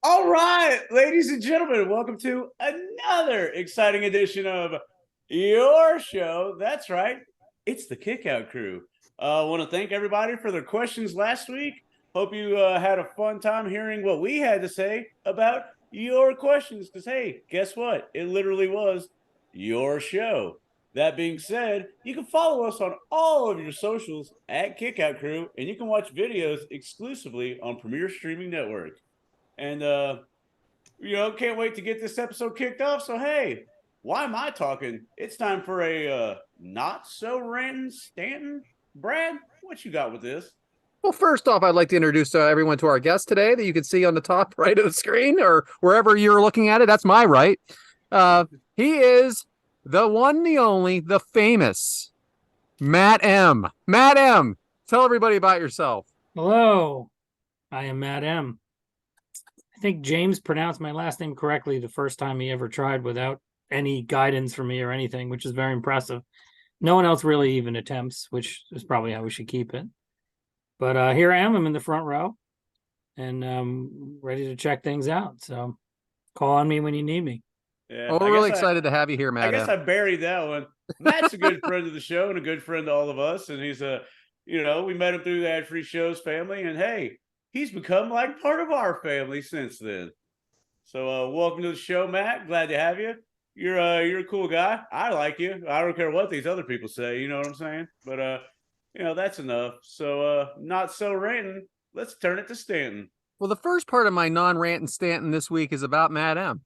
All right, ladies and gentlemen, welcome to another exciting edition of your show. That's right, it's the Kickout Crew. I want to thank everybody for their questions last week. Hope you had a fun time hearing what we had to say about your questions. Because, hey, guess what? It literally was your show. That being said, you can follow us on all of your socials at Kickout Crew, and you can watch videos exclusively on Premier Streaming Network. And can't wait to get this episode kicked off. So hey, why am I talking? It's time for a not so ranting Stanton. Brad, what you got with this? Well, first off, I'd like to introduce everyone to our guest today that you can see on the top right of the screen or wherever you're looking at it. That's my right. He is the one, the only, the famous Matt M. Matt M. Tell everybody about yourself. Hello, I am Matt M. I think James pronounced my last name correctly the first time he ever tried without any guidance from me or anything, which is very impressive. No one else really even attempts, which is probably how we should keep it. But here I am. I'm in the front row and ready to check things out. So call on me when you need me. Yeah, we're really excited to have you here, Matt. I guess I buried that one. Matt's a good friend of the show and a good friend to all of us. And he's we met him through the Ad Free Shows family. And hey, he's become like part of our family since then. So welcome to the show, Matt. Glad to have you. You're a cool guy. I like you. I don't care what these other people say. You know what I'm saying? But that's enough. So not so ranting. Let's turn it to Stanton. Well, the first part of my non-rant and Stanton this week is about Matt M.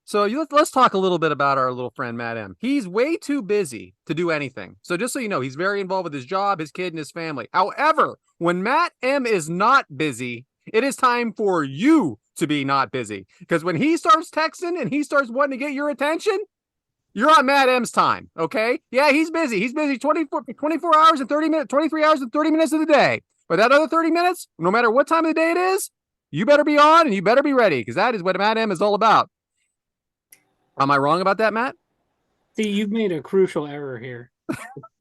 So let's talk a little bit about our little friend Matt M. He's way too busy to do anything. So just so you know, he's very involved with his job, his kid, and his family. However, when Matt M is not busy, it is time for you to be not busy. Because when he starts texting and he starts wanting to get your attention, you're on Matt M's time, okay? Yeah, he's busy. He's busy 24 hours and 30 minutes, 23 hours and 30 minutes of the day. But that other 30 minutes, no matter what time of the day it is, you better be on and you better be ready because that is what Matt M is all about. Am I wrong about that, Matt? See, you've made a crucial error here.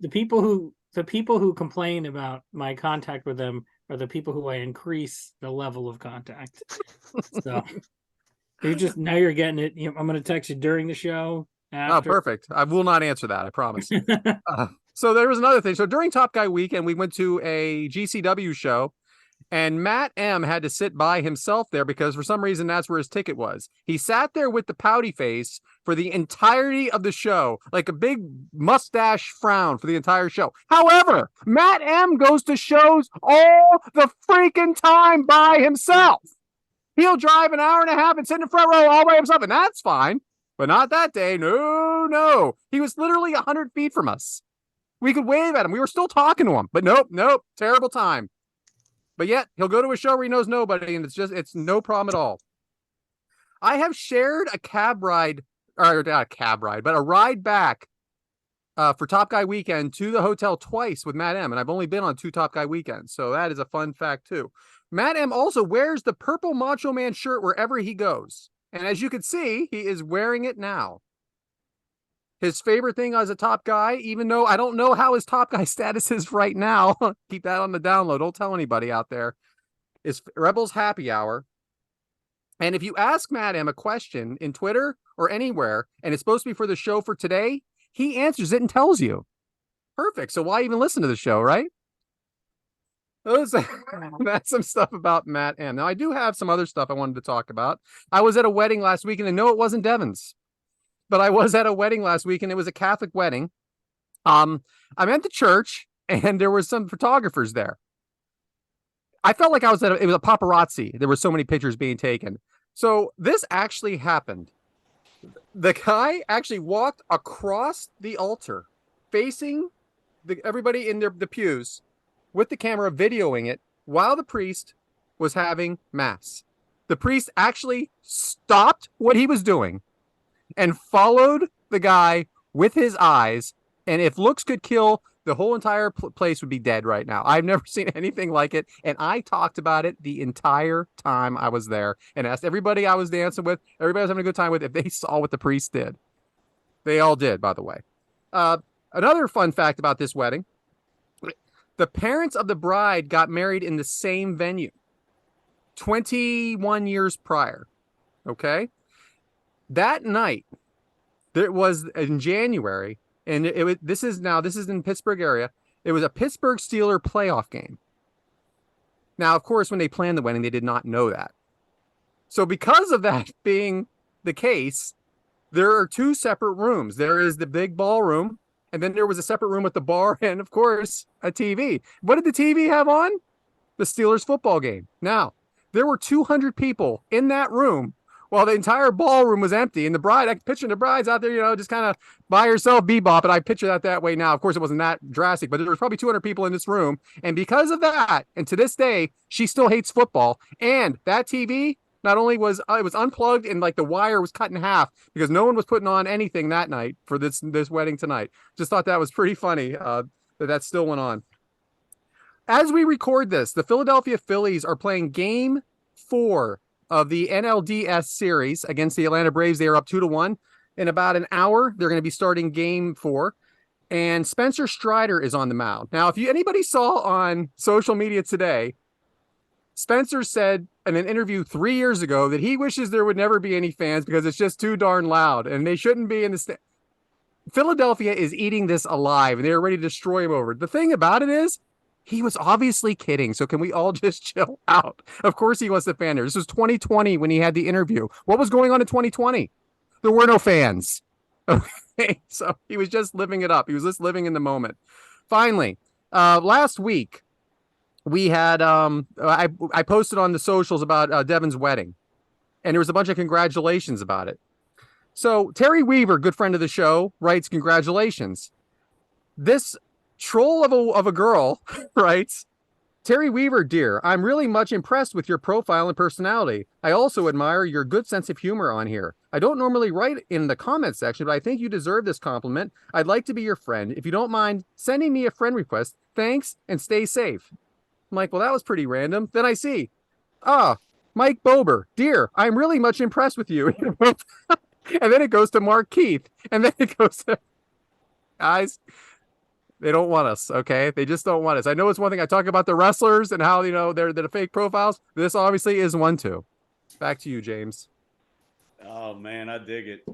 The people who complain about my contact with them are the people who I increase the level of contact. So you're getting it. I'm going to text you during the show. After. Oh, perfect. I will not answer that. I promise. So there was another thing. So during Top Guy Weekend, we went to a GCW show. And Matt M had to sit by himself there because for some reason that's where his ticket was. He sat there with the pouty face for the entirety of the show, like a big mustache frown for the entire show. However, Matt M goes to shows all the freaking time by himself. He'll drive an hour and a half and sit in the front row all by himself, and that's fine. But not that day. No. He was literally 100 feet from us. We could wave at him. We were still talking to him, but nope. Terrible time. But yet, he'll go to a show where he knows nobody, and it's no problem at all. I have shared a cab ride, or not a cab ride, but a ride back for Top Guy Weekend to the hotel twice with Matt M, and I've only been on 2 Top Guy Weekends, so that is a fun fact, too. Matt M also wears the purple Macho Man shirt wherever he goes, and as you can see, he is wearing it now. His favorite thing as a top guy, even though I don't know how his top guy status is right now, keep that on the download. Don't tell anybody out there, is Rebels Happy Hour. And if you ask Matt M a question in Twitter or anywhere, and it's supposed to be for the show for today, he answers it and tells you. Perfect. So why even listen to the show, right? That's some stuff about Matt M. Now, I do have some other stuff I wanted to talk about. I was at a wedding last week, and I know it wasn't Devin's. But I was at a wedding last week, and it was a Catholic wedding. I'm at the church, and there were some photographers there. I felt like it was a paparazzi. There were so many pictures being taken. So this actually happened. The guy actually walked across the altar, facing everybody in the pews, with the camera videoing it, while the priest was having mass. The priest actually stopped what he was doing and followed the guy with his eyes. And if looks could kill, the whole entire place would be dead right now. I've never seen anything like it. And I talked about it the entire time I was there and asked everybody I was dancing with, everybody I was having a good time with, if they saw what the priest did. They all did, by the way. Another fun fact about this wedding, the parents of the bride got married in the same venue. 21 years prior. Okay. That night, there was in January, and this is in Pittsburgh area. It was a Pittsburgh Steelers playoff game. Now, of course, when they planned the wedding, they did not know that. So because of that being the case, there are two separate rooms. There is the big ballroom, and then there was a separate room with the bar and, of course, a TV. What did the TV have on? The Steelers football game. Now, there were 200 people in that room while the entire ballroom was empty. And the bride, I picture the bride's out there, just kind of by herself, bebop. And I picture that way now. Of course, it wasn't that drastic, but there was probably 200 people in this room. And because of that, and to this day, she still hates football. And that TV not only was it was unplugged and like the wire was cut in half because no one was putting on anything that night for this wedding tonight. Just thought that was pretty funny that still went on. As we record this, the Philadelphia Phillies are playing Game 4 of the NLDS series against the Atlanta Braves. They are up 2-1. In about an hour, they're going to be starting Game 4. And Spencer Strider is on the mound. Now, if anybody saw on social media today, Spencer said in an interview 3 years ago that he wishes there would never be any fans because it's just too darn loud and they shouldn't be in the Philadelphia is eating this alive and they're ready to destroy him over it. The thing about it is, he was obviously kidding. So can we all just chill out? Of course he was the fan there. This was 2020 when he had the interview. What was going on in 2020? There were no fans. Okay, so he was just living it up. He was just living in the moment. Finally, last week, we had I posted on the socials about Devin's wedding, and there was a bunch of congratulations about it. So Terry Weaver, good friend of the show, writes congratulations. This troll of a girl writes, Terry Weaver, dear, I'm really much impressed with your profile and personality. I also admire your good sense of humor on here. I don't normally write in the comment section, but I think you deserve this compliment. I'd like to be your friend. If you don't mind sending me a friend request, thanks and stay safe. I'm like, well, that was pretty random. Then I see, Mike Bober, dear, I'm really much impressed with you. And then it goes to Mark Keith. And then it goes to, guys, they don't want us, okay? They just don't want us. I know it's one thing. I talk about the wrestlers and how, they're the fake profiles. This obviously is one too. Back to you, James. Oh, man, I dig it.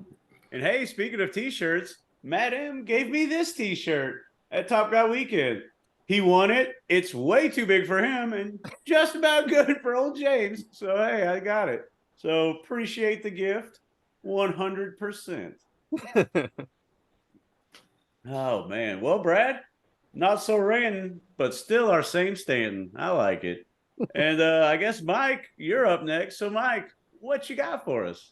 And hey, speaking of T-shirts, Matt M gave me this T-shirt at Top Guy Weekend. He won it. It's way too big for him and just about good for old James. So, hey, I got it. So appreciate the gift 100%. Oh, man. Well, Brad, not so ringing, but still our same standing. I like it. And I guess, Mike, you're up next. So, Mike, what you got for us?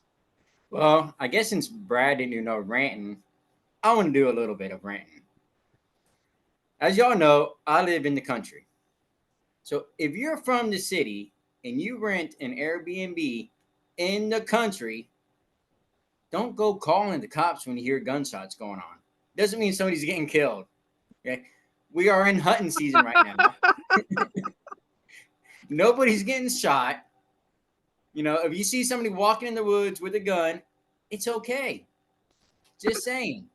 Well, I guess since Brad didn't do no ranting, I want to do a little bit of ranting. As y'all know, I live in the country. So if you're from the city and you rent an Airbnb in the country, don't go calling the cops when you hear gunshots going on. Doesn't mean somebody's getting killed. Okay, we are in hunting season right now. Nobody's getting shot. If you see somebody walking in the woods with a gun, it's okay. Just saying,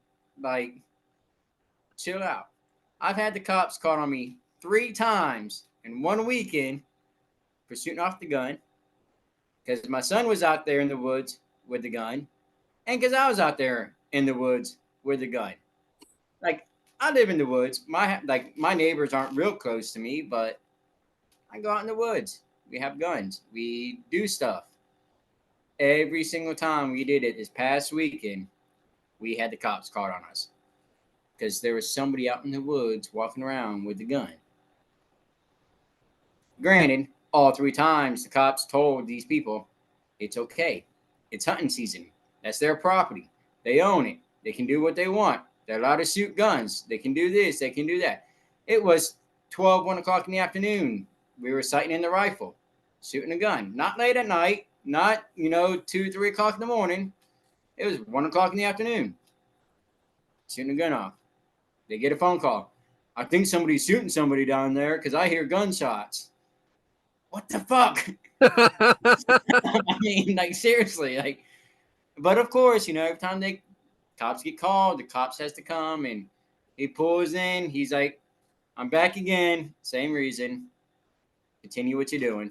chill out. I've had the cops call on me 3 times in one weekend for shooting off the gun because my son was out there in the woods with the gun and because I was out there in the woods with the gun. I live in the woods. My neighbors aren't real close to me, but I go out in the woods. We have guns. We do stuff. Every single time we did it this past weekend, we had the cops called on us because there was somebody out in the woods walking around with a gun. Granted, all 3 times the cops told these people, it's okay. It's hunting season. That's their property. They own it. They can do what they want. They're allowed to shoot guns. They can do this. They can do that. It was 1 o'clock in the afternoon. We were sighting in the rifle, shooting a gun. Not late at night. Not, 2, 3 o'clock in the morning. It was 1 o'clock in the afternoon. Shooting a gun off. They get a phone call. I think somebody's shooting somebody down there because I hear gunshots. What the fuck? I mean, seriously. But of course, every time cops get called, the cops has to come and he pulls in. He's like, I'm back again. Same reason. Continue what you're doing.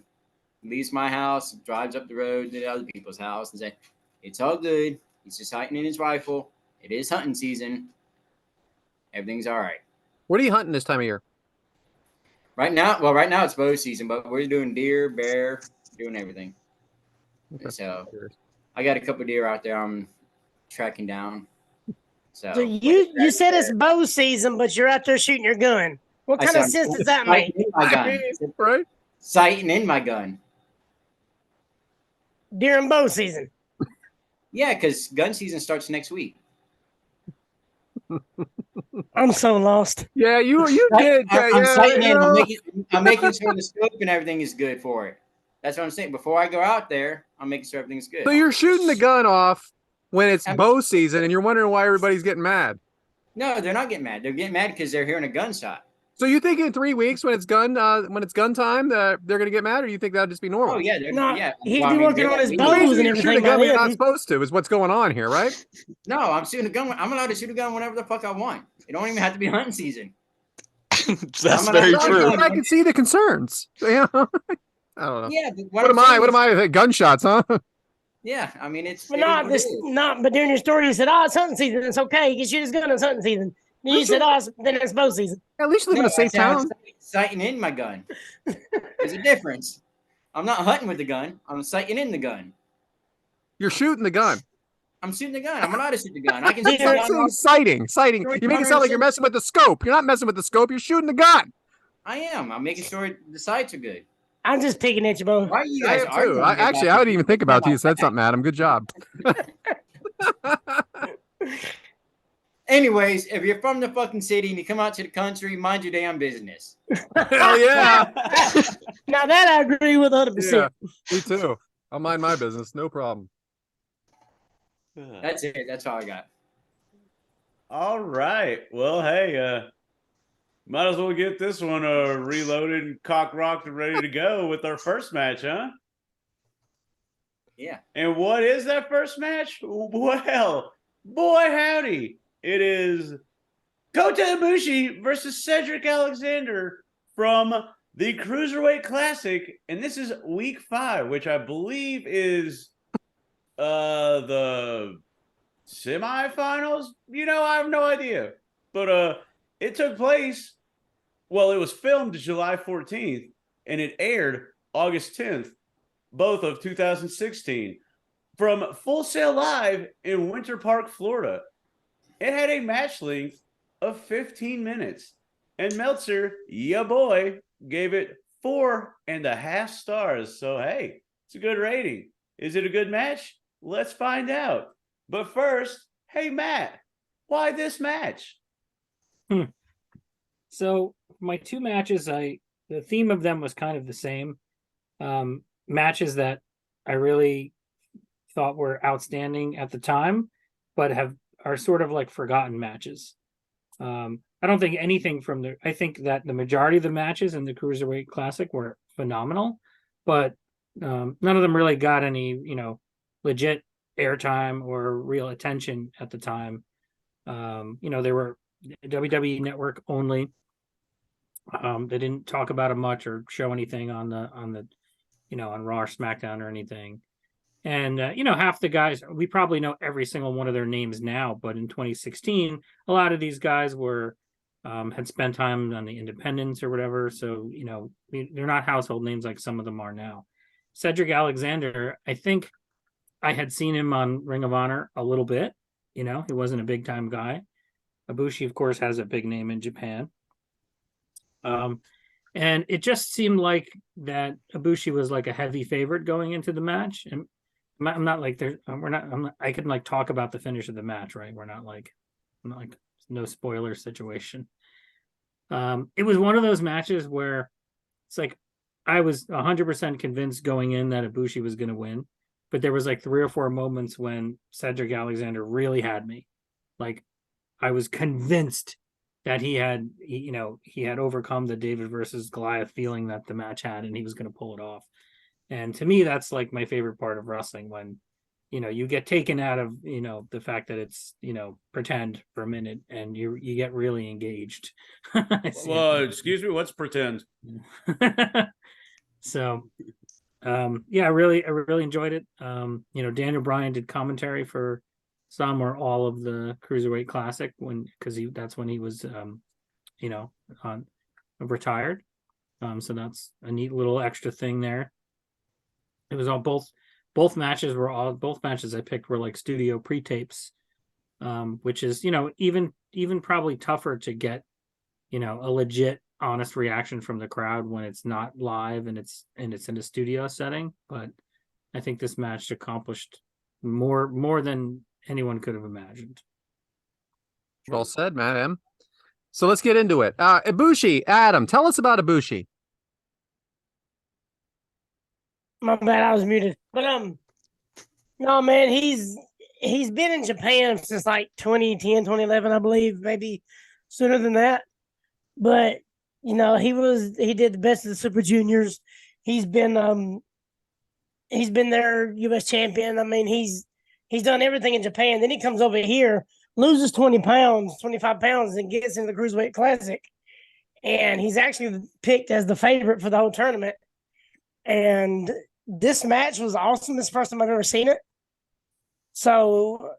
leaves my house, drives up the road to the other people's house and say, it's all good. He's just tightening his rifle. It is hunting season. Everything's all right. What are you hunting this time of year? Right now it's bow season, but we're doing deer, bear, doing everything. Okay. So I got a couple of deer out there I'm tracking down. So you said it's bow season, but you're out there shooting your gun. What kind of sense does that make? My gun. Right? Sighting in my gun. During bow season. Yeah, because gun season starts next week. I'm so lost. Yeah, you did. I'm sighting in. I'm making sure the scope and everything is good for it. That's what I'm saying. Before I go out there, I'm making sure everything's good. So you're shooting the gun off when it's bow season, and you're wondering why everybody's getting mad. No, they're not getting mad. They're getting mad because they're hearing a gunshot. So you think in 3 weeks when it's gun time that they're gonna get mad, or you think that'd just be normal? Oh yeah, He'd be working on his The bows reason and you're shooting everything. a gun when you're by not then. supposed to is what's going on here, right? No, I'm shooting a gun. I'm allowed to shoot a gun whenever the fuck I want. It don't even have to be hunting season. That's very true. I can see the concerns. Yeah. I don't know. Yeah. What am I? Gunshots, huh? Yeah, I mean it's. But but during your story you said, "Oh, it's hunting season. It's okay. You can shoot his gun. It's hunting season." Then you said, "Oh, then it's bow season." At least you live in a safe town. Sighting in my gun. There's a difference. I'm not hunting with the gun. I'm sighting in the gun. You're shooting the gun. I'm shooting the gun. I'm allowed to shoot the gun. I can shoot the You're gun. saying sighting. You make it sound like you're messing with the scope. You're not messing with the scope. You're shooting the gun. I am. I'm making sure the sights are good. I'm just picking at you, Bo. Why are you I guys am too. arguing? I didn't even think about it. You said something, Adam. Good job. Anyways, if you're from the fucking city and you come out to the country, mind your damn business. Hell yeah. Now that I agree with 100%. Yeah, me too. I'll mind my business. No problem. That's it. That's all I got. All right. Well, hey, might as well get this one reloaded and cock rocked and ready to go with our first match, huh? Yeah. And what is that first match? Well, boy howdy. It is Kota Ibushi versus Cedric Alexander from the Cruiserweight Classic. And this is week 5, which I believe is the semifinals. I have no idea. But it took place, well, it was filmed July 14th and it aired August 10th, both of 2016, from Full Sail Live in Winter Park, Florida. It had a match length of 15 minutes. And Meltzer, ya boy, gave it 4.5 stars. So, hey, it's a good rating. Is it a good match? Let's find out. But first, hey, Matt, why this match? So my 2 matches, the theme of them was kind of the same. Matches that I really thought were outstanding at the time, but are sort of like forgotten matches. I don't think anything I think that the majority of the matches in the Cruiserweight Classic were phenomenal, but none of them really got any, legit airtime or real attention at the time. They were WWE Network only. They didn't talk about it much or show anything on Raw or SmackDown or anything. And, half the guys, we probably know every single one of their names now, but in 2016, a lot of these guys had spent time on the independents or whatever. So, they're not household names like some of them are now. Cedric Alexander, I think I had seen him on Ring of Honor a little bit. He wasn't a big time guy. Ibushi, of course, has a big name in Japan. And it just seemed like that Ibushi was like a heavy favorite going into the match. And I'm not like I can like talk about the finish of the match, right? I'm not like no spoiler situation. It was one of those matches where it's like I was 100% convinced going in that Ibushi was going to win, but there was like 3 or 4 moments when Cedric Alexander really had me. Like I was convinced that he had overcome the David versus Goliath feeling that the match had, and he was going to pull it off. And to me, that's like my favorite part of wrestling, when, you get taken out of, the fact that it's, pretend for a minute and you get really engaged. Well, excuse me, what's pretend? So Yeah, I really enjoyed it. Daniel Bryan did commentary for some or all of the Cruiserweight Classic because that's when he was on retired. So that's a neat little extra thing there. It was all both matches I picked were like studio pre-tapes, which is even probably tougher to get a legit honest reaction from the crowd when it's not live and it's in a studio setting. But I think this match accomplished more than anyone could have imagined. Well said, Matt M. So let's get into it. Ibushi, Adam, tell us about Ibushi. My bad, I was muted. But no man, he's been in Japan since like 2010, 2011, I believe, maybe sooner than that. But he did the best of the Super Juniors. He's been their U.S. champion. I mean, he's done everything in Japan. Then he comes over here, loses 20 pounds, 25 pounds, and gets into the Cruiserweight Classic. And he's actually picked as the favorite for the whole tournament. And this match was awesome. This is the first time I've ever seen it. So,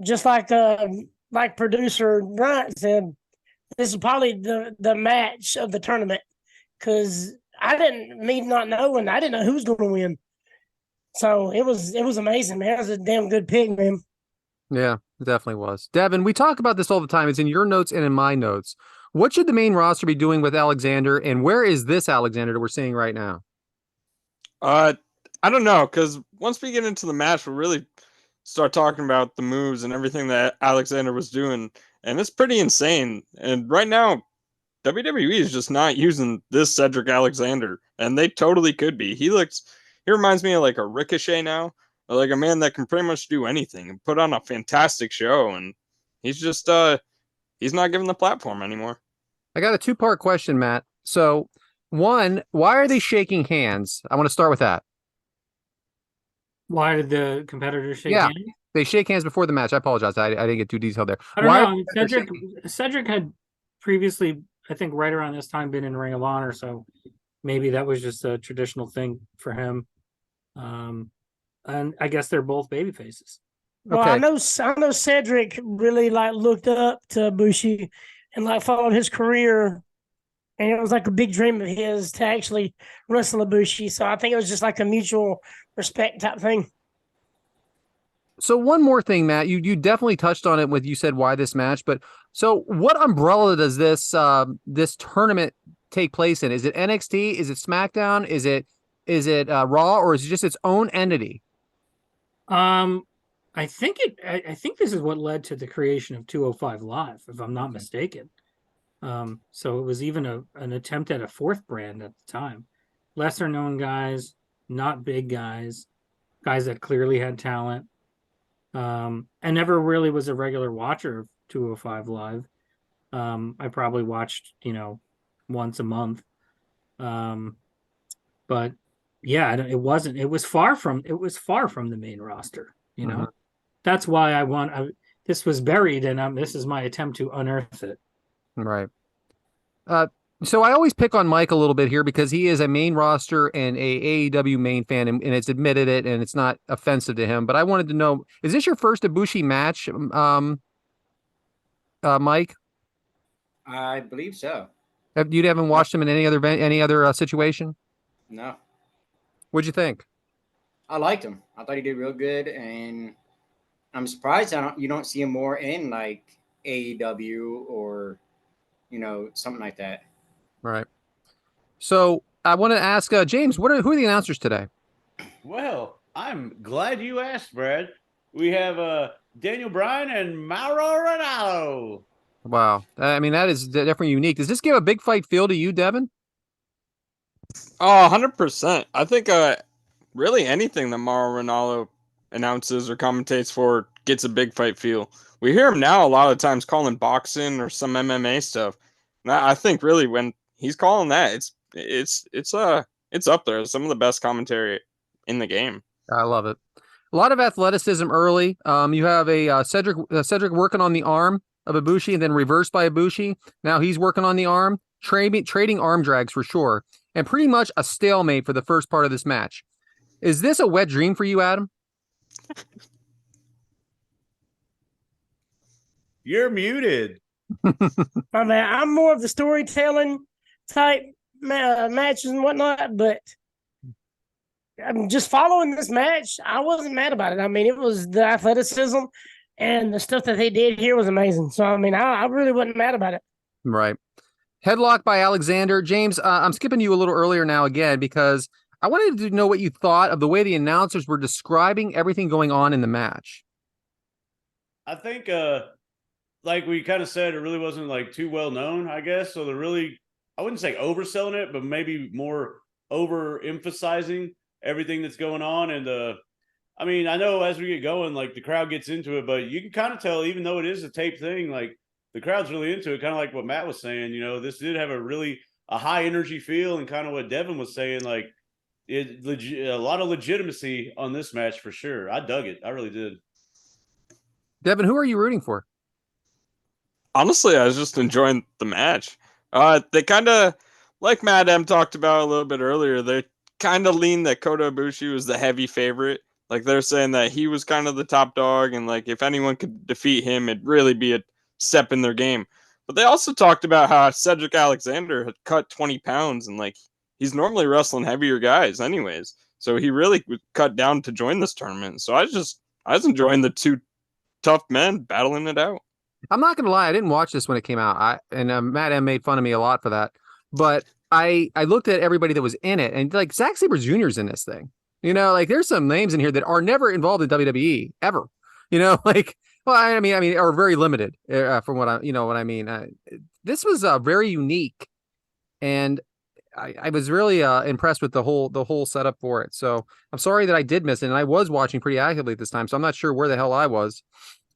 just like producer Bryant said, this is probably the match of the tournament because I didn't know who was going to win. So it was amazing, man. It was a damn good pick, man. Yeah, it definitely was. Devin, we talk about this all the time. It's in your notes and in my notes. What should the main roster be doing with Alexander, and where is this Alexander that we're seeing right now? I don't know, because once we get into the match, we'll really start talking about the moves and everything that Alexander was doing, and it's pretty insane. And right now, WWE is just not using this Cedric Alexander, and they totally could be. He reminds me of like a Ricochet now, like a man that can pretty much do anything and put on a fantastic show, and he's just he's not given the platform anymore. I got a two-part question, Matt. So, one, why are they shaking hands? I want to start with that. Why did the competitors shake hands? They shake hands before the match. I apologize. I didn't get too detailed there. I don't know. Cedric had previously, I think right around this time, been in Ring of Honor, so maybe that was just a traditional thing for him. And I guess they're both baby faces. Well, okay. I know Cedric really looked up to Ibushi and followed his career, and it was like a big dream of his to actually wrestle Ibushi. So I think it was just like a mutual respect type thing. So one more thing, Matt, you definitely touched on it with you said why this match, but so what umbrella does this tournament take place in? Is it NXT? Is it SmackDown? Is it Raw, or is it just its own entity? I think this is what led to the creation of 205 Live, if I'm not mistaken. So it was even an attempt at a fourth brand at the time. Lesser known guys, not big guys that clearly had talent. And never really was a regular watcher of 205 Live. I probably watched, once a month. But yeah, it was far from the main roster, Mm-hmm. That's why this was buried, and this is my attempt to unearth it. Right. So I always pick on Mike a little bit here because he is a main roster and a AEW main fan, and it's admitted it, and it's not offensive to him. But I wanted to know, is this your first Ibushi match, Mike? I believe so. You haven't watched him in any other situation? No. What'd you think? I liked him. I thought he did real good, and I'm surprised you don't see him more in like AEW or something like that. Right. So I want to ask James, who are the announcers today? Well, I'm glad you asked, Brad. We have Daniel Bryan and Mauro Ranallo. Wow. I mean, that is definitely unique. Does this give a big fight feel to you, Devin? Oh, 100%. I think really anything that Mauro Ranallo announces or commentates for gets a big fight feel. We hear him now a lot of times calling boxing or some MMA stuff. And I think really when he's calling that, it's up there. Some of the best commentary in the game. I love it. A lot of athleticism early. You have a Cedric working on the arm of Ibushi and then reversed by Ibushi. Now he's working on the arm, trading arm drags for sure. and pretty much a stalemate for the first part of this match. Is this a wet dream for you, Adam? You're muted. I mean, I'm more of the storytelling type matches and whatnot, but I'm just following this match. I wasn't mad about it. I mean, it was the athleticism and the stuff that they did here was amazing. So, I mean, I really wasn't mad about it. Right. Headlock by Alexander. James, I'm skipping you a little earlier now again because I wanted to know what you thought of the way the announcers were describing everything going on in the match. I think, like we kind of said, it really wasn't like too well known, I guess. So they're really, I wouldn't say overselling it, but maybe more overemphasizing everything that's going on. And I mean, I know as we get going, like the crowd gets into it, but you can kind of tell, even though it is a tape thing, like the crowd's really into it. Kind of like what Matt was saying, you know, this did have a high energy feel, and kind of what Devin was saying, like a lot of legitimacy on this match for sure. I dug it. I really did. Devin, who are you rooting for? Honestly, I was just enjoying the match. They kind of, like Matt M talked about a little bit earlier, they kind of leaned that Kota Ibushi was the heavy favorite. Like they're saying that he was kind of the top dog, and like if anyone could defeat him, it'd really be a step in their game. But they also talked about how Cedric Alexander had cut 20 pounds, and like he's normally wrestling heavier guys anyways. So he really cut down to join this tournament. So I was enjoying the two tough men battling it out. I'm not going to lie. I didn't watch this when it came out. Matt M made fun of me a lot for that. But I looked at everybody that was in it, and like Zack Sabre Jr.'s in this thing. You know, like there's some names in here that are never involved in WWE ever. You know, like, well, I mean, are very limited from what I mean. This was very unique, and I was really impressed with the whole setup for it. So I'm sorry that I did miss it, and I was watching pretty actively this time, so I'm not sure where the hell I was.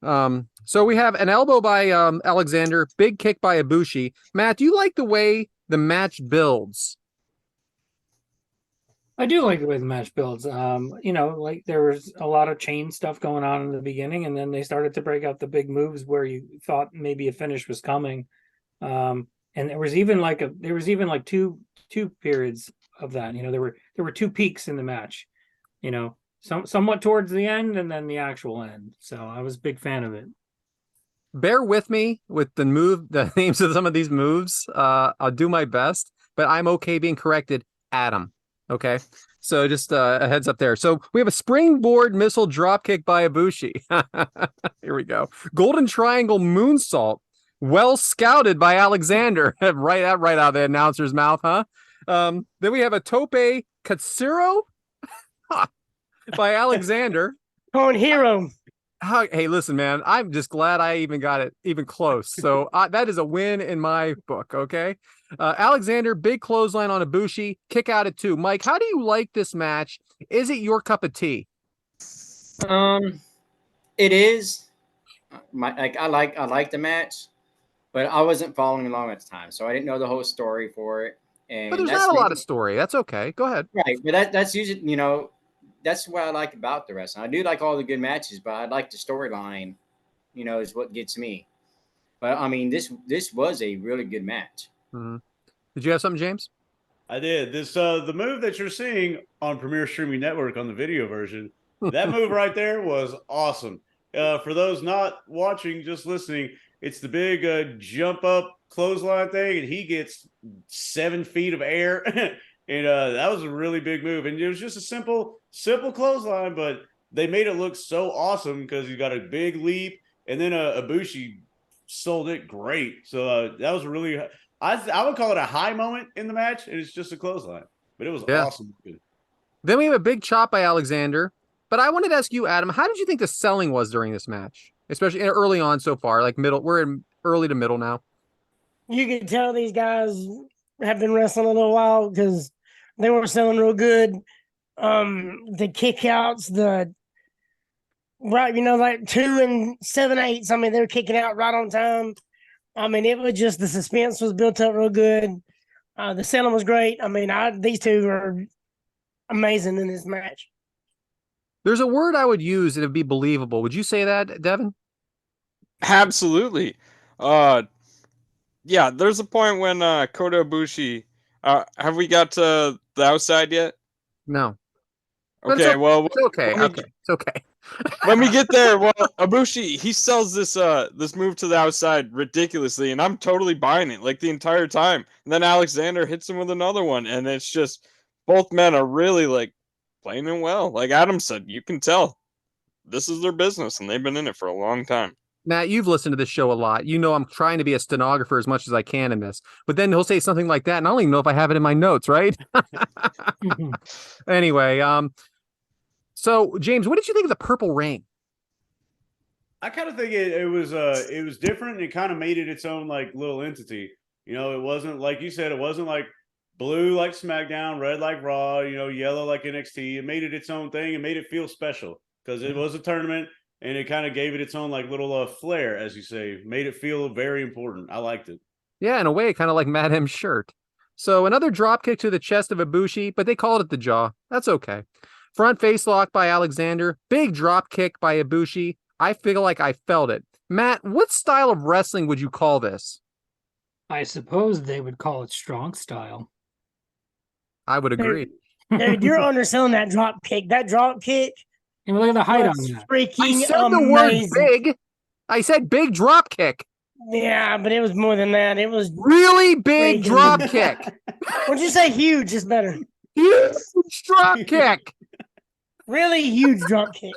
So we have an elbow by Alexander, big kick by Ibushi. Matt, do you like the way the match builds? I do like the way the match builds. You know, like there was a lot of chain stuff going on in the beginning, and then they started to break out the big moves where you thought maybe a finish was coming. And there was even like two periods of that. You know, there were two peaks in the match. You know, somewhat towards the end and then the actual end. So I was a big fan of it. Bear with me with the names of some of these moves. I'll do my best, but I'm okay being corrected. Adam. Okay. So just a heads up there. So we have a springboard missile dropkick by Ibushi. Here we go. Golden Triangle moonsault. Well scouted by Alexander. right out of the announcer's mouth, huh? Then we have a tope katsuro by Alexander. On hero. Hey, listen, man, I'm just glad I even got it even close. So that is a win in my book. Okay. Alexander, big clothesline on Ibushi, kick out at 2. Mike, how do you like this match? Is it your cup of tea? It is. I like the match, but I wasn't following along at the time, so I didn't know the whole story for it. And But there's not a lot of story. That's okay. Go ahead. Right, but that's usually, you know, that's what I like about the wrestling. I do like all the good matches, but I like the storyline, you know, is what gets me. But I mean, this was a really good match. Mm-hmm. Did you have something, James? I did. This the move that you're seeing on Premier Streaming Network on the video version, that move right there was awesome. For those not watching, just listening, it's the big jump up clothesline thing, and he gets 7 feet of air. And that was a really big move. And it was just a simple clothesline, but they made it look so awesome because he got a big leap, and then Ibushi sold it great. So that was really, I would call it a high moment in the match, and it's just a clothesline. But it was awesome. Then we have a big chop by Alexander. But I wanted to ask you, Adam, how did you think the selling was during this match? Especially early on so far, like middle. We're in early to middle now. You can tell these guys have been wrestling a little while because they were selling real good. The kickouts, like 2 and 7/8. I mean, they were kicking out right on time. I mean, it was just the suspense was built up real good. The selling was great. I mean, these two are amazing in this match. There's a word I would use and it'd be believable. Would you say that, Devin? Absolutely. Yeah, there's a point when Kota Ibushi, Have we got to the outside yet? No. But Okay, well, It's okay. Let me- Okay. It's okay. when we get there, well, Ibushi, he sells this move to the outside ridiculously, and I'm totally buying it like the entire time. And then Alexander hits him with another one, and it's just both men are really like playing it well. Like Adam said, you can tell this is their business, and they've been in it for a long time. Matt, you've listened to this show a lot. You know I'm trying to be a stenographer as much as I can in this. But then he'll say something like that, and I don't even know if I have it in my notes, right? Anyway, so James, what did you think of the Purple Rain? I kind of think it was different and it kind of made it its own like little entity. You know, it wasn't like you said, it wasn't like blue like SmackDown, red like Raw, you know, yellow like NXT. It made it its own thing and made it feel special because it was a tournament and it kind of gave it its own like little flair, as you say, made it feel very important. I liked it. Yeah, in a way, kind of like Matt M's shirt. So another drop kick to the chest of Ibushi, but they called it the jaw. That's okay. Front face lock by Alexander. Big drop kick by Ibushi. I feel like I felt it. Matt, what style of wrestling would you call this? I suppose they would call it strong style. I would agree. Dude, you're underselling that drop kick. That drop kick And look at the height on was that. I freaking said the word amazing. big. I said big drop kick. Yeah, but it was more than that. It was. Really big Freaking- drop kick. Would you say huge? Is better. Huge drop kick. Really huge drop kick.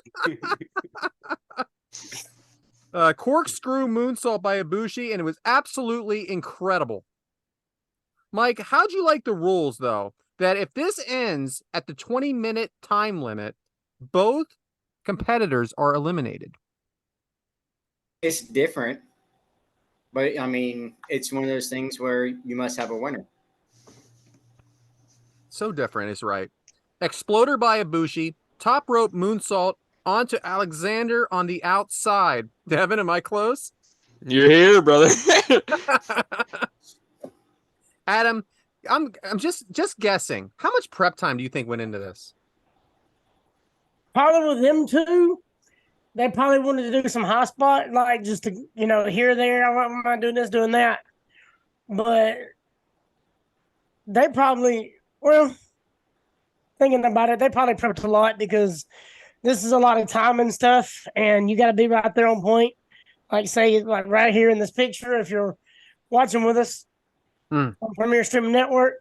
Corkscrew moonsault by Ibushi, and it was absolutely incredible. Mike, how'd you like the rules, though, that if this ends at the 20-minute time limit, both competitors are eliminated? It's different, but I mean, it's one of those things where you must have a winner. So different is right. Exploder by Ibushi, top rope moonsault onto Alexander on the outside. Devin, am I close? You're here, brother. Adam, I'm just guessing. How much prep time do you think went into this? Probably with them two, they probably wanted to do some high spot, like just to, you know, here, there. I'm not doing this, doing that. But they probably, well, thinking about it, they probably prepped a lot because this is a lot of time and stuff, and you got to be right there on point. Like, say, like right here in this picture, if you're watching with us on Premier Streaming Network,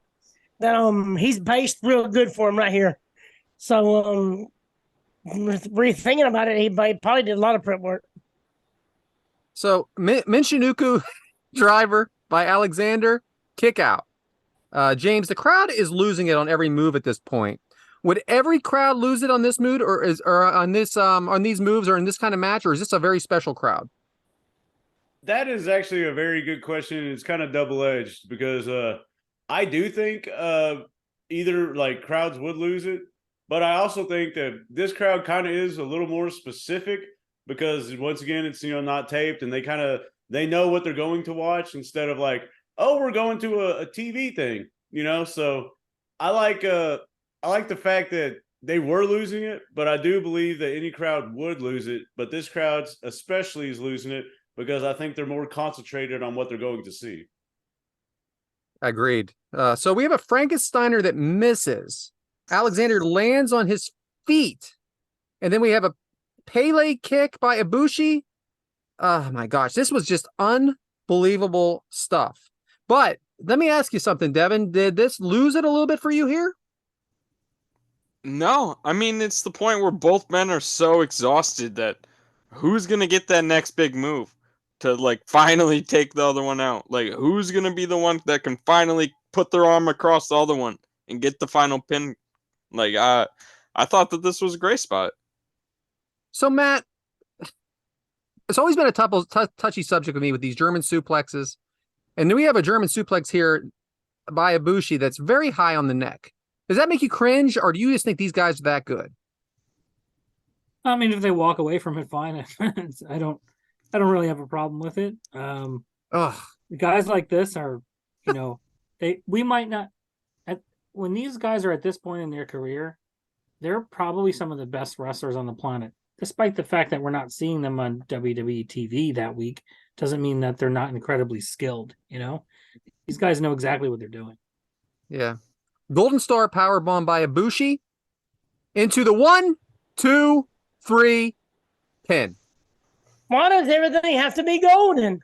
that he's based real good for him right here. So, rethinking about it, he probably did a lot of prep work. So Michinoku driver by Alexander, kick out. James, the crowd is losing it on every move at this point. Would every crowd lose it on this mood, or on these moves, or in this kind of match, or is this a very special crowd? That is actually a very good question. It's kind of double-edged because I do think either like crowds would lose it, but I also think that this crowd kind of is a little more specific because once again, it's, you know, not taped and they know what they're going to watch instead of like, oh, we're going to a TV thing, you know? So I like the fact that they were losing it, but I do believe that any crowd would lose it, but this crowd especially is losing it because I think they're more concentrated on what they're going to see. Agreed. So we have a Frankensteiner that misses. Alexander lands on his feet. And then we have a Pele kick by Ibushi. Oh my gosh, this was just unbelievable stuff. But let me ask you something, Devin. Did this lose it a little bit for you here? No, I mean, it's the point where both men are so exhausted that who's going to get that next big move to like finally take the other one out? Like, who's going to be the one that can finally put their arm across the other one and get the final pin? Like, I thought that this was a great spot. So, Matt, it's always been a touchy subject with me with these German suplexes. And then we have a German suplex here by Ibushi that's very high on the neck. Does that make you cringe, or do you just think these guys are that good? I mean, if they walk away from it, fine. I don't really have a problem with it. Guys like this are, you know, we might not. When these guys are at this point in their career, they're probably some of the best wrestlers on the planet. Despite the fact that we're not seeing them on WWE TV that week, doesn't mean that they're not incredibly skilled. You know, these guys know exactly what they're doing. Yeah. Golden Star powerbomb by Ibushi into the 1, 2, 3 pin. Why does everything have to be golden?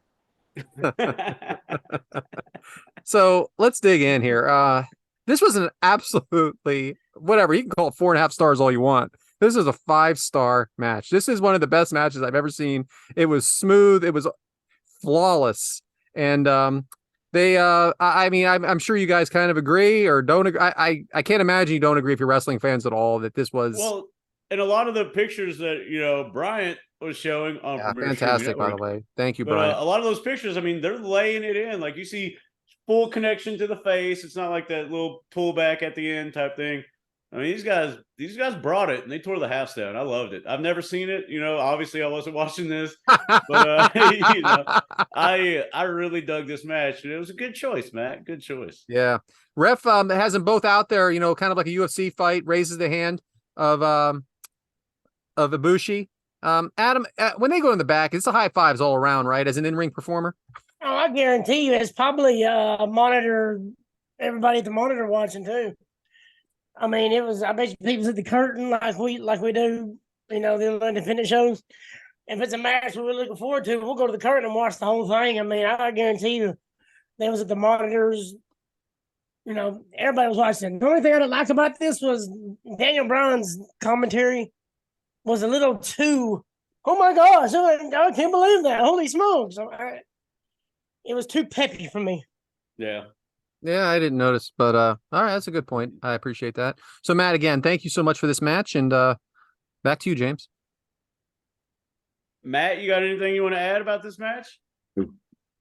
So let's dig in here. This was an absolutely whatever. You can call it 4.5 stars all you want. This is a 5-star match. This is one of the best matches I've ever seen. It was smooth. It was flawless. And I mean, I'm sure you guys kind of agree or don't agree. I can't imagine you don't agree if you're wrestling fans at all that this was Well, and a lot of the pictures that Bryant was showing on Premier Streaming fantastic, by the Network, way. Thank you, but Brian. a lot of those pictures, I mean, they're laying it in. Like you see full connection to the face. It's not like that little pullback at the end type thing. I mean, these guys brought it and they tore the house down. I loved it. I've never seen it. Obviously I wasn't watching this, but I really dug this match. And it was a good choice, Matt. Good choice. Yeah. Ref has them both out there, kind of like a UFC fight, raises the hand of Ibushi. Adam, when they go in the back, it's the high fives all around, right? As an in-ring performer. Oh, I guarantee you, it's probably a monitor. Everybody at the monitor watching too. I mean, I bet you people's at the curtain like we do, the independent shows. If it's a match we're looking forward to, we'll go to the curtain and watch the whole thing. I mean, I guarantee you, they was at the monitors. Everybody was watching. The only thing I didn't like about this was Daniel Bryan's commentary was a little too, oh my gosh, I can't believe that. Holy smokes. It was too peppy for me. Yeah. Yeah, I didn't notice, but all right, that's a good point. I appreciate that. So, Matt, again, thank you so much for this match, and back to you, James. Matt, you got anything you want to add about this match?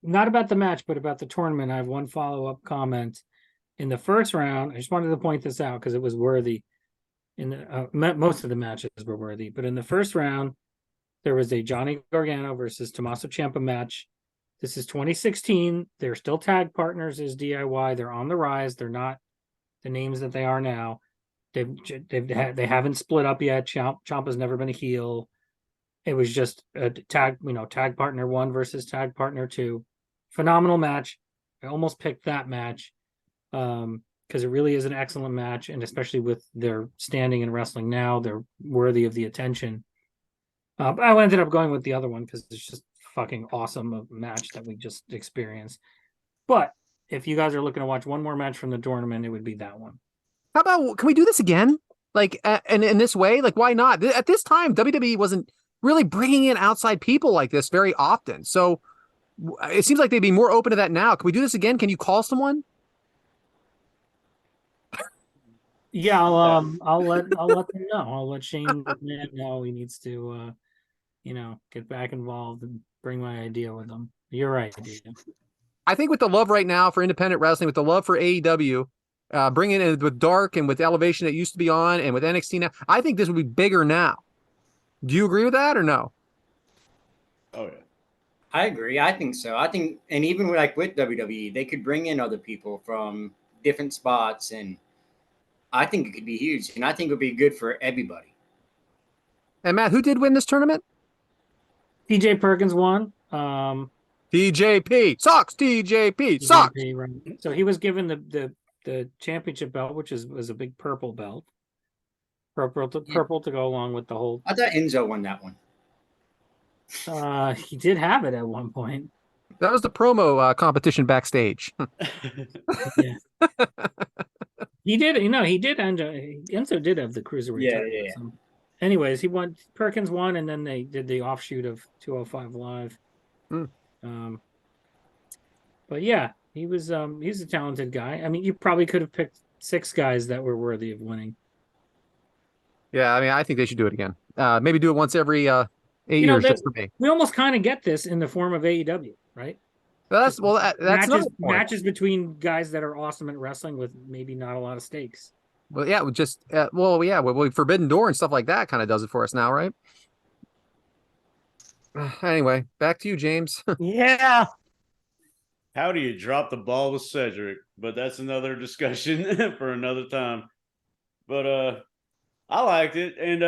Not about the match, but about the tournament. I have one follow-up comment. In the first round, I just wanted to point this out because it was worthy. Most of the matches were worthy, but in the first round, there was a Johnny Gargano versus Tommaso Ciampa match. This is 2016. They're still tag partners as DIY. They're on the rise. They're not the names that they are now. They haven't split up yet. Ciampa's never been a heel. It was just a tag partner 1 versus tag partner 2. Phenomenal match. I almost picked that match because it really is an excellent match, and especially with their standing in wrestling now, they're worthy of the attention. But I ended up going with the other one because it's just fucking awesome match that we just experienced. But if you guys are looking to watch one more match from the tournament, it would be that one. How about, can we do this again? Like, and in this way, like, why not? At this time, WWE wasn't really bringing in outside people like this very often. So it seems like they'd be more open to that now. Can we do this again? Can you call someone? Yeah, I'll let them know. I'll let Shane McMahon know he needs to, get back involved and bring my idea with him. You're right, dude. I think with the love right now for independent wrestling, with the love for AEW, bringing it with Dark and with Elevation that used to be on, and with NXT now, I think this would be bigger now. Do you agree with that or no? Oh yeah. I agree. I think so. I think, and even like with WWE, they could bring in other people from different spots, and I think it could be huge, and I think it would be good for everybody. And Matt, who did win this tournament? TJ Perkins won. TJP sucks. TJP sucks. Right. So he was given the championship belt, which was a big purple belt. Purple to go along with the whole. I thought Enzo won that one. He did have it at one point. That was the promo competition backstage. Yeah. He did. He did. Enzo did have the cruiserweight. Yeah. So. Anyways, he won. Perkins won, and then they did the offshoot of 205 Live. But yeah, he's a talented guy. I mean, you probably could have picked 6 guys that were worthy of winning. Yeah, I mean, I think they should do it again. Maybe do it once every 8 years, just for me. We almost kind of get this in the form of AEW, right? That's matches between guys that are awesome at wrestling with maybe not a lot of stakes. Well, yeah, Forbidden Door and stuff like that kind of does it for us now, right? Anyway, back to you, James. Yeah. How do you drop the ball with Cedric? But that's another discussion for another time. But I liked it, and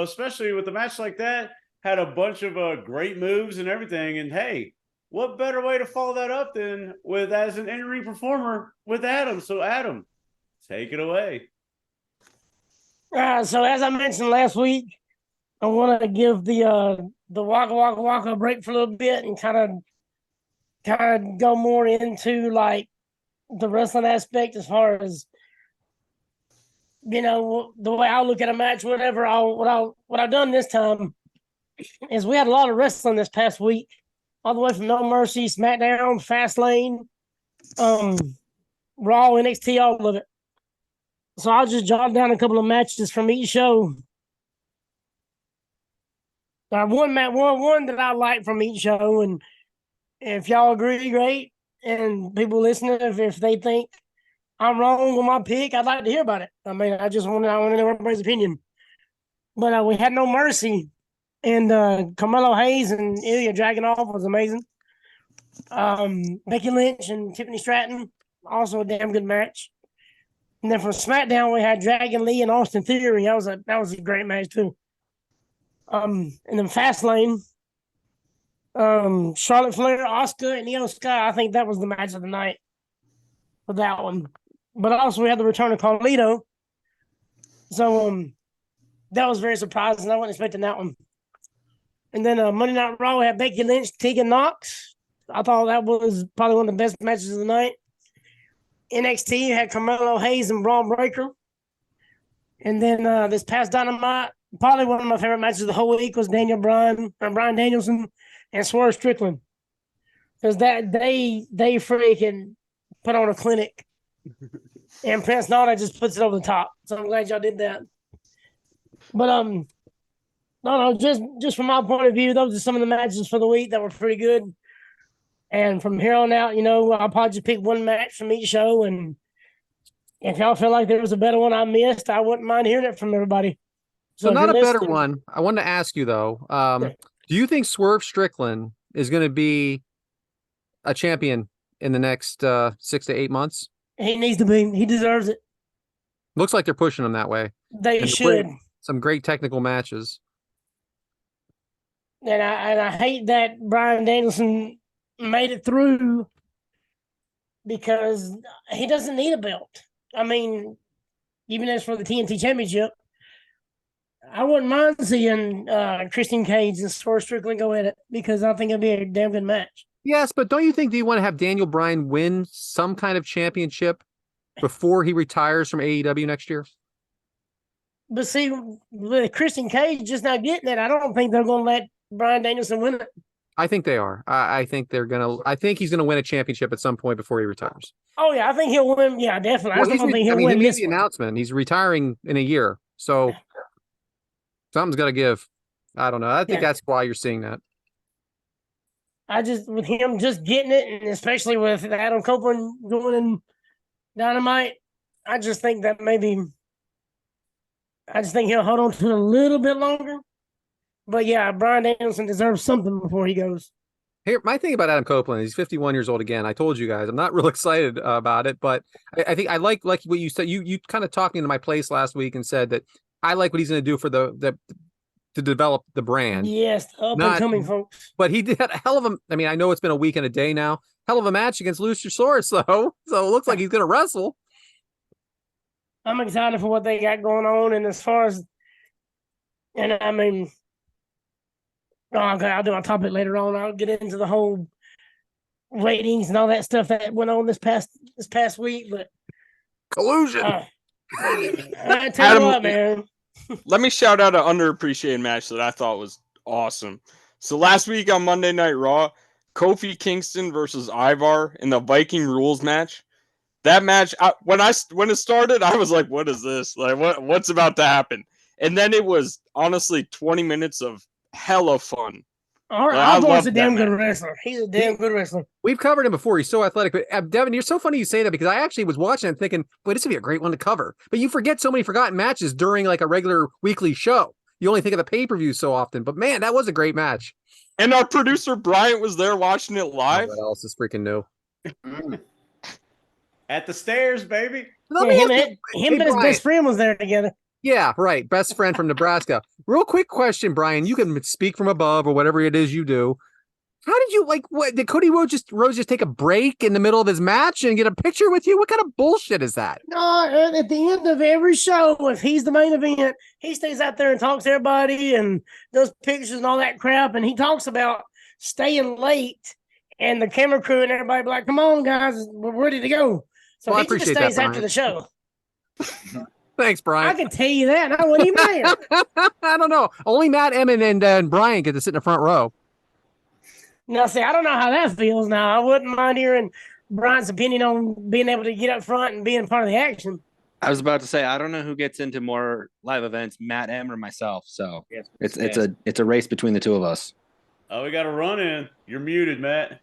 especially with a match like that, had a bunch of great moves and everything. And hey, what better way to follow that up than with as an in-ring performer with Adam? So, Adam, take it away. So as I mentioned last week, I want to give the Waka a break for a little bit and kind of go more into like the wrestling aspect as far as the way I look at a match. What I've done this time is we had a lot of wrestling this past week, all the way from No Mercy, SmackDown, Fastlane, Raw, NXT, all of it. So I'll just jot down a couple of matches from each show. One that I like from each show, and if y'all agree, great. And people listening, if they think I'm wrong with my pick, I'd like to hear about it. I mean, I want to know everybody's opinion. But we had No Mercy, and Carmelo Hayes and Ilya Dragunov was amazing. Becky Lynch and Tiffany Stratton, also a damn good match. And then from SmackDown, we had Dragon Lee and Austin Theory. That was a great match too. And then Fastlane, Charlotte Flair, Asuka, and Io Sky. I think that was the match of the night for that one. But also we had the return of Carlito. So that was very surprising. I wasn't expecting that one. And then Monday Night Raw, we had Becky Lynch, Tegan Knox. I thought that was probably one of the best matches of the night. NXT had Carmelo Hayes and Braun Breaker. And then this past Dynamite, probably one of my favorite matches of the whole week was Bryan Danielson and Swerve Strickland. Because that they freaking put on a clinic. And Prince Nana just puts it over the top. So I'm glad y'all did that. But no, just from my point of view, those are some of the matches for the week that were pretty good. And from here on out, I'll probably just pick one match from each show. And if y'all feel like there was a better one I missed, I wouldn't mind hearing it from everybody. So not a better one. I wanted to ask you, though. Do you think Swerve Strickland is going to be a champion in the next 6 to 8 months? He needs to be. He deserves it. Looks like they're pushing him that way. They should. Some great technical matches. And I hate that Bryan Danielson made it through because he doesn't need a belt. I mean, even as for the TNT Championship, I wouldn't mind seeing Christian Cage and Swerve Strickland go at it because I think it'd be a damn good match. Yes, but don't you think you want to have Daniel Bryan win some kind of championship before he retires from AEW next year? But see, with Christian Cage just not getting it, I don't think they're going to let Bryan Danielson win it. I think they are. I think they're gonna. I think he's gonna win a championship at some point before he retires. Oh yeah, I think he'll win. Yeah, definitely. Well, I don't think he'll win he made this the one. announcement. He's retiring in a year, so something's got to give. I don't know. I think that's why you're seeing that. With him just getting it, and especially with Adam Copeland going in Dynamite, I just think that he'll hold on to it a little bit longer. But yeah, Bryan Danielson deserves something before he goes. Here, my thing about Adam Copeland, he's 51 years old again. I told you guys, I'm not real excited about it, but I think I like what you said. You kind of talked me into my place last week and said that I like what he's going to do for the to develop the brand. Yes, up and coming folks. But he did a hell of a. I mean, I know it's been a week and a day now. Hell of a match against Luchasaurus, though. So it looks like he's going to wrestle. I'm excited for what they got going on, and as far as, and I mean. Oh, okay, I'll do a topic later on. I'll get into the whole ratings and all that stuff that went on this past week. But collusion. I tell you what, man. Let me shout out an underappreciated match that I thought was awesome. So last week on Monday Night Raw, Kofi Kingston versus Ivar in the Viking Rules match. That match, when it started, I was like, "What is this? Like, what's about to happen?" And then it was honestly 20 minutes of hella fun. All right, Ivar's a damn good wrestler. He's a damn good wrestler. We've covered him before. He's so athletic. But Devin, you're so funny you say that because I actually was watching and thinking, boy, this would be a great one to cover. But you forget so many forgotten matches during like a regular weekly show. You only think of the pay-per-view so often. But man, that was a great match. And our producer Bryant was there watching it live. What else is freaking new? At the stairs, baby. Him and his best friend was there together. Yeah, right. Best friend from Nebraska. Real quick question, Brian. You can speak from above or whatever it is you do. How did you like? What did Cody Rhodes just take a break in the middle of his match and get a picture with you? What kind of bullshit is that? No, at the end of every show, if he's the main event, he stays out there and talks to everybody and does pictures and all that crap. And he talks about staying late, and the camera crew and everybody be like, "Come on, guys, we're ready to go." So Well, I he just appreciate that, stays after Brian. the show. Thanks, I Brian. can tell you that. I wasn't even there. I don't know. Only Matt Emmon and Brian get to sit in the front row. Now, see, I don't know how that feels. Now, I wouldn't mind hearing Brian's opinion on being able to get up front and being part of the action. I was about to say I don't know who gets into more live events, Matt M or myself. So Yes. it's a race between the two of us. Oh, we got a run in. You're muted, Matt.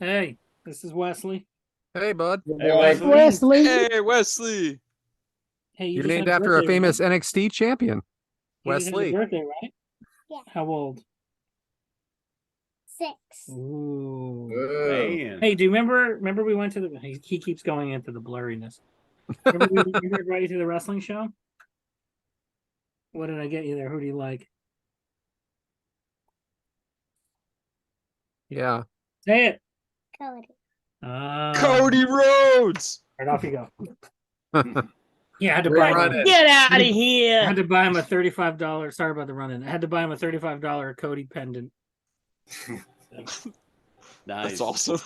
Hey, this is Wesley. Hey, bud. Hey, Wesley. Wesley. Hey, Wesley. Hey, you You're just named had after a birthday, famous right? NXT champion, You just had your Wesley. birthday, right? Yeah. How old? 6. Ooh. Man. Hey, do you remember we went to the he keeps going into the blurriness. Remember we brought you to the wrestling show? What did I get you there? Who do you like? Yeah. Say it. Cody. Cody Rhodes. Right, off you go. Yeah, I had to We're buy running. Get out of I here. had to buy him a $35. Sorry about the run-in. I had to buy him a $35 Cody pendant. Nice. That's awesome.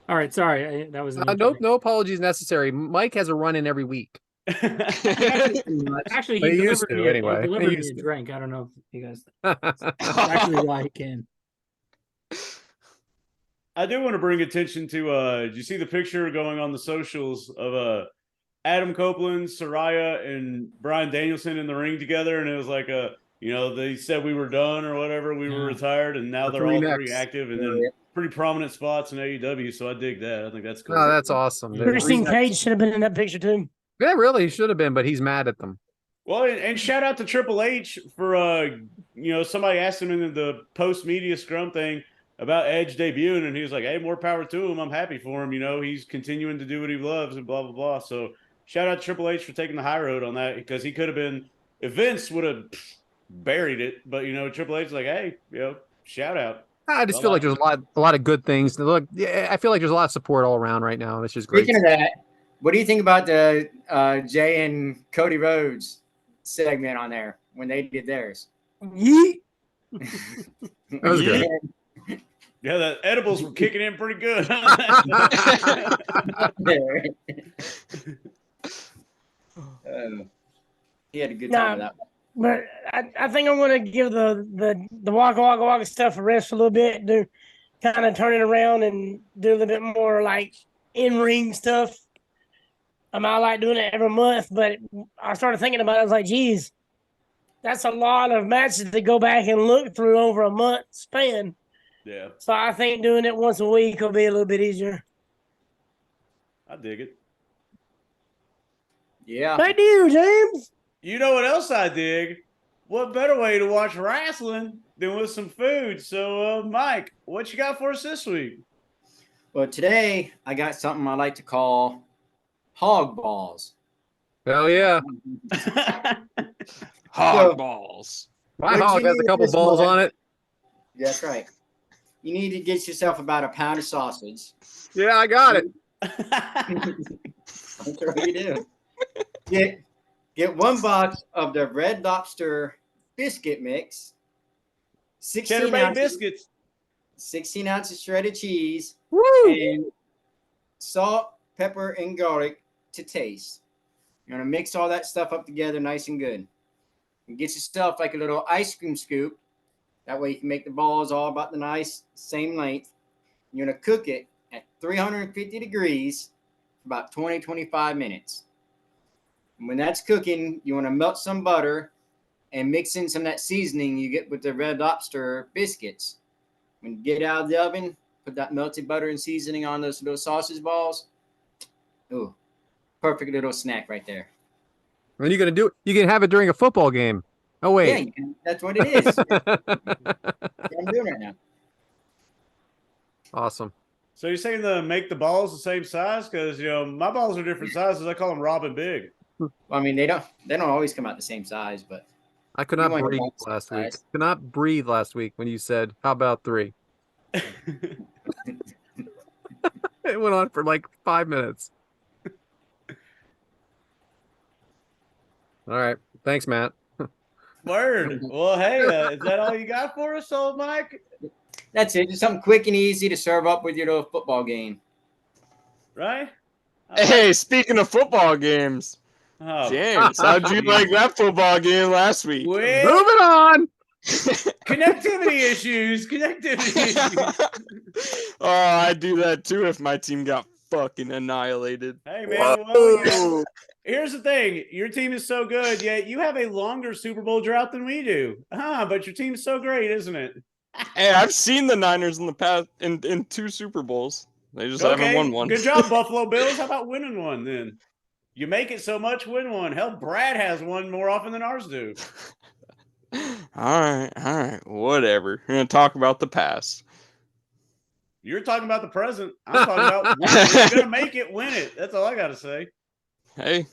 All right, sorry. That was No apologies necessary. Mike has a run in every week. Actually, But he he used delivered to, me a, anyway. he He delivered me used a to. drink. I don't know if you guys. That's actually why he came. I do want to bring attention to did you see the picture going on the socials of Adam Copeland, Soraya, and Brian Danielson in the ring together, and it was like they said we were done or whatever, we were Yeah. retired, and now The they're three all three necks. active and then pretty prominent spots in AEW, so I dig that. I think that's cool. Oh, that's awesome. Yeah. Christine Cage should have been in that picture too. Yeah, really, he should have been, but he's mad at them. Well, and shout out to Triple H for somebody asked him in the post media scrum thing about Edge debuting, and he was like, "Hey, more power to him. I'm happy for him. He's continuing to do what he loves and blah blah blah." So shout out to Triple H for taking the high road on that, because he could have been, if Vince would have buried it, but Triple H is like, "Hey, shout out." I just feel like there's a lot of good things. Look, yeah, I feel like there's a lot of support all around right now. It's just great. Speaking of that, what do you think about the Jay and Cody Rhodes segment on there when they did theirs? Yeet. That was good. Yeah, the edibles were kicking in pretty good. He had a good time with that. But I think I'm going to give the Waka Waka Waka stuff a rest a little bit, do kind of turn it around and do a little bit more like in-ring stuff. I like doing it every month, but I started thinking about it. I was like, geez, that's a lot of matches to go back and look through over a month span. Yeah, So I think doing it once a week will be a little bit easier. I dig it. Yeah. Thank you, James. You know what else I dig? What better way to watch wrestling than with some food? So, Mike, what you got for us this week? Well, today I got something I like to call hog balls. Hell yeah. Hog balls. My What'd hog you has a do couple this balls month? That's on it. That's right. You need to get yourself about a pound of sausage. Yeah, I got it. I'm sure you do. Get 1 box of the Red Lobster biscuit mix. 16 Cheddar Bay ounces, biscuits. 16 ounces shredded cheese, Woo! and salt, pepper, and garlic to taste. You're gonna mix all that stuff up together nice and good. And get yourself like a little ice cream scoop. That way you can make the balls all about the nice same length. You're gonna cook it at 350 degrees for about 20-25 minutes. And when that's cooking, you want to melt some butter and mix in some of that seasoning you get with the Red Lobster biscuits. When you get out of the oven, put that melted butter and seasoning on those little sausage balls. Ooh, perfect little snack right there. What are you gonna do? You can have it during a football game. Oh Yeah, wait. you can, that's what it is. That's what I'm doing right now. Awesome. So you're saying to make the balls the same size? Because my balls are different sizes. I call them Robin Big. Well, I mean, they don't always come out the same size, but I could You not want your breathe bumps last week. size. Could not breathe last week when you said, "How about 3?" It went on for like 5 minutes. All right. Thanks, Matt. Word. Well, hey, is that all you got for us, old Mike? That's it. Just something quick and easy to serve up with your little football game. Right? I Hey, like- speaking of football games, oh, James, how'd you like that football game last week? well, Moving on. connectivity issues. Connectivity issues. Oh, I'd do that too if my team got fucking annihilated. Hey, man. Well, you know, here's the thing. Your team is so good, yet you have a longer Super Bowl drought than we do. But your team is so great, isn't it? Hey, I've seen the Niners in the past in 2 Super Bowls. They just haven't won one. Good job, Buffalo Bills. How about winning one then? You make it so much, win one. Hell, Brad has one more often than ours do. All right, whatever. We're gonna talk about the past. You're talking about the present. I'm talking about if you're gonna make it, win it. That's all I gotta say. Hey,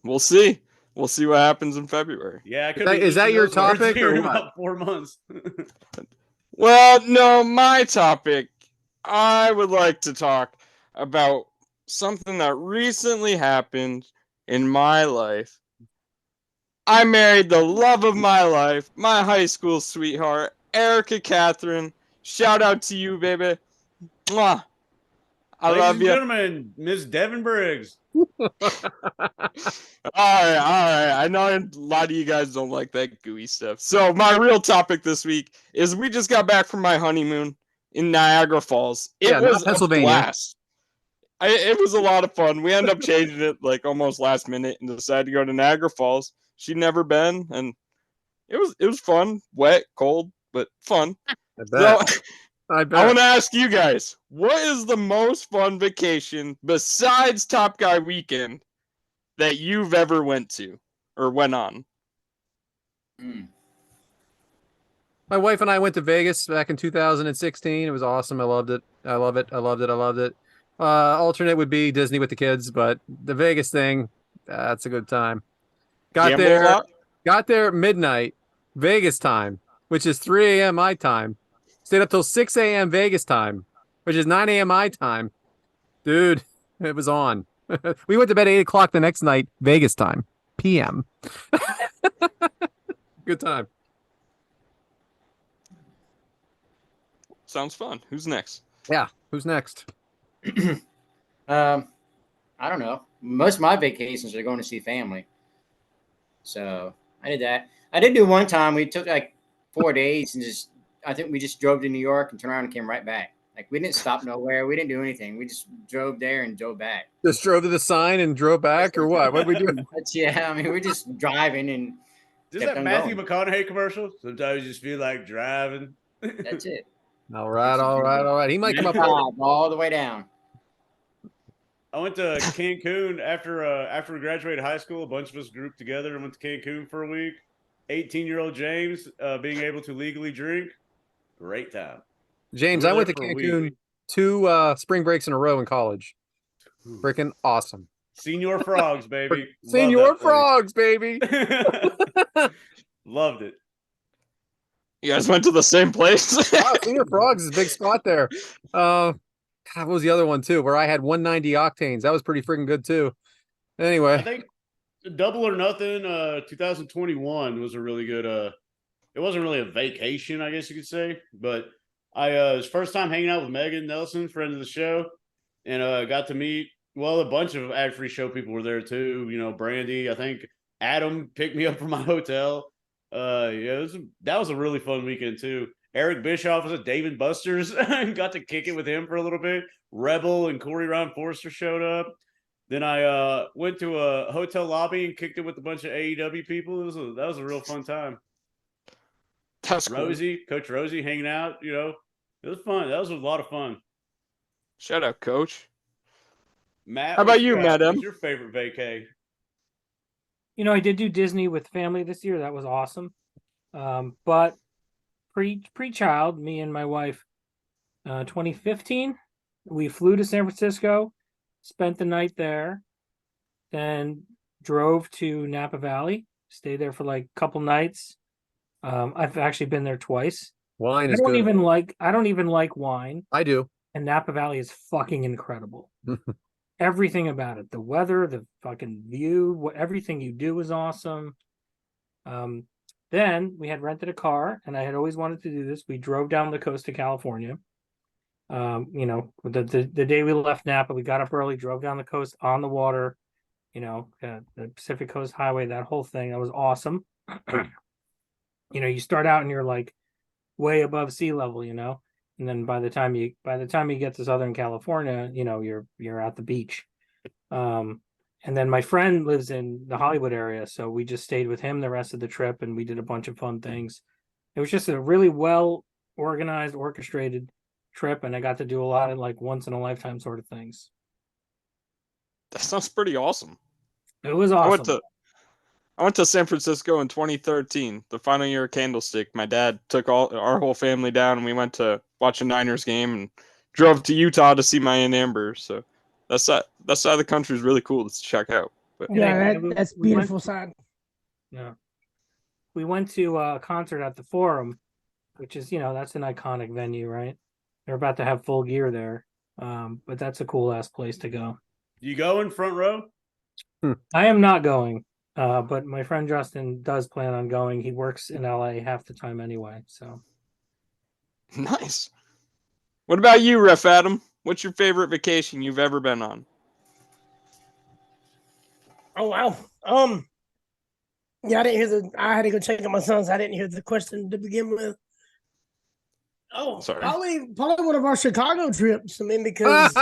we'll see. We'll see what happens in February. Yeah, I could. Is that your topic here or in what? about 4 months? Well, no, my topic. I would like to talk about something that recently happened in my life. I married the love of my life, my high school sweetheart, Erica Catherine. Shout out to you, baby. Mwah. I Ladies love and you. gentlemen, Miss Devin Briggs. All right. I know a lot of you guys don't like that gooey stuff. So my real topic this week is we just got back from my honeymoon in Niagara Falls. It Yeah, not was a Pennsylvania. blast. It was a lot of fun. We ended up changing it like almost last minute and decided to go to Niagara Falls. She'd never been, and it was fun, wet, cold, but fun. I So bet. I I bet. want to ask you guys, what is the most fun vacation besides Top Guy Weekend that you've ever went to or went on? Mm. My wife and I went to Vegas back in 2016. It was awesome. I loved it. I love it. I loved it. I loved it. Alternate would be Disney with the kids, but the Vegas thing, that's a good time. Gamble a There, lot? got there at midnight Vegas time, which is 3 a.m. my time. Stayed up till 6 a.m. Vegas time, which is 9 a.m. my time. Dude, it was on. We went to bed at 8 o'clock the next night, Vegas time, p.m. Good time. Sounds fun. Who's next? Yeah. Who's next? I don't know. Most of my vacations are going to see family. So I did that. I did do one time. We took like 4 days and I think we just drove to New York and turned around and came right back. Like we didn't stop nowhere. We didn't do anything. We just drove there and drove back. Just drove to the sign and drove back, or what? What did we do? But yeah, I mean, we're just driving and Is kept that on Matthew going. McConaughey commercial? Sometimes you just feel like driving. That's it. All right, all right, all right. He might come up. 95 all the way down. I went to Cancun after we graduated high school. A bunch of us grouped together and went to Cancun for a week. 18-year-old James being able to legally drink. Great time. James, We were I went to there for a Cancun week. 2 spring breaks in a row in college. Freaking awesome. Senior Frogs, baby. Love Senior that Frogs, baby. place. Loved it. You guys went to the same place? Wow, Senior Frogs is a big spot there. God, what was the other one too? Where I had 190 octanes. That was pretty freaking good too. I Anyway, think Double or Nothing 2021 was a really good it wasn't really a vacation, I guess you could say, but I it was first time hanging out with Megan Nelson, friend of the show, and got to meet a bunch of ad free show people were there too. You know, Brandy, I think Adam picked me up from my hotel. Yeah, that was a really fun weekend too. Eric Bischoff was at Dave and Buster's and got to kick it with him for a little bit. Rebel and Corey Ron Forster showed up. Then I went to a hotel lobby and kicked it with a bunch of AEW people. That was a real fun time. That's cool. Coach Rosie hanging out, you know. It was fun. That was a lot of fun. Shout out, Coach. Matt, How about you, what's madam? your favorite vacay? You know, I did do Disney with family this year. That was awesome. But pre-child, me and my wife, 2015, we flew to San Francisco, spent the night there, then drove to Napa Valley, stayed there for like a couple nights, I've actually been there twice. Wine I is don't good. even like wine, I do. and Napa Valley is fucking incredible. Everything about it, the weather, the fucking view, everything you do is awesome. Then we had rented a car, and I had always wanted to do this. We drove down the coast of California. The day we left Napa, we got up early, drove down the coast on the water, the Pacific Coast Highway, that whole thing. That was awesome. You start out and you're like way above sea level, and then by the time you get to Southern California, you're at the beach. And then my friend lives in the Hollywood area, so we just stayed with him the rest of the trip, and we did a bunch of fun things. It was just a really well organized, orchestrated trip, and I got to do a lot of like once in a lifetime sort of things. That sounds pretty awesome. It was awesome. I went to San Francisco in 2013, the final year of Candlestick. My dad took our whole family down, and we went to watch a Niners game and drove to Utah to see my Aunt Amber. So that side of the country is really cool to check out. But Yeah, that's beautiful side. Yeah. We went to a concert at the Forum, which is, that's an iconic venue, right? They're about to have Full Gear there. But that's a cool ass place to go. You go in front row? I am not going, but my friend Justin does plan on going. He works in LA half the time anyway, so. Nice. What about you, Ref Adam? What's your favorite vacation you've ever been on? Oh wow. Yeah, I didn't hear I had to go check on my sons. I didn't hear the question to begin with. Oh, Sorry. probably one of our Chicago trips. I mean, because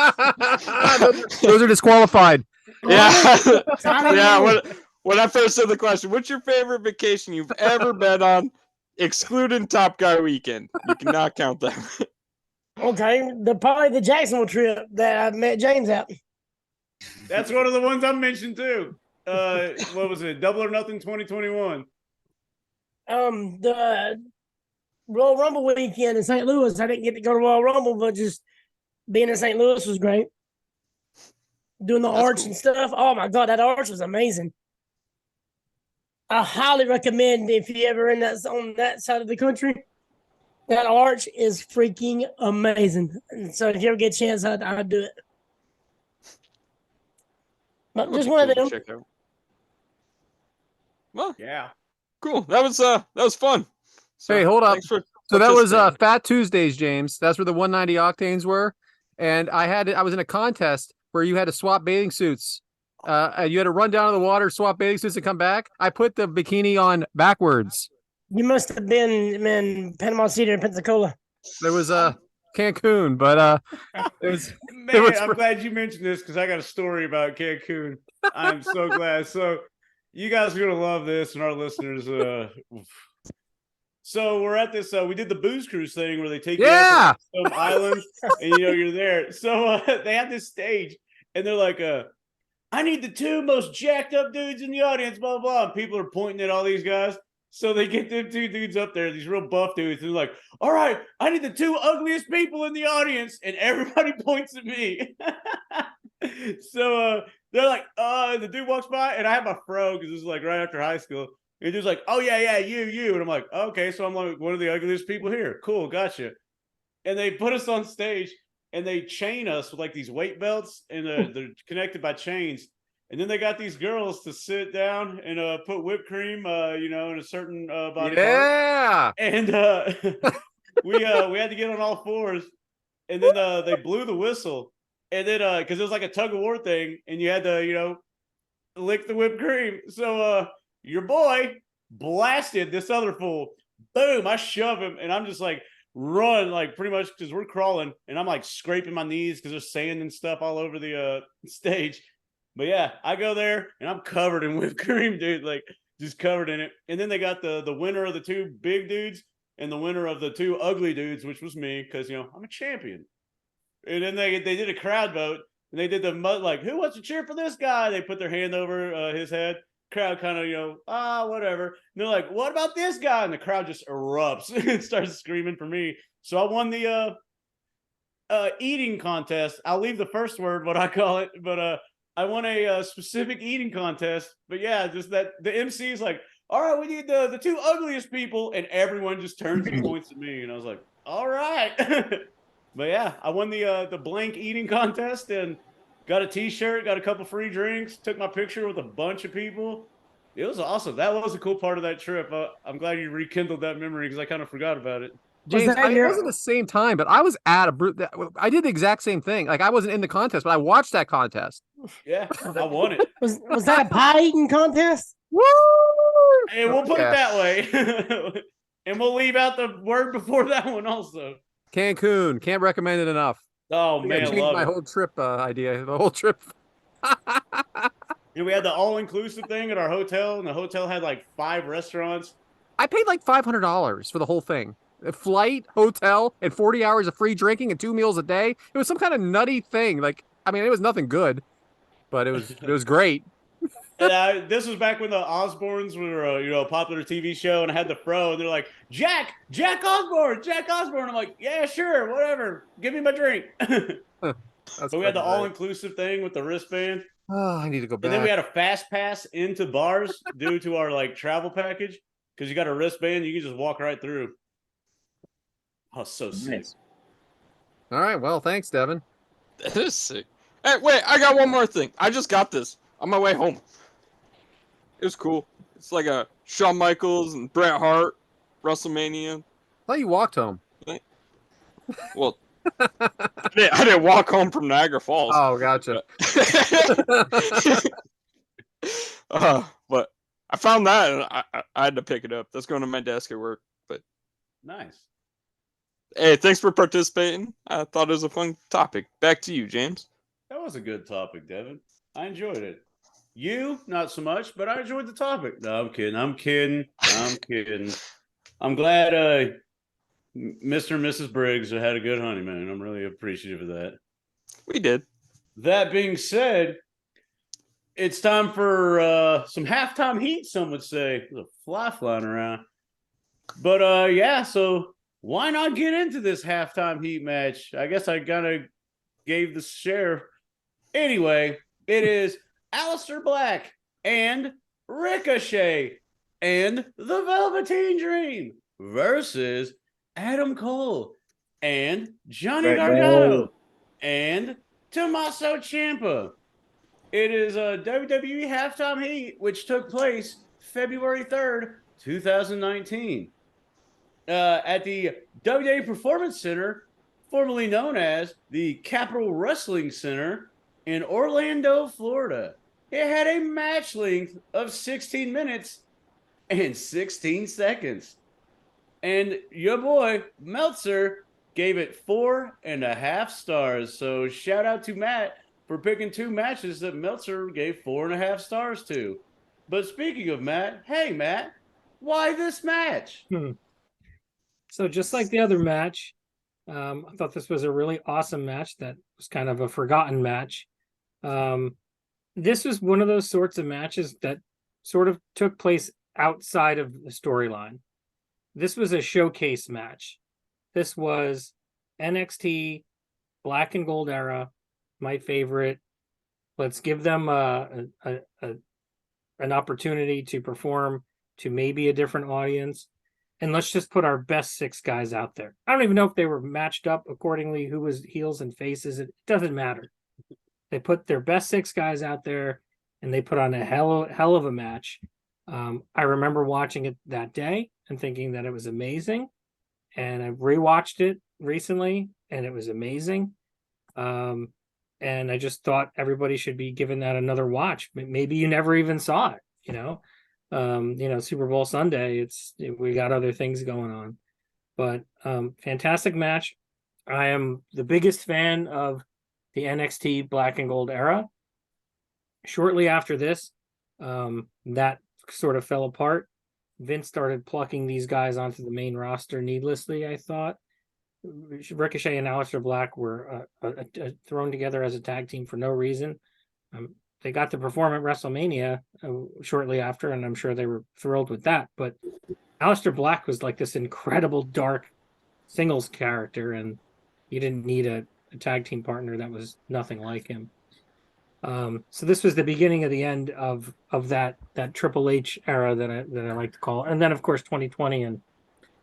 those are disqualified. Yeah. yeah. When I first said the question, what's your favorite vacation you've ever been on, excluding Top Guy weekend? You cannot count that. Okay, probably the Jacksonville trip that I met James at. That's one of the ones I mentioned too. What was it? Double or Nothing 2021. The Royal Rumble weekend in St. Louis. I didn't get to go to Royal Rumble, but just being in St. Louis was great. Doing the arch and stuff. Oh my god, that arch was amazing. I highly recommend if you ever on that side of the country. That arch is freaking amazing. And so if you ever get a chance, I'd do it. But just one of them. Check out. Well, yeah, cool. That was fun. So, hey, hold up. So that was Fat Tuesdays, James. That's where the 190 octanes were, and I was in a contest where you had to swap bathing suits. You had to run down to the water, swap bathing suits, and come back. I put the bikini on backwards. You must have been in Panama City or Pensacola. There was Cancun, but it was. Man, I'm glad you mentioned this because I got a story about Cancun. I'm so glad. So you guys are gonna love this, and our listeners. So we're at this. We did the booze cruise thing where they take you out to some island, and you're there. So they have this stage, and they're like, "I need the two most jacked up dudes in the audience." Blah blah blah. And people are pointing at all these guys. So they get them two dudes up there, these real buff dudes, and they're like, "All right, I need the two ugliest people in the audience," and everybody points at me. So they're like, the dude walks by, and I have my fro because this is like right after high school. And the dude's like, "Oh yeah, you," and I'm like, "Okay, so I'm like one of the ugliest people here. Cool, gotcha." And they put us on stage, and they chain us with like these weight belts, and they're connected by chains. And then they got these girls to sit down and put whipped cream, in a certain body part. And we had to get on all fours, and then they blew the whistle, and then because it was like a tug of war thing, and you had to lick the whipped cream. So your boy blasted this other fool. Boom! I shove him, and I'm just like run like pretty much because we're crawling, and I'm like scraping my knees because there's sand and stuff all over the stage. But yeah, I go there and I'm covered in whipped cream, dude, like just covered in it. And then they got the winner of the two big dudes and the winner of the two ugly dudes, which was me, because I'm a champion. And then they did a crowd vote, and they did the like, who wants to cheer for this guy? They put their hand over his head. Crowd kind of whatever. And they're like, what about this guy? And the crowd just erupts and starts screaming for me. So I won the eating contest. I'll leave the first word, what I call it, but I won a specific eating contest. But yeah, just that the MC is like, all right, we need the two ugliest people, and everyone just turns and points at me, and I was like, all right. But yeah, I won the blank eating contest and got a T-shirt, got a couple free drinks, took my picture with a bunch of people. It was awesome. That was a cool part of that trip. I'm glad you rekindled that memory because I kind of forgot about it. Was James, that it your- wasn't the same time, but I was at I did the exact same thing. Like I wasn't in the contest, but I watched that contest. Yeah, I won it. Was that a pie eating contest? Woo! And we'll put Yeah. it that way. And we'll leave out the word before that one also. Cancun, can't recommend it enough. Oh I man, changed love my it. whole trip idea. The whole trip. And we had the all-inclusive thing at our hotel, and the hotel had like 5 restaurants. I paid like $500 for the whole thing. A flight, hotel, and 40 hours of free drinking and 2 meals a day. It was some kind of nutty thing. Like, I mean, it was nothing good, but it was great. And this was back when the Osbournes were, a popular TV show, and I had the fro, and they're like, Jack Osbourne. I'm like, yeah, sure, whatever. Give me my drink. That's So we had the fucking great. all-inclusive thing with the wristband. Oh, I need to go back. And then we had a fast pass into bars due to our like travel package because you got a wristband, you can just walk right through. Oh, so sick. Nice. All right. Well, thanks, Devin. That is sick. Hey, wait, I got one more thing. I just got this on my way home. It was cool. It's like a Shawn Michaels and Bret Hart WrestleMania. I thought you walked home. Well, I didn't walk home from Niagara Falls. Oh, gotcha. But I found that and I had to pick it up. That's going to my desk at work. But Nice. hey, thanks for participating. I thought it was a fun topic. Back to you, James. That was a good topic, Devin. I enjoyed it. You, not so much, but I enjoyed the topic. No, I'm kidding. I'm glad Mr. and Mrs. Briggs had a good honeymoon. I'm really appreciative of that. We did. That being said, it's time for some halftime heat, some would say. There's a fly flying around. But yeah, so why not get into this halftime heat match? I guess I kind of gave the share. Anyway, it is Aleister Black and Ricochet and the Velveteen Dream versus Adam Cole and Johnny Right, Gargano and Tommaso Ciampa. It is a WWE Halftime Heat, which took place February 3rd, 2019. At the WWE Performance Center, formerly known as the Capitol Wrestling Center in Orlando, Florida. It had a match length of 16 minutes and 16 seconds. And your boy, Meltzer, gave it 4.5 stars. So shout out to Matt for picking 2 matches that Meltzer gave 4.5 stars to. But speaking of Matt, hey Matt, why this match? So just like the other match, I thought this was a really awesome match that was kind of a forgotten match. This was one of those sorts of matches that sort of took place outside of the storyline. This was a showcase match. This was NXT Black and Gold era, my favorite. Let's give them an opportunity to perform to maybe a different audience. And let's just put our best 6 guys out there. I don't even know if they were matched up accordingly, who was heels and faces. It doesn't matter. They put their best 6 guys out there, and they put on a hell of a match. I remember watching it that day and thinking that it was amazing. And I rewatched it recently, and it was amazing. And I just thought everybody should be given that another watch. Maybe you never even saw it, Super Bowl Sunday, we got other things going on. But fantastic match. I am the biggest fan of the NXT Black and Gold era. Shortly after this, that sort of fell apart. Vince started plucking these guys onto the main roster needlessly, I thought. Ricochet and Aleister Black were thrown together as a tag team for no reason. They got to perform at WrestleMania shortly after, and I'm sure they were thrilled with that. But Aleister Black was like this incredible dark singles character, and you didn't need a tag team partner that was nothing like him. So this was the beginning of the end of that Triple H era that I like to call. And then of course 2020 and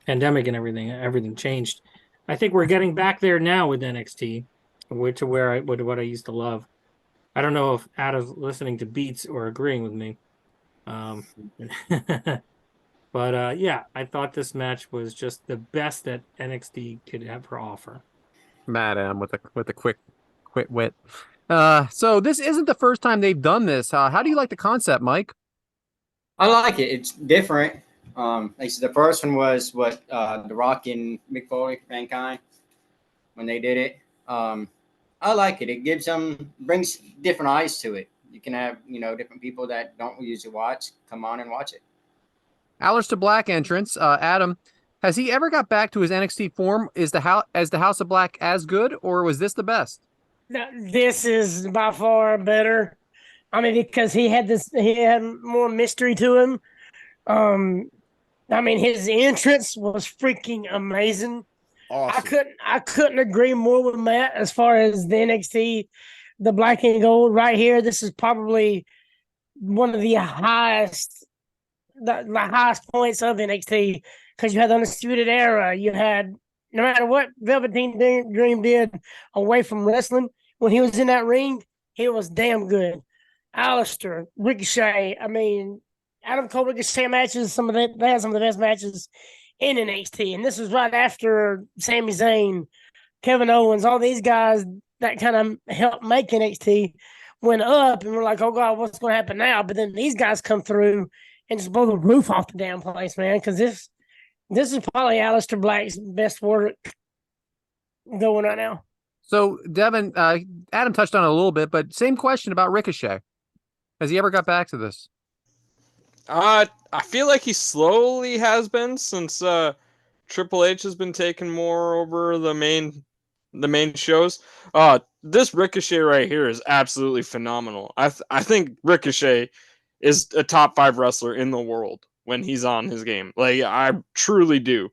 pandemic and everything changed. I think we're getting back there now with NXT, to where what I used to love. I don't know if Adam's listening to Beats or agreeing with me. But yeah, I thought this match was just the best that NXT could ever offer. Matt M with the quick wit. So this isn't the first time they've done this. How do you like the concept, Mike? I like it. It's different. Like I said, the first one was what The Rock and Mick Foley, Mankind, when they did it. I like it. It brings different eyes to it. You can have different people that don't usually watch come on and watch it. Aleister Black entrance. Adam, has he ever got back to his NXT form? Is the House of Black as good, or was this the best? This is by far better. I mean, because he had more mystery to him. I mean, his entrance was freaking amazing. Awesome. I couldn't agree more with Matt as far as the NXT, the black and gold right here. This is probably one of the highest points of NXT, because you had the Undisputed Era. You had, no matter what Velveteen Dream did away from wrestling, when he was in that ring, he was damn good. Aleister, Ricochet, I mean, Adam Cole Ricochet matches, they had some of the best matches in NXT. And this was right after Sami Zayn, Kevin Owens, all these guys that kind of helped make NXT went up, and we're like, oh God, what's going to happen now? But then these guys come through and just blow the roof off the damn place, man. Because this is probably Aleister Black's best work going right now. So, Devin, Adam touched on it a little bit, but same question about Ricochet. Has he ever got back to this? I feel like he slowly has been, since Triple H has been taking more over the main shows. This Ricochet right here is absolutely phenomenal. I think Ricochet is a top 5 wrestler in the world when he's on his game. Like, I truly do.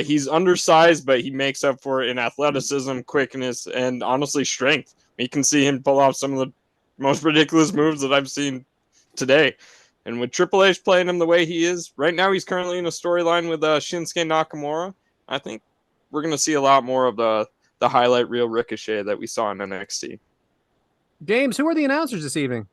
He's undersized, but he makes up for it in athleticism, quickness, and honestly strength. You can see him pull off some of the most ridiculous moves that I've seen today. And with Triple H playing him the way he is, right now he's currently in a storyline with Shinsuke Nakamura. I think we're going to see a lot more of the highlight reel Ricochet that we saw in NXT. James, who are the announcers this evening?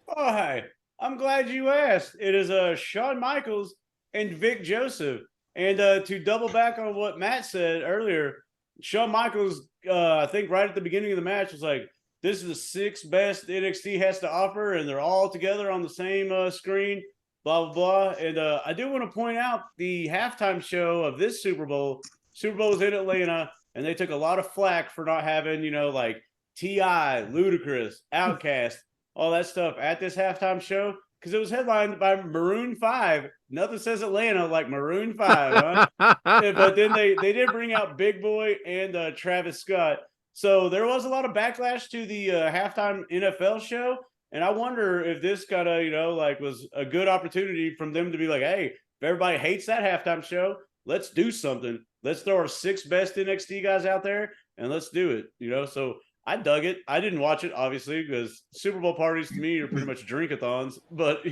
Oh, hi. I'm glad you asked. It is Shawn Michaels and Vic Joseph. And to double back on what Matt said earlier, Shawn Michaels, I think right at the beginning of the match, was like, this is the 6th best NXT has to offer, and they're all together on the same screen, blah, blah, blah. And I do want to point out the halftime show of this Super Bowl. Super Bowl was in Atlanta, and they took a lot of flack for not having, like T.I., Ludacris, Outkast, all that stuff at this halftime show, because it was headlined by Maroon 5. Nothing says Atlanta like Maroon 5, huh? But then they did bring out Big Boy and Travis Scott. So there was a lot of backlash to the halftime NFL show. And I wonder if this kind of, was a good opportunity from them to be like, hey, if everybody hates that halftime show, let's do something. Let's throw our 6 best NXT guys out there and let's do it, So I dug it. I didn't watch it, obviously, because Super Bowl parties to me are pretty much drink-a-thons. But,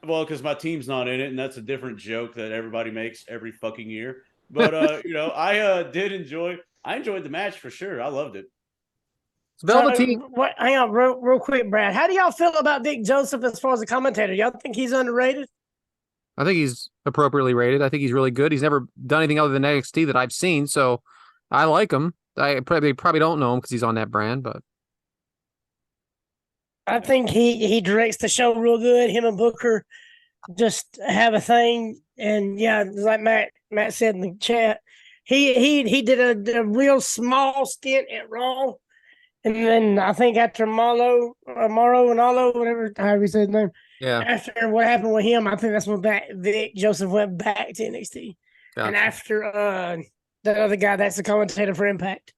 well, because my team's not in it, and that's a different joke that everybody makes every fucking year. But, I did enjoyed the match for sure. I loved it. Velveteen. Hang on, real quick, Brad. How do y'all feel about Vic Joseph as far as a commentator? Y'all think he's underrated? I think he's appropriately rated. I think he's really good. He's never done anything other than NXT that I've seen, so I like him. I probably don't know him because he's on that brand, but I think he directs the show real good. Him and Booker just have a thing, and yeah, like Matt said in the chat, he did a real small stint at Raw, and then I think after Mauro Ranallo, whatever however you say his name, yeah. After what happened with him, I think that's when Vic Joseph went back to NXT, Gotcha. and after that other guy, that's the commentator for Impact.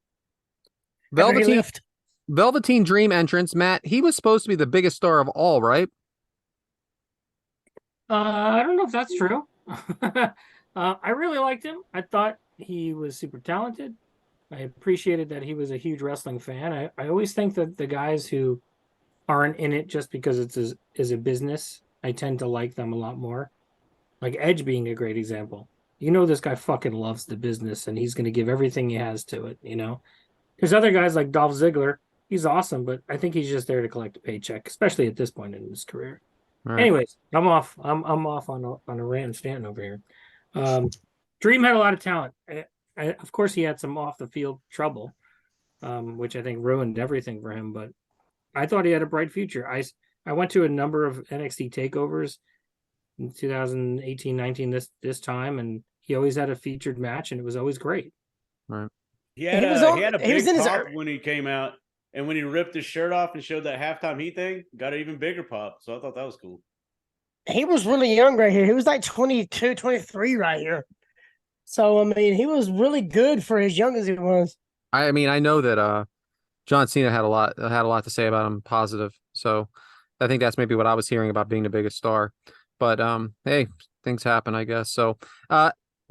Velveteen Dream entrance, Matt. He was supposed to be the biggest star of all, right? I don't know if that's true. I really liked him. I thought he was super talented. I appreciated that he was a huge wrestling fan. I always think that the guys who aren't in it just because is a business, I tend to like them a lot more. Like Edge being a great example. You know, this guy fucking loves the business and he's going to give everything he has to it. You know, there's other guys like Dolph Ziggler. He's awesome, but I think he's just there to collect a paycheck, especially at this point in his career. All right. Anyways, I'm off. I'm off on a rant stand over here. Dream had a lot of talent. Of course, he had some off the field trouble, which I think ruined everything for him. But I thought he had a bright future. I went to a number of NXT takeovers in 2018, 19 this time, and he always had a featured match, and it was always great. Right. He had a big pop when he came out, and when he ripped his shirt off and showed that halftime heat thing, got an even bigger pop. So I thought that was cool. He was really young right here. He was like 22, 23 right here. So, I mean, he was really good for as young as he was. I mean, I know that John Cena had a lot to say about him positive. So I think that's maybe what I was hearing about being the biggest star. But hey, things happen, I guess. So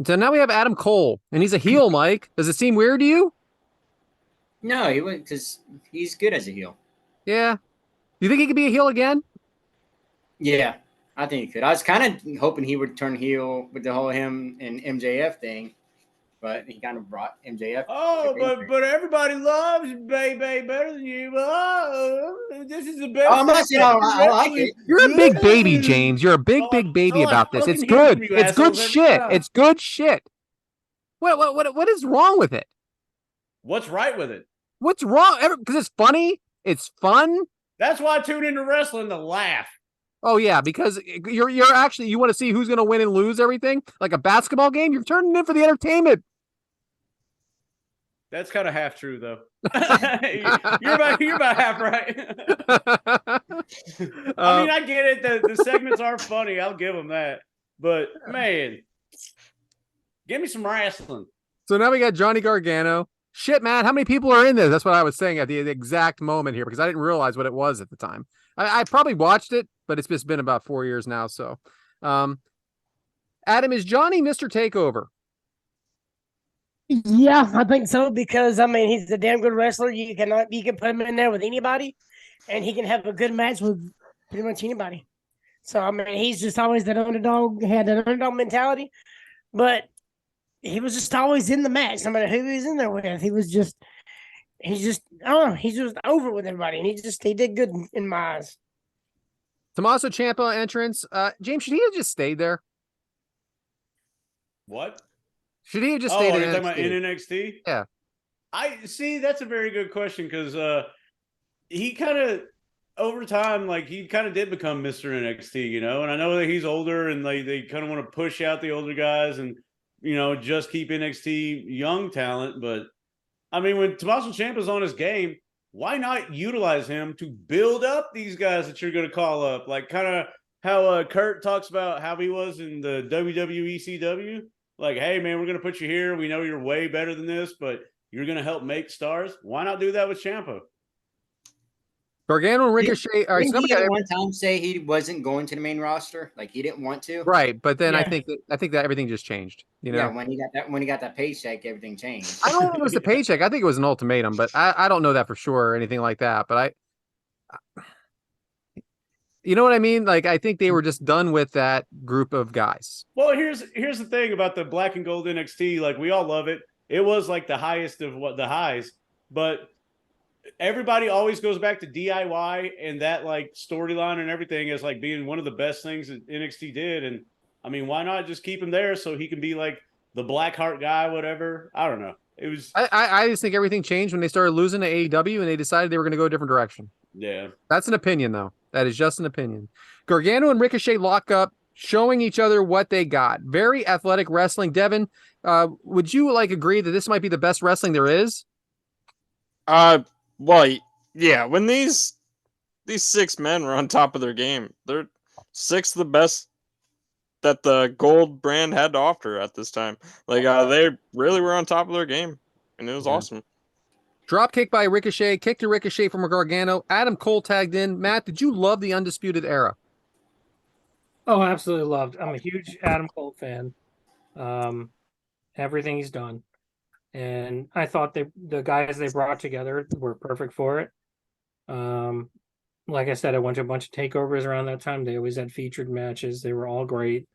so now we have Adam Cole, and he's a heel, Mike. Does it seem weird to you? No, he wouldn't, because he's good as a heel. Yeah. You think he could be a heel again? Yeah, I think he could. I was kind of hoping he would turn heel with the whole him and MJF thing, but he kind of brought MJF. Oh, but everybody loves Baby better than you. Oh, this is the best. Oh, I'm not saying I like it. You're a big baby, James. You're a big baby about this. It's good. It's good shit. It's good shit. What is wrong with it? What's right with it? What's wrong? Because it's funny. It's fun. That's why I tune into wrestling to laugh. Oh yeah, because you're actually you want to see who's going to win and lose everything like a basketball game. You're turning in for the entertainment. That's kind of half true, though. you're about half right. I mean, I get it. The segments are funny. I'll give them that. But man, give me some wrestling. So now we got Johnny Gargano. Shit, man, how many people are in this? That's what I was saying at the exact moment here because I didn't realize what it was at the time. I probably watched it, but it's just been about 4 years now. So, Adam, is Johnny Mr. Takeover? Yeah, I think so because I mean he's a damn good wrestler. You can put him in there with anybody, and he can have a good match with pretty much anybody. So I mean he's just always that underdog. Had an underdog mentality, but he was just always in the match. No matter who he was in there with, he's just I don't know. He's just over with everybody, and he did good in my eyes. Tommaso Ciampa entrance. James, should he have just stayed there? What? Should he have just stayed in in NXT? About in NXT? Yeah. I see. That's a very good question because he kind of over time, like he kind of did become Mr. NXT, you know. And I know that he's older, and like they kind of want to push out the older guys, and just keep NXT young talent. But I mean, when Tommaso Ciampa's on his game, why not utilize him to build up these guys that you're going to call up? Like kind of how Kurt talks about how he was in the WWE CW. Like, hey, man, we're going to put you here. We know you're way better than this, but you're going to help make stars. Why not do that with Ciampa? Gargano and Ricochet. All right, didn't he at one time say he wasn't going to the main roster? Like he didn't want to. Right, but then I think that everything just changed. Yeah, when he got that paycheck, everything changed. I don't know if it was the paycheck. I think it was an ultimatum, but I don't know that for sure or anything like that. But you know what I mean? Like I think they were just done with that group of guys. Well, here's the thing about the black and gold NXT. Like we all love it. It was like the highest of the highs, but everybody always goes back to DIY and that like storyline and everything as like being one of the best things that NXT did. And I mean, why not just keep him there so he can be like the Blackheart guy, whatever? I don't know. It was. I just think everything changed when they started losing to AEW and they decided they were going to go a different direction. Yeah, that's an opinion though. That is just an opinion. Gargano and Ricochet lock up, showing each other what they got. Very athletic wrestling. Devin, would you agree that this might be the best wrestling there is? Well, yeah. When these 6 men were on top of their game, they're 6 of the best that the gold brand had to offer at this time. They really were on top of their game, and it was awesome. Drop kick by Ricochet, kick to Ricochet from Gargano. Adam Cole tagged in. Matt, did you love the Undisputed Era? Oh, absolutely loved. I'm a huge Adam Cole fan. Everything he's done. And I thought the guys they brought together were perfect for it. like I said, I went to a bunch of takeovers around that time. They always had featured matches. They were all great.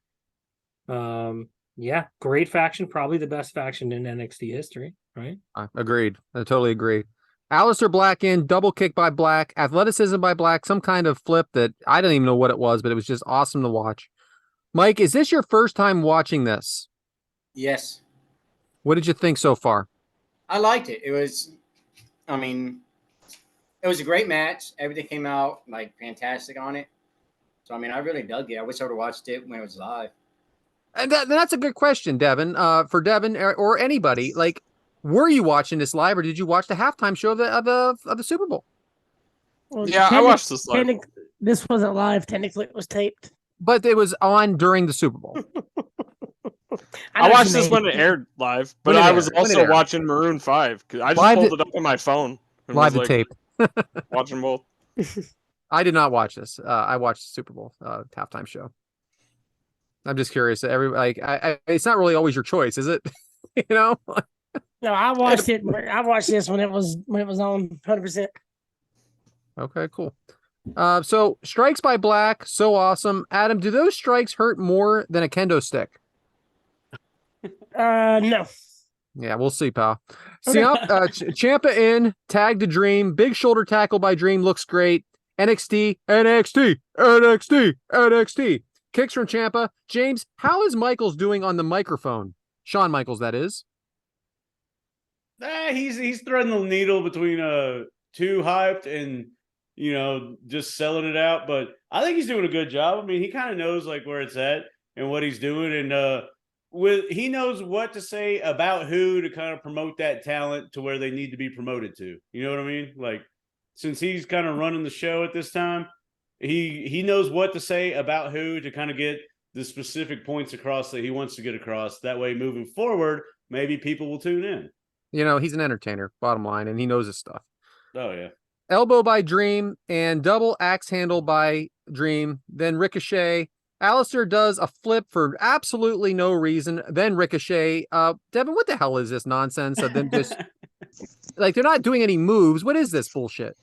Yeah, great faction, probably the best faction in NXT history, right? Agreed. I totally agree. Alistair Black in, double kick by Black, athleticism by Black, some kind of flip that I don't even know what it was, but it was just awesome to watch. Mike, is this your first time watching this? Yes, What did you think so far? I liked it. It was a great match. Everything came out like fantastic on it. So I really dug it. I wish I would have watched it when it was live. And that's a good question, Devin. For Devin or anybody, like, were you watching this live, or did you watch the halftime show of the Super Bowl? Well, Yeah, I watched this live. This wasn't live. Technically, it was taped. But it was on during the Super Bowl. I watched this when it aired live, but I was also watching Maroon 5 because I just pulled it up on my phone. Live to tape. Watching both. I did not watch this. I watched the Super Bowl halftime show. I'm just curious. It's not really always your choice, is it? You know. No, I watched it. I watched this when it was on 100%. Okay, cool. So strikes by Black, so awesome. Adam, do those strikes hurt more than a kendo stick? No. Yeah, we'll see, pal. Ciampa in, tag to Dream, big shoulder tackle by Dream, looks great. NXT. Kicks from Ciampa. James, how is Michaels doing on the microphone? Shawn Michaels, that is. He's threading the needle between too hyped and just selling it out. But I think he's doing a good job. I mean, he kind of knows like where it's at and what he's doing, and he knows what to say about who to kind of promote that talent to where they need to be promoted to. You know what I mean? Like, since he's kind of running the show at this time, he knows what to say about who to kind of get the specific points across that he wants to get across. That way, moving forward, maybe people will tune in. He's an entertainer, bottom line, and he knows his stuff. Oh, yeah. Elbow by Dream and double axe handle by Dream. Then Ricochet. Alistair does a flip for absolutely no reason. Then Ricochet. Devin, what the hell is this nonsense of them just like they're not doing any moves? What is this bullshit?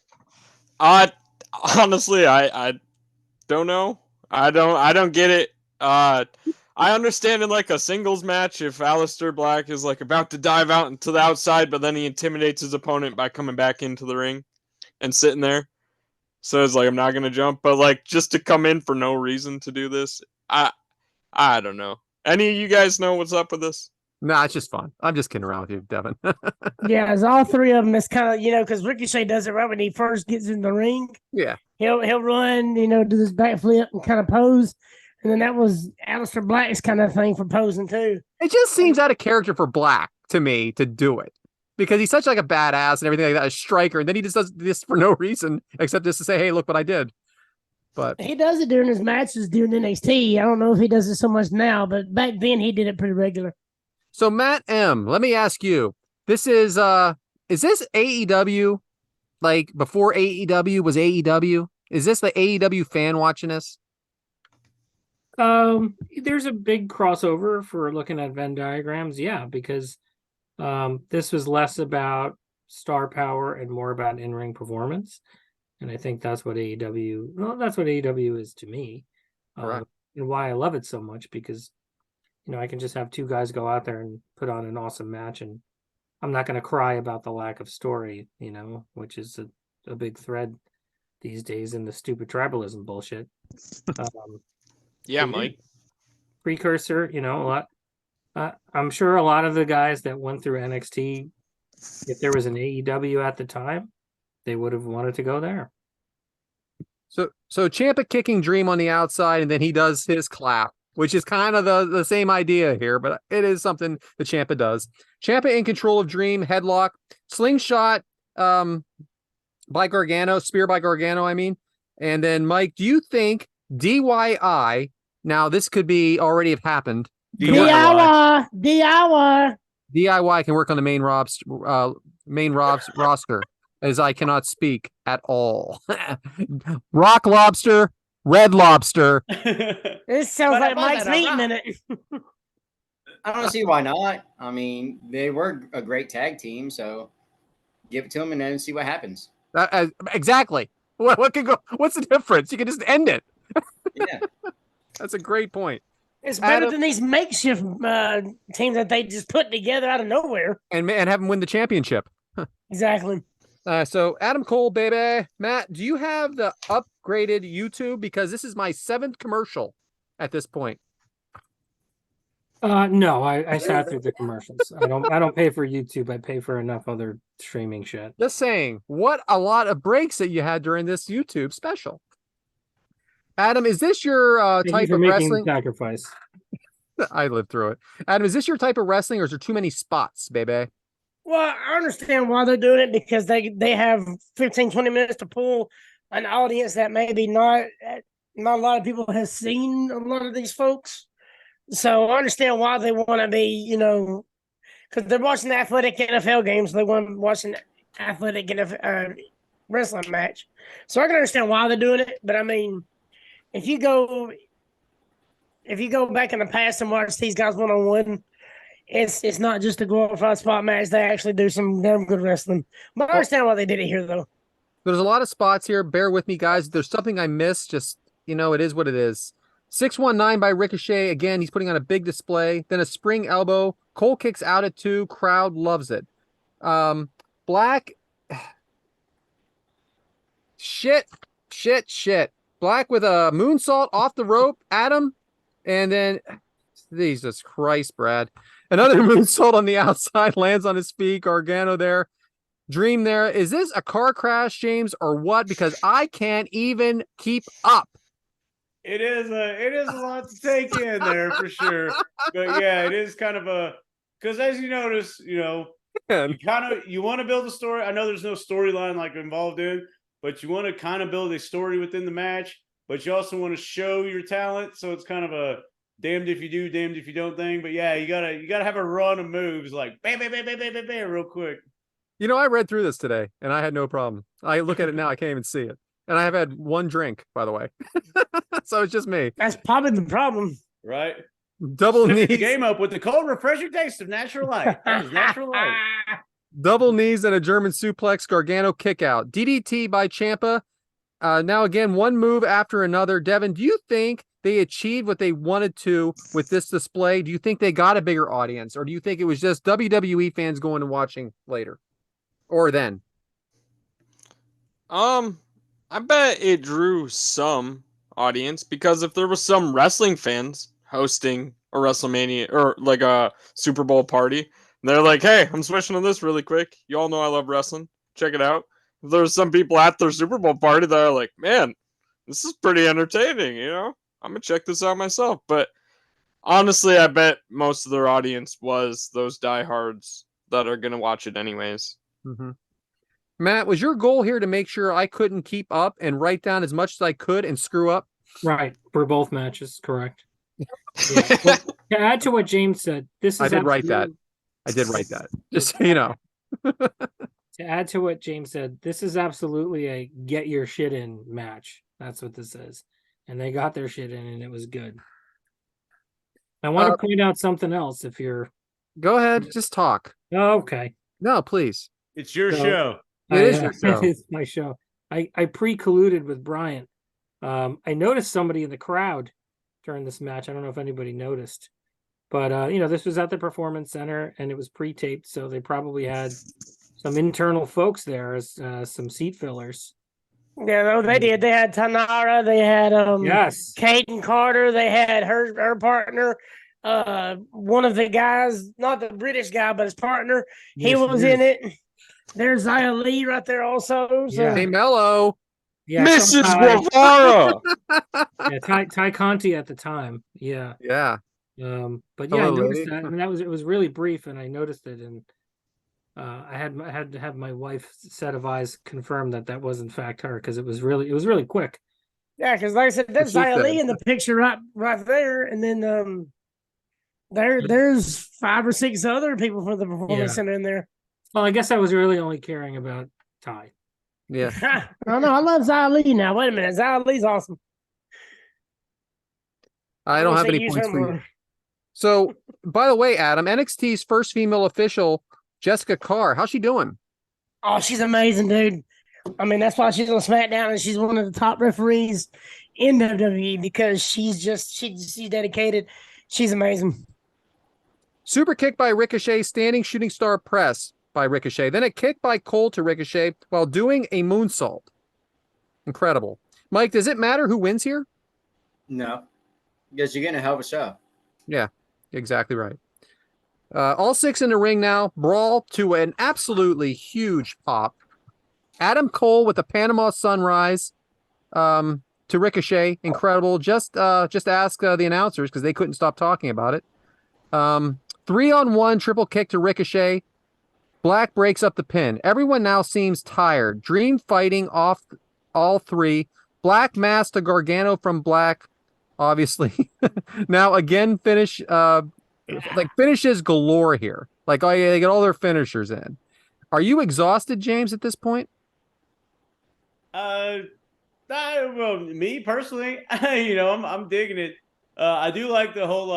Honestly, I don't know. I don't get it. I understand in like a singles match if Alistair Black is like about to dive out into the outside, but then he intimidates his opponent by coming back into the ring and sitting there. So it's like, I'm not going to jump, but like just to come in for no reason to do this. I don't know. Any of you guys know what's up with this? Nah, it's just fun. I'm just kidding around with you, Devin. Yeah, it's all three of them. It's kind of, because Ricochet does it right when he first gets in the ring. Yeah. He'll run, do this backflip and kind of pose. And then that was Alistair Black's kind of thing for posing too. It just seems out of character for Black to me to do it. Because he's such like a badass and everything like that, a striker, and then he just does this for no reason except just to say, "Hey, look what I did." But he does it during his matches during NXT. I don't know if he does it so much now, but back then he did it pretty regular. So Matt M, let me ask you: this is this AEW? Like before AEW was AEW? Is this the AEW fan watching this? There's a big crossover for looking at Venn diagrams, yeah, because this was less about star power and more about in-ring performance. And I think that's what AEW is to me. Right. And why I love it so much, because, I can just have two guys go out there and put on an awesome match, and I'm not going to cry about the lack of story, which is a big thread these days in the stupid tribalism bullshit. Yeah, Mike. Precursor, a lot. I'm sure a lot of the guys that went through NXT, if there was an AEW at the time, they would have wanted to go there. So Ciampa kicking Dream on the outside, and then he does his clap, which is kind of the same idea here, but it is something that Ciampa does. Ciampa in control of Dream, headlock, slingshot by Gargano, spear by Gargano, I mean. And then, Mike, do you think DIY, now this could be already have happened, DIY can work on the main Rob's roster, as I cannot speak at all. Rock Lobster, Red Lobster. This sounds like Mike's Meat Minute. I don't see why not. I mean, they were a great tag team, so give it to them and then see what happens. Exactly. What can go? What's the difference? You can just end it. Yeah. That's a great point. It's better Adam- than these makeshift teams that they just put together out of nowhere. And have him win the championship. Exactly. So Adam Cole, baby. Matt, do you have the upgraded YouTube? Because this is my 7th commercial at this point. No, I sat through the commercials. I don't pay for YouTube. I pay for enough other streaming shit. Just saying, what a lot of breaks that you had during this YouTube special. Adam, is this your Thank you type for of making wrestling? the sacrifice. I lived through it. Adam, is this your type of wrestling, or is there too many spots, baby? Well, I understand why they're doing it because they have 15, 20 minutes to pull an audience that maybe not a lot of people have seen a lot of these folks. So I understand why they want to be, because they're watching the athletic NFL games. They want to watch an athletic NFL, wrestling match. So I can understand why they're doing it. But I mean, if you go back in the past and watch these guys one-on-one, it's not just a glorified spot match. They actually do some damn good wrestling. But I understand why they did it here, though. There's a lot of spots here. Bear with me, guys. There's something I missed. Just, it is what it is. 619 by Ricochet. Again, he's putting on a big display. Then a spring elbow. Cole kicks out at 2. Crowd loves it. Black. Shit. Black with a moonsault off the rope. Adam. And then, Jesus Christ, Brad. Another moonsault on the outside. Lands on his feet. Gargano there. Dream there. Is this a car crash, James, or what? Because I can't even keep up. It is a lot to take in there for sure. But yeah, it is kind of because as you notice, you want to build a story. I know there's no storyline like involved in, but you want to kind of build a story within the match, but you also want to show your talent. So it's kind of a damned if you do, damned if you don't thing. But yeah, you gotta have a run of moves like bam, bam, bam, bam, bam, bam, bam, real quick. I read through this today and I had no problem. I look at it now, I can't even see it. And I have had one drink, by the way. So it's just me. That's probably the problem. Right? Double Step the knees. game up with the cold, refreshing taste of natural light. That is natural light. Double knees and a German suplex. Gargano kick out. DDT by Ciampa. Now again, one move after another. Devin, do you think they achieved what they wanted to with this display? Do you think they got a bigger audience? Or do you think it was just WWE fans going and watching later? Or then? I bet it drew some audience because if there was some wrestling fans hosting a WrestleMania or like a Super Bowl party, they're like, hey, I'm switching to this really quick. You all know I love wrestling. Check it out. If there's some people at their Super Bowl party that are like, man, this is pretty entertaining, I'm going to check this out myself. But honestly, I bet most of their audience was those diehards that are going to watch it anyways. Mm-hmm. Matt, was your goal here to make sure I couldn't keep up and write down as much as I could and screw up? Right, for both matches, correct. Yeah. Well, to add to what James said, this is I did write that. Just so you know. To add to what James said, this is absolutely a get your shit in match. That's what this is. And they got their shit in and it was good. I want to point out something else if you're... Go ahead, just talk. Oh, okay. No, please. It's your So- It show. is your show. It's my show. I pre-colluded with Brian. I noticed somebody in the crowd during this match. I don't know if anybody noticed, but this was at the Performance Center and it was pre-taped, so they probably had some internal folks there as some seat fillers. Yeah, no, they did. They had Tanara. They had Yes. Kate and Carter. They had her partner. One of the guys, not the British guy, but his partner. He Yes, was yes. in it. There's Zia Lee right there also. So. Yeah. Hey, Mello. Yeah, Mrs. Ty, Guevara! yeah, Ty Conti at the time. Yeah. Yeah. But yeah, I Hello, noticed lady. that, and it was really brief, and I noticed it, and I had to have my wife's set of eyes confirm that was in fact her because it was really quick. Yeah, because like I said, that's She Zia said. Lee in the picture right there, and then there's 5 or 6 other people from the Performance Yeah. Center in there. Well, I guess I was really only caring about Ty. Yeah. I know. I love Zia Lee now. Wait a minute, Zia Lee's awesome. I don't wish have they any used points her for you. more. So, by the way, Adam, NXT's first female official, Jessica Carr, how's she doing? Oh, she's amazing, dude. I mean, that's why she's on SmackDown and she's one of the top referees in WWE because she's dedicated. She's amazing. Super kick by Ricochet, standing shooting star press by Ricochet. Then a kick by Cole to Ricochet while doing a moonsault. Incredible. Mike, does it matter who wins here? No, because you're getting a hell of a show. Yeah, exactly right. All 6 in the ring now. Brawl to an absolutely huge pop. Adam Cole with the Panama Sunrise to Ricochet. Incredible. Just ask the announcers because they couldn't stop talking about it. 3-on-1 triple kick to Ricochet. Black breaks up the pin. Everyone now seems tired. Dream fighting off all 3. Black mass to Gargano from Black, obviously. Now again, finishes galore here. Like, oh yeah, they get all their finishers in. Are you exhausted, James, at this point? Well, me personally, I'm digging it. I do like the whole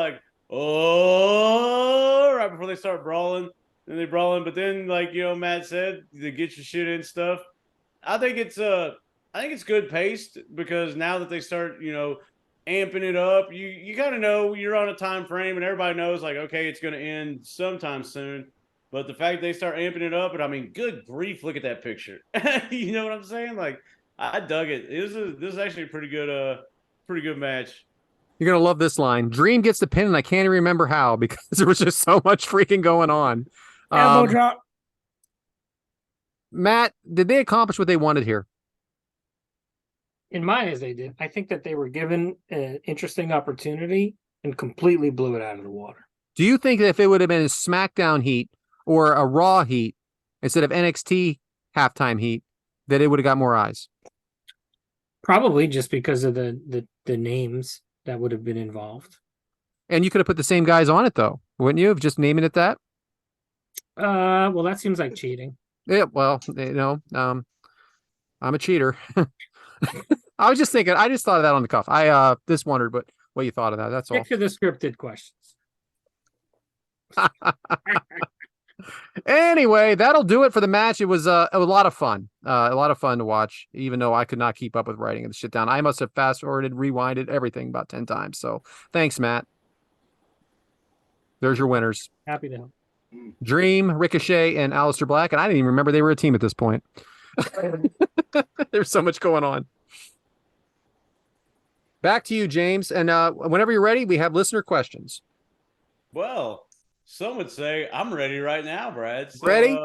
right before they start brawling, then they brawling, but then Matt said, to get your shit in stuff. I think it's good paced because now that they start amping it up, you kind of know you're on a time frame and everybody knows okay, it's going to end sometime soon. But the fact they start amping it up, and I mean, good grief, look at that picture. You know what I'm saying? I dug it. This is actually a pretty good match. You're going to love this line. Dream gets the pin, and I can't even remember how because there was just so much freaking going on. Elbow drop. Matt, did they accomplish what they wanted here? In my eyes, they did. I think that they were given an interesting opportunity and completely blew it out of the water. Do you think that if it would have been a SmackDown heat or a Raw heat instead of NXT halftime heat, that it would have got more eyes? Probably just because of the names that would have been involved. And you could have put the same guys on it, though, wouldn't you? Of just naming it that? Well, that seems like cheating. Yeah, well, I'm a cheater. I was just thinking, I just thought of that on the cuff. I just wondered what you thought of that. That's all. Stick to the scripted questions. Anyway, that'll do it for the match. It was a lot of fun. A lot of fun to watch, even though I could not keep up with writing the shit down. I must have fast forwarded, rewinded everything about 10 times. So thanks, Matt. There's your winners. Happy to help. Dream, Ricochet, and Aleister Black. And I didn't even remember they were a team at this point. There's so much going on. Back to you, James. And whenever you're ready, we have listener questions. Well, some would say I'm ready right now, Brad. So, ready?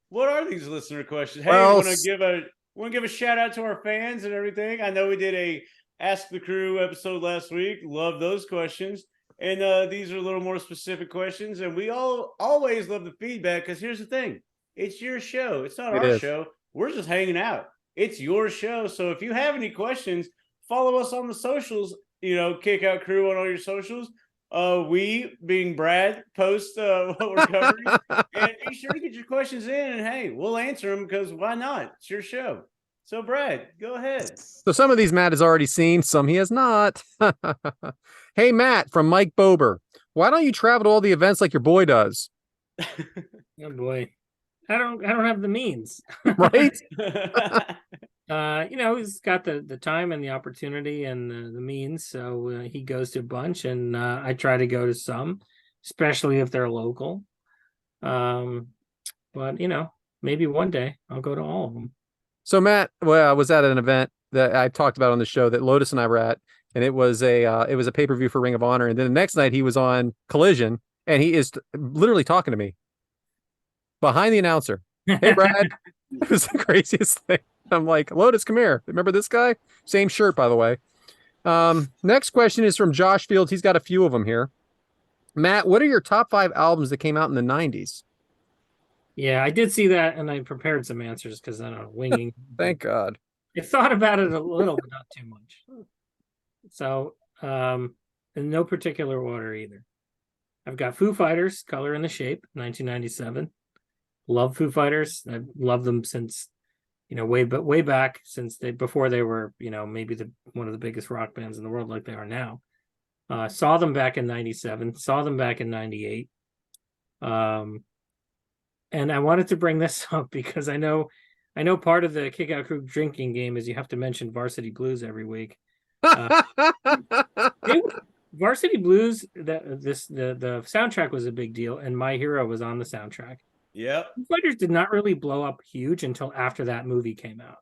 What are these listener questions? Hey, Well, want to give a shout out to our fans and everything. I know we did a Ask the Crew episode last week. Love those questions. And these are a little more specific questions. And we always love the feedback because here's the thing. It's your show. It's not our show. We're just hanging out. It's your show. So if you have any questions, follow us on the socials. Kick Out Crew on all your socials. We, being Brad, post what we're covering. And be sure to get your questions in. And hey, we'll answer them because why not? It's your show. So, Brad, go ahead. So some of these Matt has already seen, some he has not. Hey, Matt, from Mike Bober. Why don't you travel to all the events like your boy does? Oh boy. I don't have the means. Right? He's got the time and the opportunity and the means, so he goes to a bunch, and I try to go to some, especially if they're local. But maybe one day I'll go to all of them. So Matt, I was at an event that I talked about on the show that Lotus and I were at, and it was a pay-per-view for Ring of Honor, and then the next night he was on Collision, and he is literally talking to me behind the announcer. Hey, Brad. It was the craziest thing. I'm like, Lotus, come here. Remember this guy? Same shirt, by the way. Next question is from Josh Fields. He's got a few of them here. Matt, what are your top 5 albums that came out in the 90s? Yeah, I did see that, and I prepared some answers because I don't know, winging. Thank God. I thought about it a little, but not too much. So, in no particular order either. I've got Foo Fighters, Color and the Shape, 1997. Love Foo Fighters. I've loved them since, way back, since before they were, maybe one of the biggest rock bands in the world like they are now. Saw them back in 97, saw them back in 98. And I wanted to bring this up because I know I know part of the Kick Out Crew drinking game is you have to mention Varsity Blues every week. Varsity Blues, the soundtrack was a big deal, and My Hero was on the soundtrack. Yep. Foo Fighters did not really blow up huge until after that movie came out,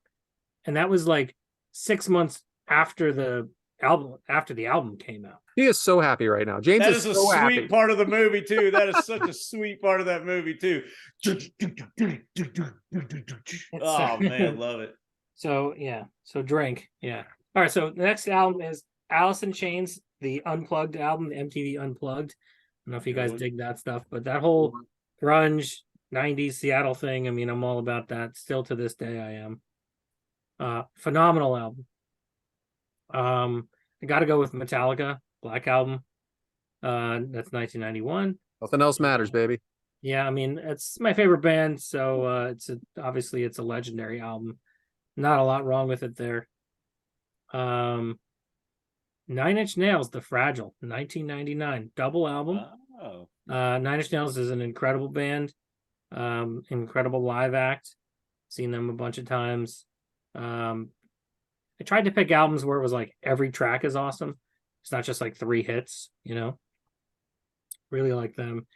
and that was like 6 months after the album came out. He is so happy right now. James That is is a so sweet happy. part of the movie too. That is such a sweet part of that movie too. Oh man, love it. So drink. Yeah. All right. So the next album is Alice in Chains, the Unplugged album, the MTV Unplugged. I don't know if you guys dig that stuff, but that whole grunge 90s Seattle thing, I mean, I'm all about that. Still to this day, I am. Phenomenal album. I got to go with Metallica, Black Album. That's 1991. Nothing else matters, baby. Yeah, I mean, it's my favorite band, so obviously it's a legendary album. Not a lot wrong with it there. 9 Inch Nails, The Fragile, 1999, double album. Oh. 9 Inch Nails is an incredible band, incredible live act. Seen them a bunch of times. I tried to pick albums where it was like every track is awesome. It's not just like 3 hits, Really like them.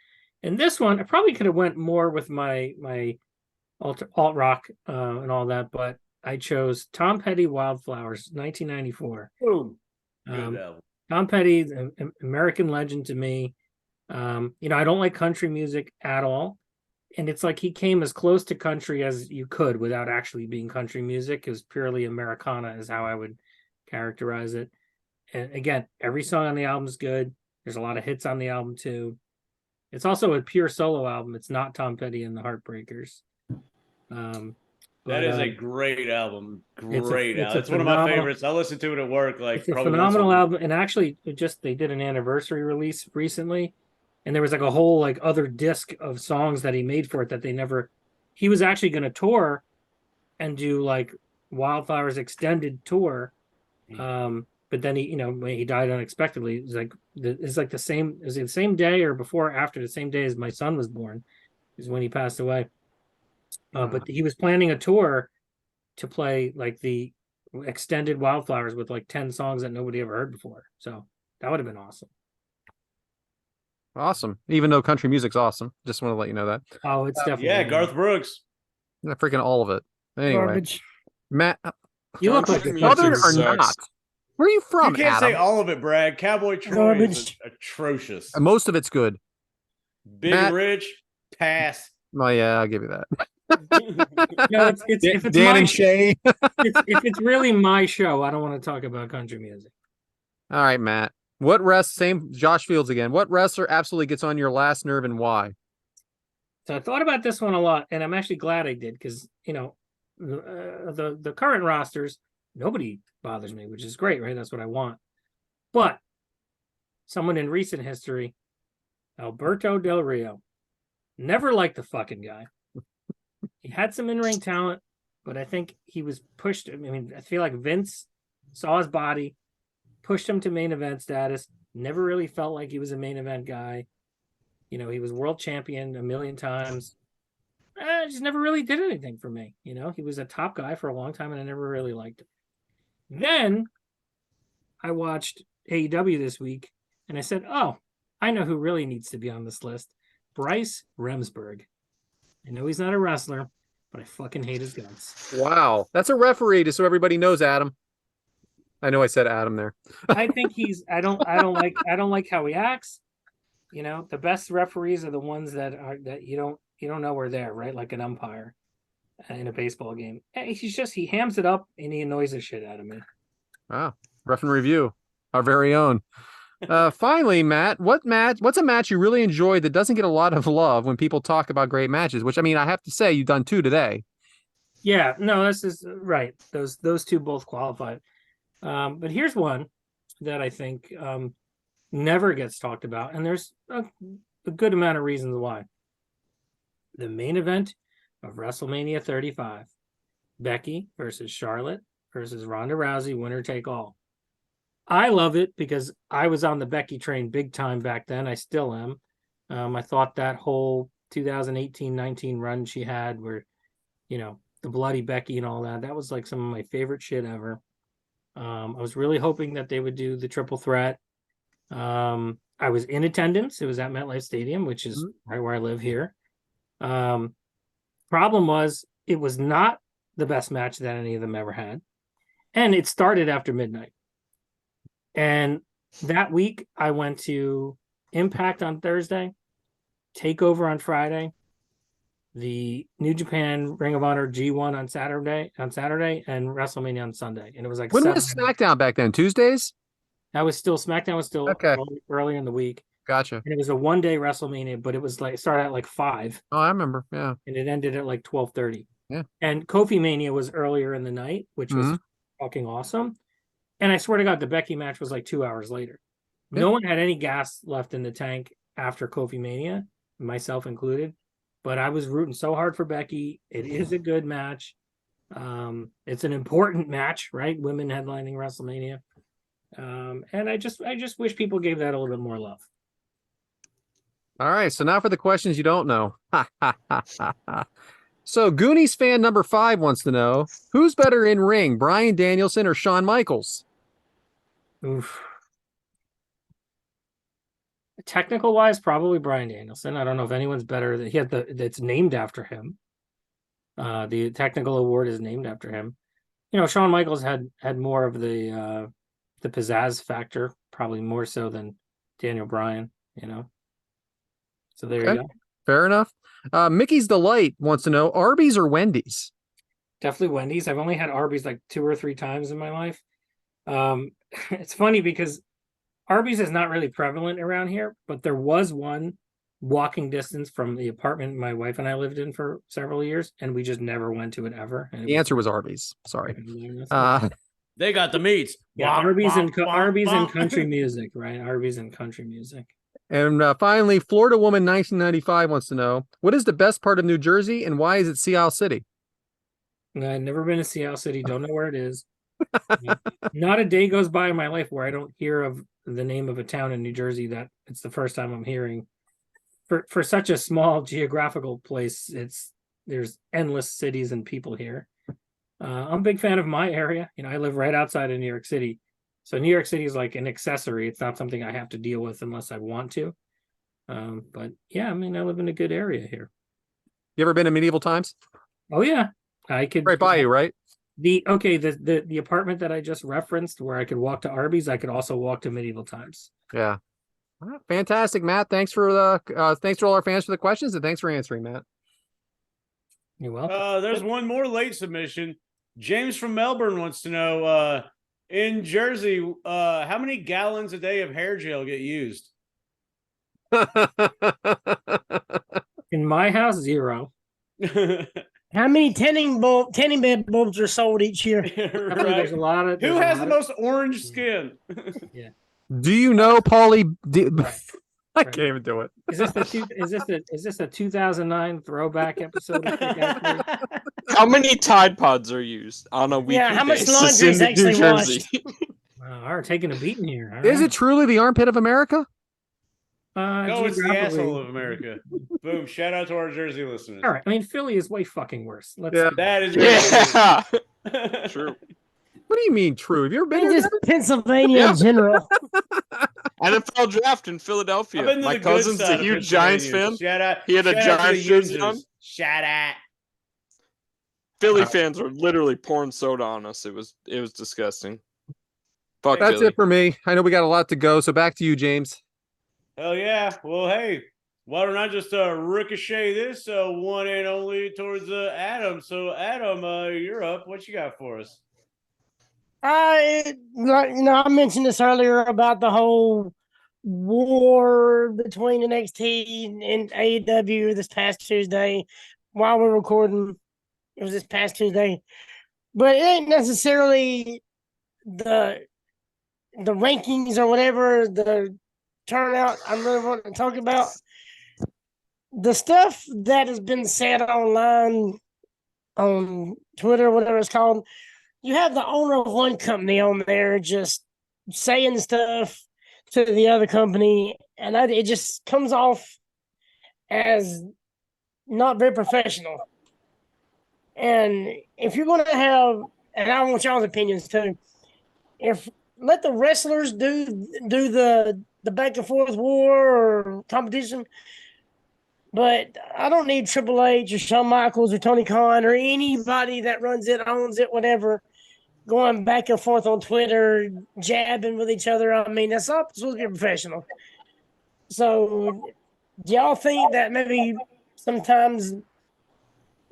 And this one, I probably could have went more with my alt rock and all that, but I chose Tom Petty, Wildflowers, 1994. Boom. Good album. Tom Petty, an American legend to me. I don't like country music at all. And it's like he came as close to country as you could without actually being country music. It was purely Americana is how I would characterize it. And again, every song on the album is good. There's a lot of hits on the album too. It's also a pure solo album. It's not Tom Petty and the Heartbreakers. That is a great album. Great album. a It's one of my favorites. I listen to it at work. Like it's a probably phenomenal album. And actually, they did an anniversary release recently, and there was like a whole like other disc of songs that he made for it that they never. He was actually going to tour and do like Wildflowers extended tour, but then he died unexpectedly. It's like the same. Is it the same day or before or after the same day as my son was born? Is when he passed away. But he was planning a tour to play like the extended Wildflowers with like 10 songs that nobody ever heard before. So that would have been awesome. Awesome. Even though country music's awesome. Just want to let you know that. Oh, it's definitely. Yeah, Garth Brooks. Freaking all of it. Anyway, Garbage. Matt, You look like Country a other music or sucks. not? Where are you from, You can't Adam? say all of it, Brad. Cowboy Troy Garbage. is atrocious. Most of it's good. Big Matt- Rich, pass. Well, yeah, I'll give you that. No, it's if it's Dan my and Shay. if it's really my show, I don't want to talk about country music. All right, Matt. Same Josh Fields again. What wrestler absolutely gets on your last nerve and why? So I thought about this one a lot, and I'm actually glad I did because the current rosters, nobody bothers me, which is great, right? That's what I want. But someone in recent history, Alberto Del Rio, never liked the fucking guy. He had some in-ring talent, but I think he was pushed. I mean, I feel like Vince saw his body, pushed him to main event status. Never really felt like he was a main event guy. He was world champion a million times. Just never really did anything for me. He was a top guy for a long time, and I never really liked him. Then I watched AEW this week, and I said, "Oh, I know who really needs to be on this list: Bryce Remsburg." I know he's not a wrestler, but I fucking hate his guts. Wow. That's a referee, just so everybody knows, Adam. I know I said Adam there. I think I don't like how he acts. The best referees are the ones that you don't know are there, right? Like an umpire in a baseball game. He hams it up and he annoys the shit out of me. Wow. Ref and review. Our very own. Finally, Matt, what's a match you really enjoyed that doesn't get a lot of love when people talk about great matches? Which, I mean, I have to say, you've done 2 today. Yeah, no, this is right. Those 2 both qualified. But here's one that I think never gets talked about, and there's a good amount of reasons why. The main event of WrestleMania 35, Becky versus Charlotte versus Ronda Rousey, winner take all. I love it because I was on the Becky train big time back then. I still am. I thought that whole 2018-19 run she had where, the Bloody Becky and all that. That was like some of my favorite shit ever. I was really hoping that they would do the triple threat. I was in attendance. It was at MetLife Stadium, which is right where I live here. Problem was, it was not the best match that any of them ever had. And it started after midnight. And that week, I went to Impact on Thursday, TakeOver on Friday, the New Japan Ring of Honor G1 on Saturday, and WrestleMania on Sunday. And it was like When 7. was SmackDown back then? Tuesdays? That was still SmackDown was still Okay. earlier in the week. Gotcha. And it was a 1-day WrestleMania, but it was like started at like 5 Oh, I remember. Yeah. and it ended at like 12:30. Yeah. And Kofi Mania was earlier in the night, which was fucking awesome. And I swear to God, the Becky match was like 2 hours later. Yeah. No one had any gas left in the tank after Kofi Mania, myself included. But I was rooting so hard for Becky. It is a good match. It's an important match, right? Women headlining WrestleMania. And I just wish people gave that a little bit more love. All right. So now for the questions you don't know. So Goonies fan number 5 wants to know, who's better in ring, Bryan Danielson or Shawn Michaels? Oof. Technical wise, probably Bryan Danielson. I don't know if anyone's better. He had that's named after him. The technical award is named after him. You know, Shawn Michaels had more of the pizzazz factor, probably more so than Daniel Bryan. You know, so there you go. Fair enough. Mickey's Delight wants to know, Arby's or Wendy's? Definitely Wendy's. I've only had Arby's like 2 or 3 times in my life. It's funny because Arby's is not really prevalent around here, but there was one walking distance from the apartment my wife and I lived in for several years, and we just never went to it ever. And The answer was Arby's. Sorry. They got the meats. Yeah, Womp, Arby's womp, and womp, Arby's and womp. country music, right? Arby's and country music. And finally, Florida Woman 1995 wants to know, what is the best part of New Jersey and why is it Sea Isle City? I've never been to Sea Isle City. Don't know where it is. Not a day goes by in my life where I don't hear of the name of a town in New Jersey that it's the first time I'm hearing. For such a small geographical place, there's endless cities and people here. I'm a big fan of my area. You know, I live right outside of New York City. So New York City is like an accessory. It's not something I have to deal with unless I want to. But yeah, I mean, I live in a good area here. You ever been to Medieval Times? Oh yeah, I could. Right by you, right? The apartment that I just referenced, where I could walk to Arby's, I could also walk to Medieval Times. Yeah. All right, fantastic, Matt. Thanks for thanks to all our fans for the questions, and thanks for answering, Matt. You're welcome. There's one more late submission. James from Melbourne wants to know, in Jersey, how many gallons a day of hair gel get used? In my house, 0. How many tanning bed bulbs are sold each year? Definitely, Right. there's a lot of. Who has the most orange skin? Do you know Paulie? Right. I can't even do it. Is this a 2009 throwback episode? Of Kick Ass League? How many Tide Pods are used on a weekly Yeah, how much basis laundry is in New actually Jersey? Wow, we're taking a beating here. All Is right. it truly the armpit of America? No, it's the Geographically- asshole of America. Boom. Shout out to our Jersey listeners. All right. I mean, Philly is way fucking worse. Let's. Yeah. That is Yeah, true. What do you mean true? Have you ever been Maybe here? just Pennsylvania Yeah. in general. NFL draft in I've Philadelphia. been to My the good cousin's side a of huge Giants fan. Pennsylvania. Shout out. He had a shout out to Giants the jersey Yinzers. on. Shout out. Philly fans were literally pouring soda on us. It was disgusting. Fuck That's Philly. it for me. I know we got a lot to go, so back to you, James. Hell yeah. Well, hey, why don't I just ricochet this one and only towards Adam? So, Adam, you're up. What you got for us? I mentioned this earlier about the whole war between NXT and AEW this past Tuesday. While we're recording, it was this past Tuesday, but it ain't necessarily the rankings or whatever the turnout I'm really wanting to talk about. The stuff that has been said online on Twitter, whatever it's called. You have the owner of one company on there just saying stuff to the other company, and it just comes off as not very professional. And if you're going to have, and I want y'all's opinions too, if let the wrestlers do the back and forth war or competition, but I don't need Triple H or Shawn Michaels or Tony Khan or anybody that runs it, owns it, whatever, going back and forth on Twitter, jabbing with each other. I mean, that's not supposed to be professional. So, do y'all think that maybe sometimes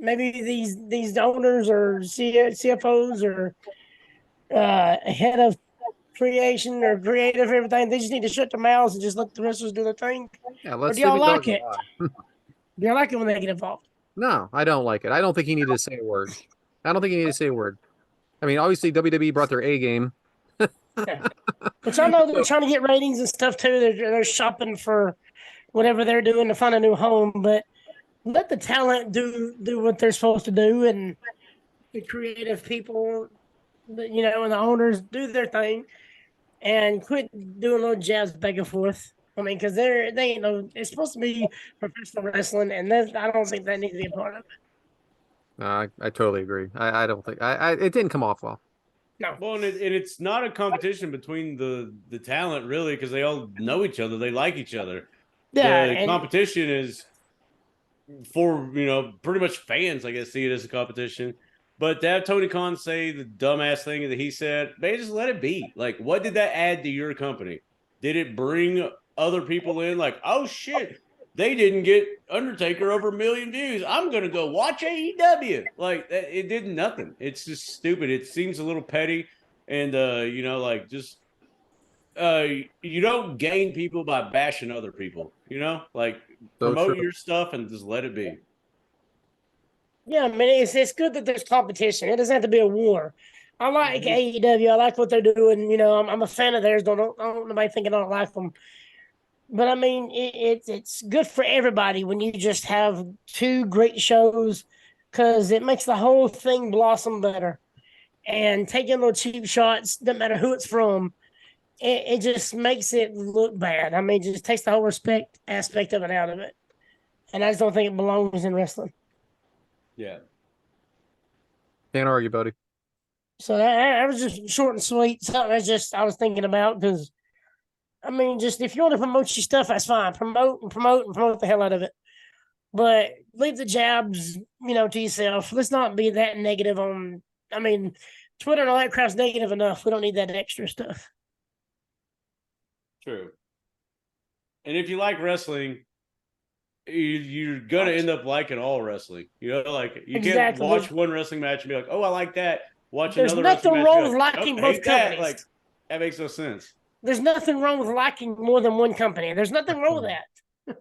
maybe these owners or CFOs or head of creation or creative everything, they just need to shut their mouths and just let the wrestlers do their thing? Yeah, Or let's do y'all leave like dogs it? alone. Do y'all like it when they get involved? No, I don't like it. I don't think he needed to say a word. I don't think he needed to say a word. I mean, obviously WWE brought their A game. Which I know they're trying to get ratings and stuff too. They're shopping for whatever they're doing to find a new home, but let the talent do what they're supposed to do, and the creative people, you know, and the owners do their thing, and quit doing little jabs back and forth. I mean, because they ain't no. It's supposed to be professional wrestling, and I don't think that needs to be a part of it. I totally agree. I don't think it didn't come off well. No. Well, and it's not a competition between the talent really, because they all know each other, they like each other. Yeah, The and competition is for, you know, pretty much fans, I guess, see it as a competition. But to have Tony Khan say the dumbass thing that he said, man, just let it be. Like, what did that add to your company? Did it bring other people in? Like, oh shit, they didn't get Undertaker over 1 million views. I'm gonna go watch AEW. Like, it did nothing. It's just stupid. It seems a little petty, and you know, like just you don't gain people by bashing other people. You know, like So promote true. your stuff and just let it be. yeah, I mean, it's good that there's competition. It doesn't have to be a war. I like AEW. I like what they're doing. You know, I'm a fan of theirs. Don't nobody thinking I don't like them. But I mean, it's good for everybody when you just have two great shows, because it makes the whole thing blossom better. And taking little cheap shots, doesn't matter who it's from, it just makes it look bad. I mean, it just takes the whole respect aspect of it out of it. And I just don't think it belongs in wrestling. Yeah. Can't argue, buddy. So that was just short and sweet. Something I was thinking about, because I mean, just if you want to promote your stuff, that's fine. Promote and promote and promote the hell out of it. But leave the jabs, you know, to yourself. Let's not be that negative on. I mean, Twitter and all that crap's negative enough. We don't need that extra stuff. True. And if you like wrestling, you're gonna end up liking all wrestling. You know, like you can't Exactly. watch one wrestling match and be like, "Oh, I like that." Watch There's another nothing wrestling match. wrong and be with like, liking "Nope, both hate that." companies. Like that makes no sense. There's nothing wrong with liking more than one company. There's nothing wrong with that.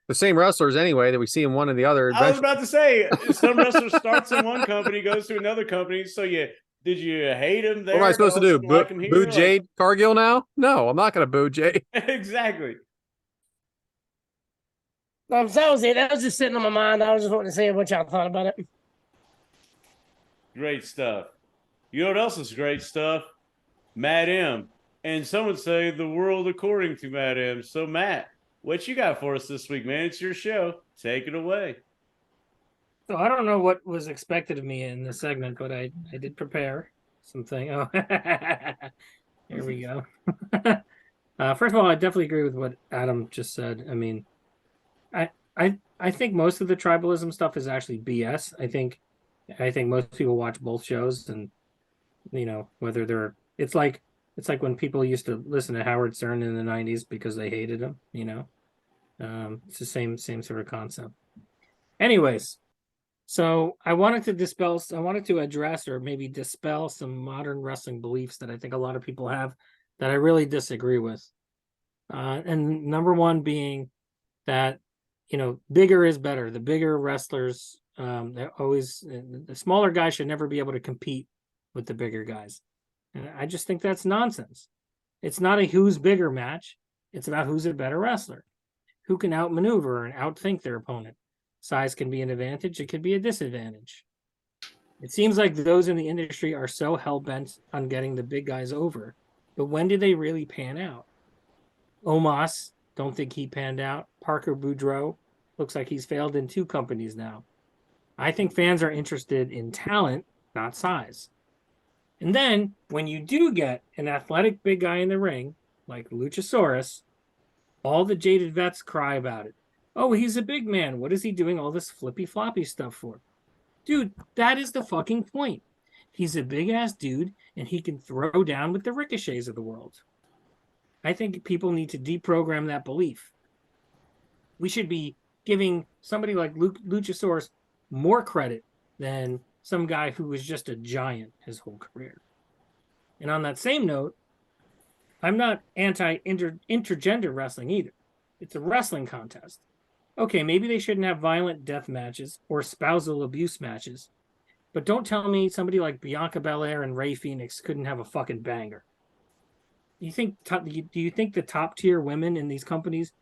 The same wrestlers anyway that we see in one and the other. I was about to say, some wrestler starts in one company, goes to another company. So did you hate him there? What am I supposed to do? Like him Boo here? Jade Cargill now? No, I'm not going to boo Jade. Exactly. So that was it. That was just sitting on my mind. I was just wanting to see what y'all thought about it. Great stuff. You know what else is great stuff? Matt M. And some would say the world according to Matt M. So, Matt, what you got for us this week, man? It's your show. Take it away. So I don't know what was expected of me in this segment, but I did prepare something. Oh, here we go. First of all, I definitely agree with what Adam just said. I mean, I think most of the tribalism stuff is actually BS. I think most people watch both shows, and you know whether they're it's like when people used to listen to Howard Stern in the '90s because they hated him. You know, it's the same sort of concept. Anyways, so I wanted to address or maybe dispel some modern wrestling beliefs that I think a lot of people have that I really disagree with. And number one being that, you know, bigger is better. The bigger wrestlers, the smaller guys should never be able to compete with the bigger guys. And I just think that's nonsense. It's not a who's bigger match. It's about who's a better wrestler, who can outmaneuver and outthink their opponent. Size can be an advantage. It could be a disadvantage. It seems like those in the industry are so hell-bent on getting the big guys over. But when do they really pan out? Omos, don't think he panned out. Parker Boudreaux, looks like he's failed in 2 companies now. I think fans are interested in talent, not size. And then when you do get an athletic big guy in the ring, like Luchasaurus, all the jaded vets cry about it. Oh, he's a big man. What is he doing all this flippy floppy stuff for? Dude, that is the fucking point. He's a big ass dude and he can throw down with the ricochets of the world. I think people need to deprogram that belief. We should be giving somebody like Luchasaurus more credit than some guy who was just a giant his whole career. And on that same note, I'm not anti-intergender wrestling either. It's a wrestling contest. Okay, maybe they shouldn't have violent death matches or spousal abuse matches, but don't tell me somebody like Bianca Belair and Rey Fenix couldn't have a fucking banger. Do you think the top tier women in these companies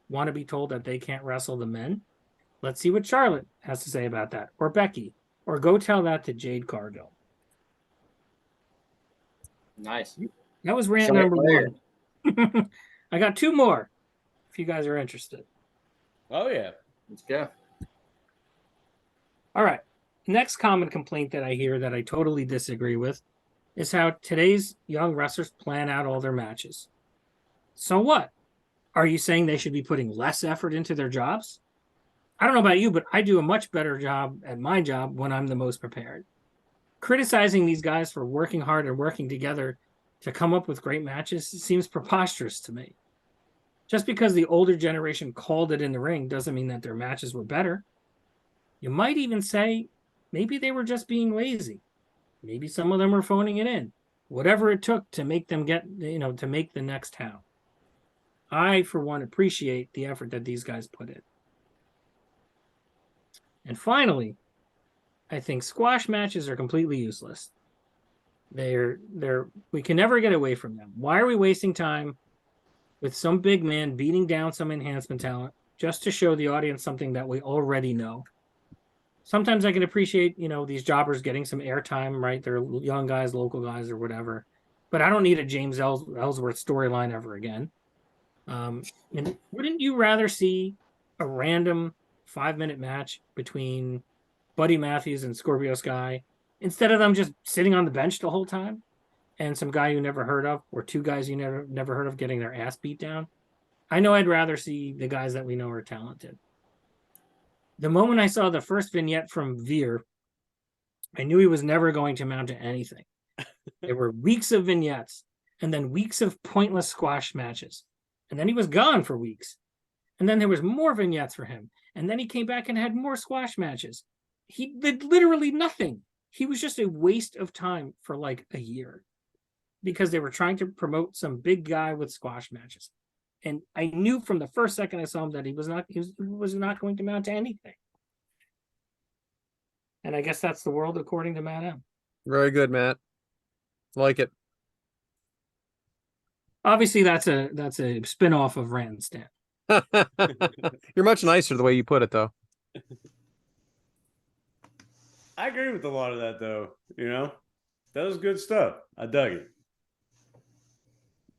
want to be told that they can't wrestle the men? Let's see what Charlotte has to say about that, or Becky, or go tell that to Jade Cargill. Nice. That was rant Sorry, number one. I got two more if you guys are interested. Oh yeah. Let's go. All right. Next common complaint that I hear that I totally disagree with is how today's young wrestlers plan out all their matches. So what? Are you saying they should be putting less effort into their jobs? I don't know about you, but I do a much better job at my job when I'm the most prepared. Criticizing these guys for working hard and working together to come up with great matches seems preposterous to me. Just because the older generation called it in the ring doesn't mean that their matches were better. You might even say maybe they were just being lazy. Maybe some of them were phoning it in. Whatever it took to make them to make the next town. I, for one, appreciate the effort that these guys put in. And finally, I think squash matches are completely useless. We can never get away from them. Why are we wasting time with some big man beating down some enhancement talent just to show the audience something that we already know? Sometimes I can appreciate, these jobbers getting some airtime, right? They're young guys, local guys, or whatever. But I don't need a James Ellsworth storyline ever again. And wouldn't you rather see a random 5-minute match between Buddy Matthews and Scorpio Sky instead of them just sitting on the bench the whole time and some guy you never heard of or two guys you never heard of getting their ass beat down? I know I'd rather see the guys that we know are talented. The moment I saw the first vignette from Veer, I knew he was never going to amount to anything. There were weeks of vignettes and then weeks of pointless squash matches. And then he was gone for weeks. And then there was more vignettes for him. And then he came back and had more squash matches. He did literally nothing. He was just a waste of time for like a year because they were trying to promote some big guy with squash matches. And I knew from the first second I saw him that he was not going to amount to anything. And I guess that's the world according to Matt M. Very good, Matt. Like it. Obviously, that's a spin-off of Rant and Stan. You're much nicer the way you put it, though. I agree with a lot of that, though. That was good stuff. I dug it.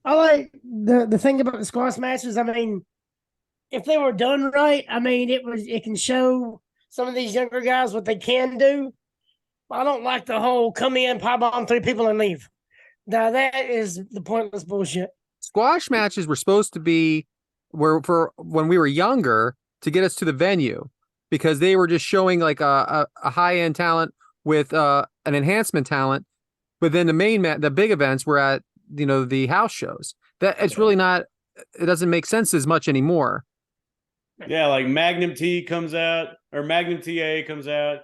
I like the thing about the squash matches. I mean, if they were done right, it can show some of these younger guys what they can do. I don't like the whole come in, pop bomb 3 people and leave. Now that is the pointless bullshit. Squash matches were supposed to be for when we were younger to get us to the venue because they were just showing like a high-end talent with an enhancement talent. But then the big events were at the house shows. That it's really not. It doesn't make sense as much anymore. Yeah, like Magnum T comes out or Magnum TA comes out.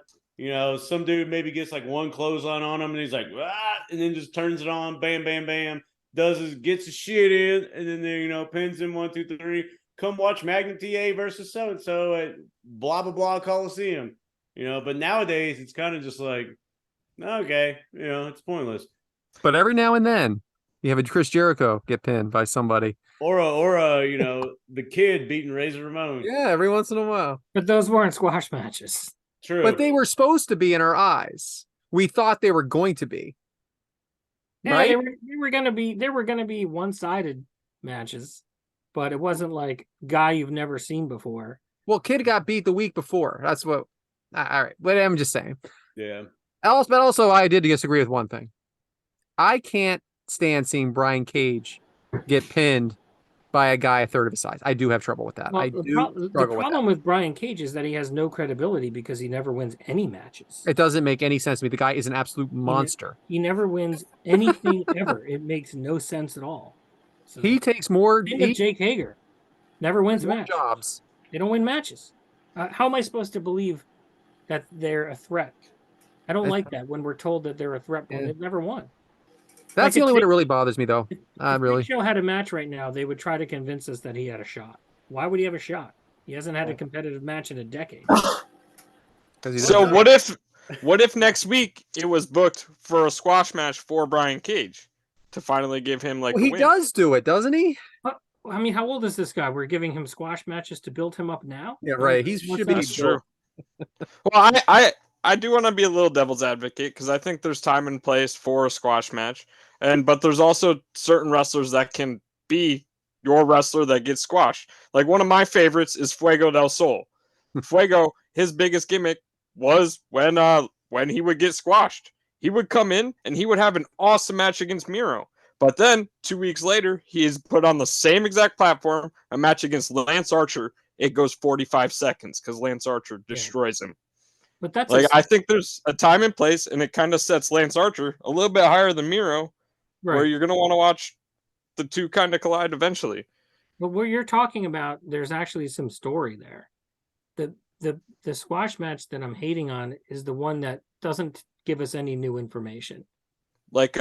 Some dude maybe gets like one clothesline on him and he's like, and then just turns it on, bam, bam, bam, gets his shit in, and then pins him 1, 2, 3. Come watch Magnum TA versus so and so at blah blah blah Coliseum. But nowadays it's kind of just like, okay, it's pointless. But every now and then you have a Chris Jericho get pinned by somebody. Or the Kid beating Razor Ramon. Yeah, every once in a while. But those weren't squash matches. True. But they were supposed to be in our eyes. We thought they were going to be. Yeah, right? they were gonna be one-sided matches, but it wasn't like guy you've never seen before. Well, Kid got beat the week before. That's what All right, but I'm just saying. Yeah. But also, I did disagree with one thing. I can't stand seeing Brian Cage get pinned by a guy a third of his size. I do have trouble with that. Well, I the, do the struggle with that. problem with Brian Cage is that he has no credibility because he never wins any matches. It doesn't make any sense to me. The guy is an absolute monster. He never wins anything ever. It makes no sense at all. So, He takes more, same with Jake Hager. Never wins a more match. jobs. They don't win matches. How am I supposed to believe that they're a threat? I don't like that when we're told that they're a threat when they've never won. That's the if only one Big- that really bothers me, though. If Really. Big Show had a match right now, they would try to convince us that he had a shot. Why would he have a shot? He hasn't had a competitive match in a decade. So what if next week it was booked for a squash match for Brian Cage to finally give him like Well, the he win? does do it, doesn't he? I mean, how old is this guy? We're giving him squash matches to build him up now? Yeah, right. He What's should be. up? That's true. Well, I do want to be a little devil's advocate because I think there's time and place for a squash match, but there's also certain wrestlers that can be your wrestler that gets squashed. Like one of my favorites is Fuego del Sol. Fuego, his biggest gimmick was when he would get squashed. He would come in and he would have an awesome match against Miro. But then 2 weeks later, he is put on the same exact platform, a match against Lance Archer. It goes 45 seconds because Lance Archer destroys him. But that's Like I think there's a time and place, and it kind of sets Lance Archer a little bit higher than Miro, where you're gonna want to watch the two kind of collide eventually. But what you're talking about, there's actually some story there. The squash match that I'm hating on is the one that doesn't give us any new information. Like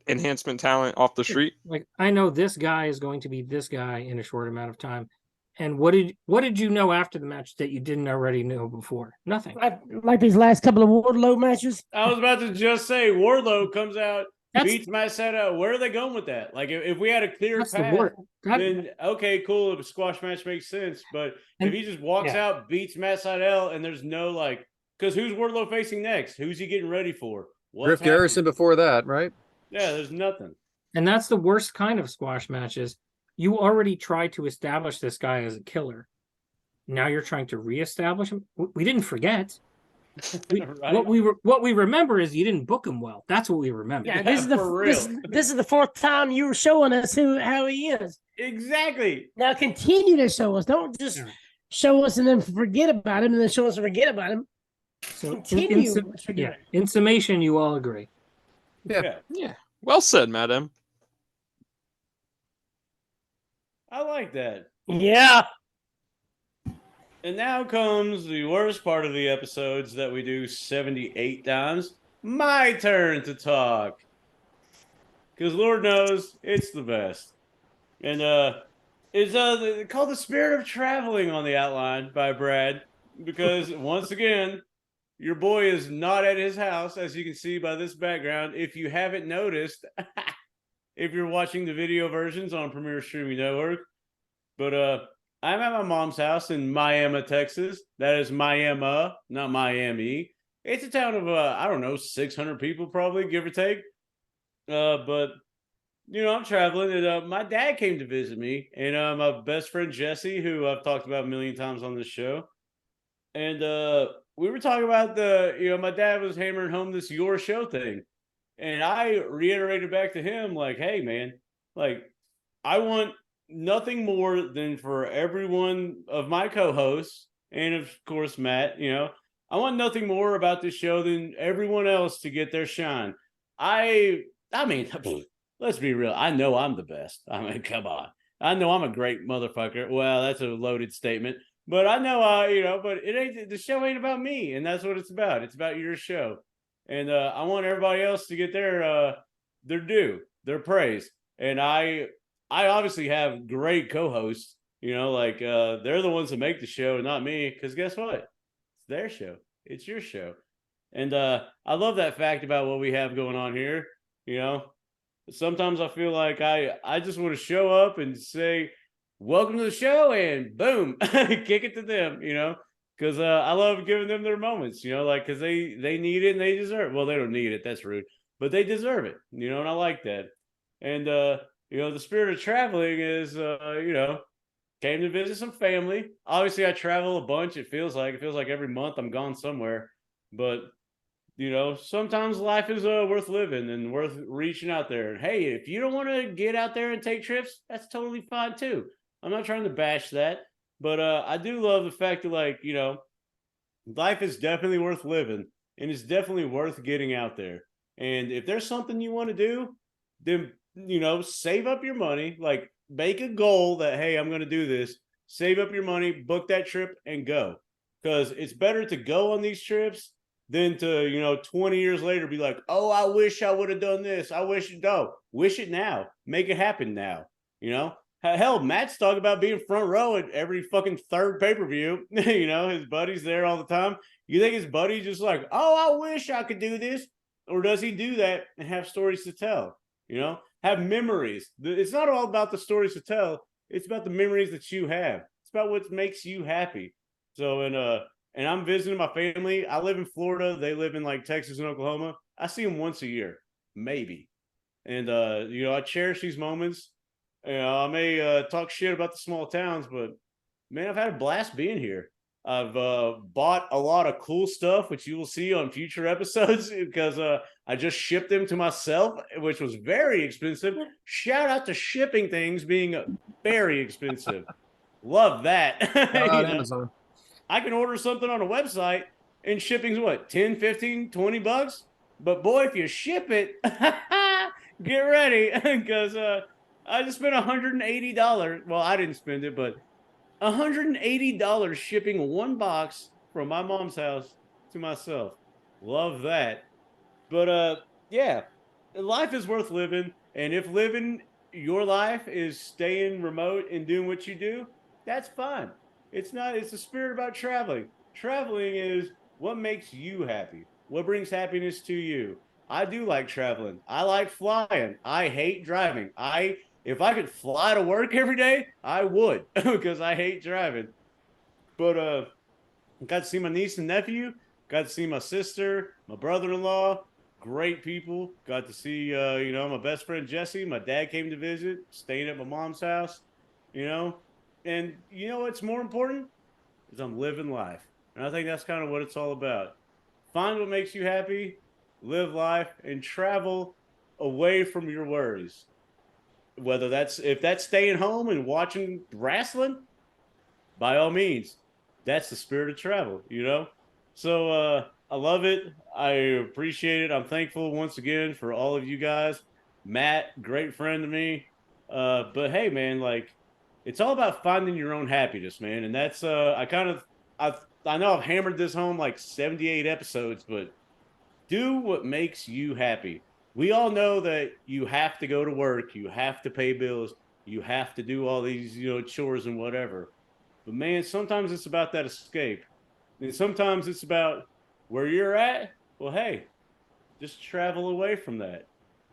enhancement talent off the street. Like I know this guy is going to be this guy in a short amount of time. And what did you know after the match that you didn't already know before? Nothing. Like these last couple of Wardlow matches. I was about to just say Wardlow comes out, That's- beats Matt Seta. Where are they going with that? Like if we had a clear That's the path, word. then okay, cool. If a squash match makes sense. But if he just walks out, beats Matt Sydal, and there's no like, because who's Wardlow facing next? Who's he getting ready for? Griff Garrison before that, right? Yeah, there's nothing. And that's the worst kind of squash matches. You already tried to establish this guy as a killer. Now you're trying to reestablish him. We didn't forget. Right? What we remember is you didn't book him well. That's what we remember. Yeah, Yeah, for real. this is the fourth time you were showing us how he is. Exactly. Now continue to show us. Don't just show us and then forget about him, and then show us and forget about him. So Continue. in summation, you all agree. Yeah. Well said, Madam. I like that. Yeah. And now comes the worst part of the episodes that we do 78 times. My turn to talk. Because Lord knows it's the best. And it's called The Spirit of Traveling on the outline by Brad. Because once again, your boy is not at his house, as you can see by this background. If you haven't noticed, if you're watching the video versions on Premier Streaming Network. But I'm at my mom's house in Miami, Texas. That is Miami, not Miami. It's a town of, I don't know, 600 people probably, give or take. But, you know, I'm traveling. And my dad came to visit me. And my best friend, Jesse, who I've talked about a million times on this show. And we were talking about my dad was hammering home this Your Show thing. And I reiterated back to him, like, hey, man, like, I want nothing more than for everyone of my co-hosts and of course Matt, I want nothing more about this show than everyone else to get their shine. I mean, let's be real. I know I'm the best. I mean, come on. I know I'm a great motherfucker. Well, that's a loaded statement, but I know but it ain't, the show ain't about me, and that's what it's about. It's about your show. And I want everybody else to get their due, their praise. And I obviously have great co-hosts, they're the ones that make the show, not me. Because guess what? It's their show. It's your show. And I love that fact about what we have going on here. Sometimes I feel like I just want to show up and say, welcome to the show, and boom, kick it to them, because I love giving them their moments, because they need it and they deserve it. Well, they don't need it. That's rude. But they deserve it, and I like that. And, the spirit of traveling is, Came to visit some family. Obviously, I travel a bunch. It feels like every month I'm gone somewhere. But sometimes life is worth living and worth reaching out there. And hey, if you don't want to get out there and take trips, that's totally fine too. I'm not trying to bash that, but I do love the fact that life is definitely worth living and it's definitely worth getting out there. And if there's something you want to do, then save up your money, like make a goal that hey, I'm going to do this. Save up your money, book that trip and go. Because it's better to go on these trips than to 20 years later be like, oh, I wish I would have done this. I wish wish it now. Make it happen now. Hell, Matt's talking about being front row at every fucking third pay-per-view. His buddy's there all the time. You think his buddy's just like, oh, I wish I could do this? Or does he do that and have stories to tell? Have memories. It's not all about the stories to tell. It's about the memories that you have. It's about what makes you happy. So, and I'm visiting my family. I live in Florida. They live in like Texas and Oklahoma. I see them once a year, maybe. And, I cherish these moments. I may talk shit about the small towns, but man, I've had a blast being here. I've bought a lot of cool stuff, which you will see on future episodes because I just shipped them to myself, which was very expensive. Shout out to shipping things being very expensive. Love that. Amazon. I can order something on a website and shipping's what, 10, 15, 20 bucks? But boy, if you ship it, get ready because I just spent $180. Well, I didn't spend it, but $180 shipping one box from my mom's house to myself. Love that. But yeah, life is worth living. And if living your life is staying remote and doing what you do, that's fine. It's the spirit about traveling. Traveling is what makes you happy. What brings happiness to you. I do like traveling. I like flying. I hate driving. If I could fly to work every day, I would because I hate driving. But got to see my niece and nephew, got to see my sister, my brother-in-law, great people. Got to see my best friend Jesse. My dad came to visit, staying at my mom's house, And what's more important is I'm living life. And I think that's kind of what it's all about. Find what makes you happy, live life, and travel away from your worries. Whether if that's staying home and watching wrestling, by all means, that's the spirit of travel, So I love it. I appreciate it. I'm thankful once again for all of you guys. Matt, great friend to me. But hey, man, it's all about finding your own happiness, man. And that's I know I've hammered this home like 78 episodes, but do what makes you happy. We all know that you have to go to work, you have to pay bills, you have to do all these, chores and whatever. But man, sometimes it's about that escape. And sometimes it's about where you're at. Well, hey, just travel away from that.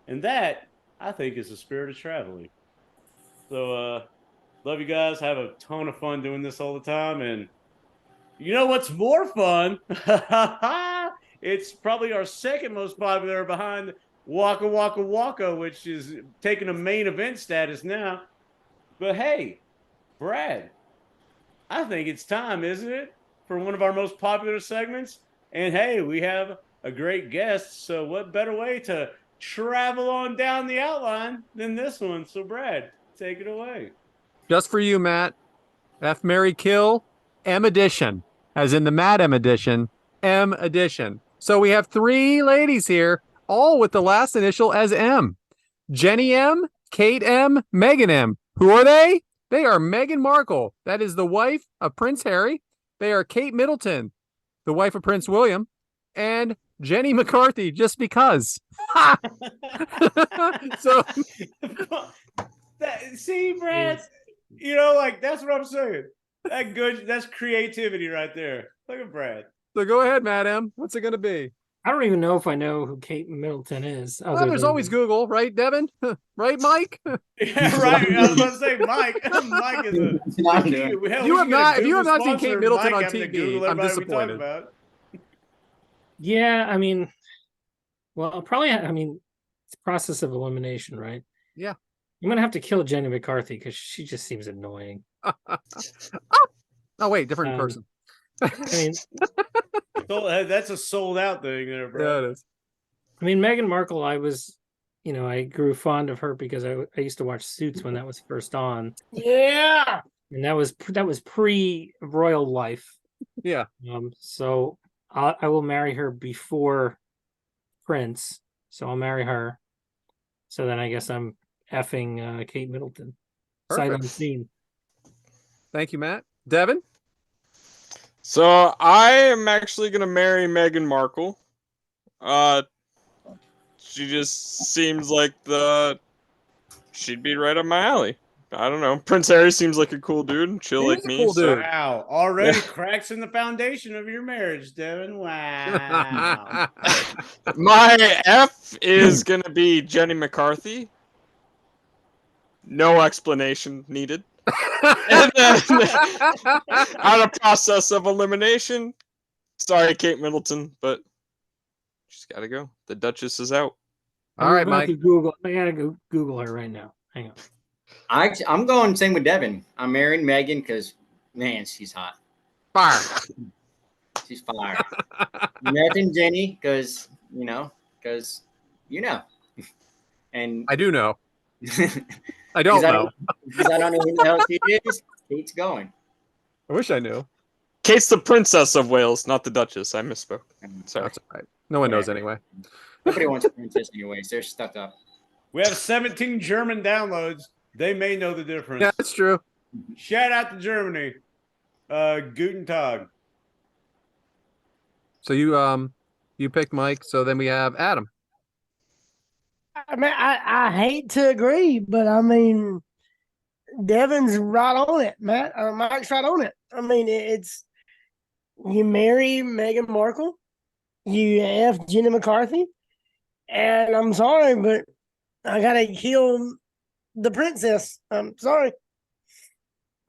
And that, I think, is the spirit of traveling. So, love you guys. Have a ton of fun doing this all the time. And you know what's more fun? It's probably our second most popular behind Waka Waka Waka, which is taking a main event status now. But hey, Brad, I think it's time, isn't it, for one of our most popular segments? And hey, we have a great guest, so what better way to travel on down the outline than this one? So Brad, take it away. Just for you, Matt. F, Mary, Kill, M edition, as in the Matt M edition, M edition. So we have three ladies here, all with the last initial as M. Jenny M, Kate M, Meghan M. Who are they? They are Meghan Markle. That is the wife of Prince Harry. They are Kate Middleton, the wife of Prince William, and Jenny McCarthy, just because. So, see, Brad, that's what I'm saying. That's creativity right there. Look at Brad. So go ahead, Madam. What's it going to be? I don't even know if I know who Kate Middleton is. Well, there's always Google, right, Devin? Right, Mike? Yeah, right. I was about to say Mike. Mike is a. If you have not seen Kate Middleton on TV, I'm disappointed. Yeah, I mean, well, probably. I mean, it's a process of elimination, right? Yeah. I'm gonna have to kill Jenny McCarthy because she just seems annoying. Oh wait, different Um, person. I mean, That's a sold out thing there, Yeah, bro. it is. Meghan Markle, I grew fond of her because I used to watch Suits when that was first on, Yeah. and that was pre royal life. Yeah. So I will marry her before Prince. So I'll marry her. So then I guess I'm effing Kate Middleton. Sight Perfect. unseen. Thank you, Matt. Devin? So I am actually gonna marry Meghan Markle. She just seems like she'd be right up my alley. I don't know. Prince Harry seems like a cool dude, chill He like is a me. cool so- dude. Wow. Already cracks in the foundation of your marriage, Devin. Wow. My F is gonna be Jenny McCarthy. No explanation needed. And then, out of process of elimination, sorry, Kate Middleton, but she's got to go. The Duchess is out. All right, I'm about Mike. to Google. I gotta go Google her right now. Hang on. I'm going same with Devin. I'm marrying Megan because, man, she's hot. Fire. She's fire. Nothing Jenny because, and I do know. because I don't know. I don't know who the hell she is. Kate's going. I wish I knew. Kate's the Princess of Wales, not the Duchess. I misspoke. Sorry. That's all right. No one knows Whatever. anyway. Nobody wants a princess anyways. They're stuck up. We have 17 German downloads. They may know the difference. Yeah, that's true. Shout out to Germany. Guten Tag. So you picked Mike. So then we have Adam. I mean, I hate to agree, but I mean, Devin's right on it, Matt. Mike's right on it. I mean, it's you marry Meghan Markle, you F Jenny McCarthy, and I'm sorry, but I gotta kill the princess. I'm sorry.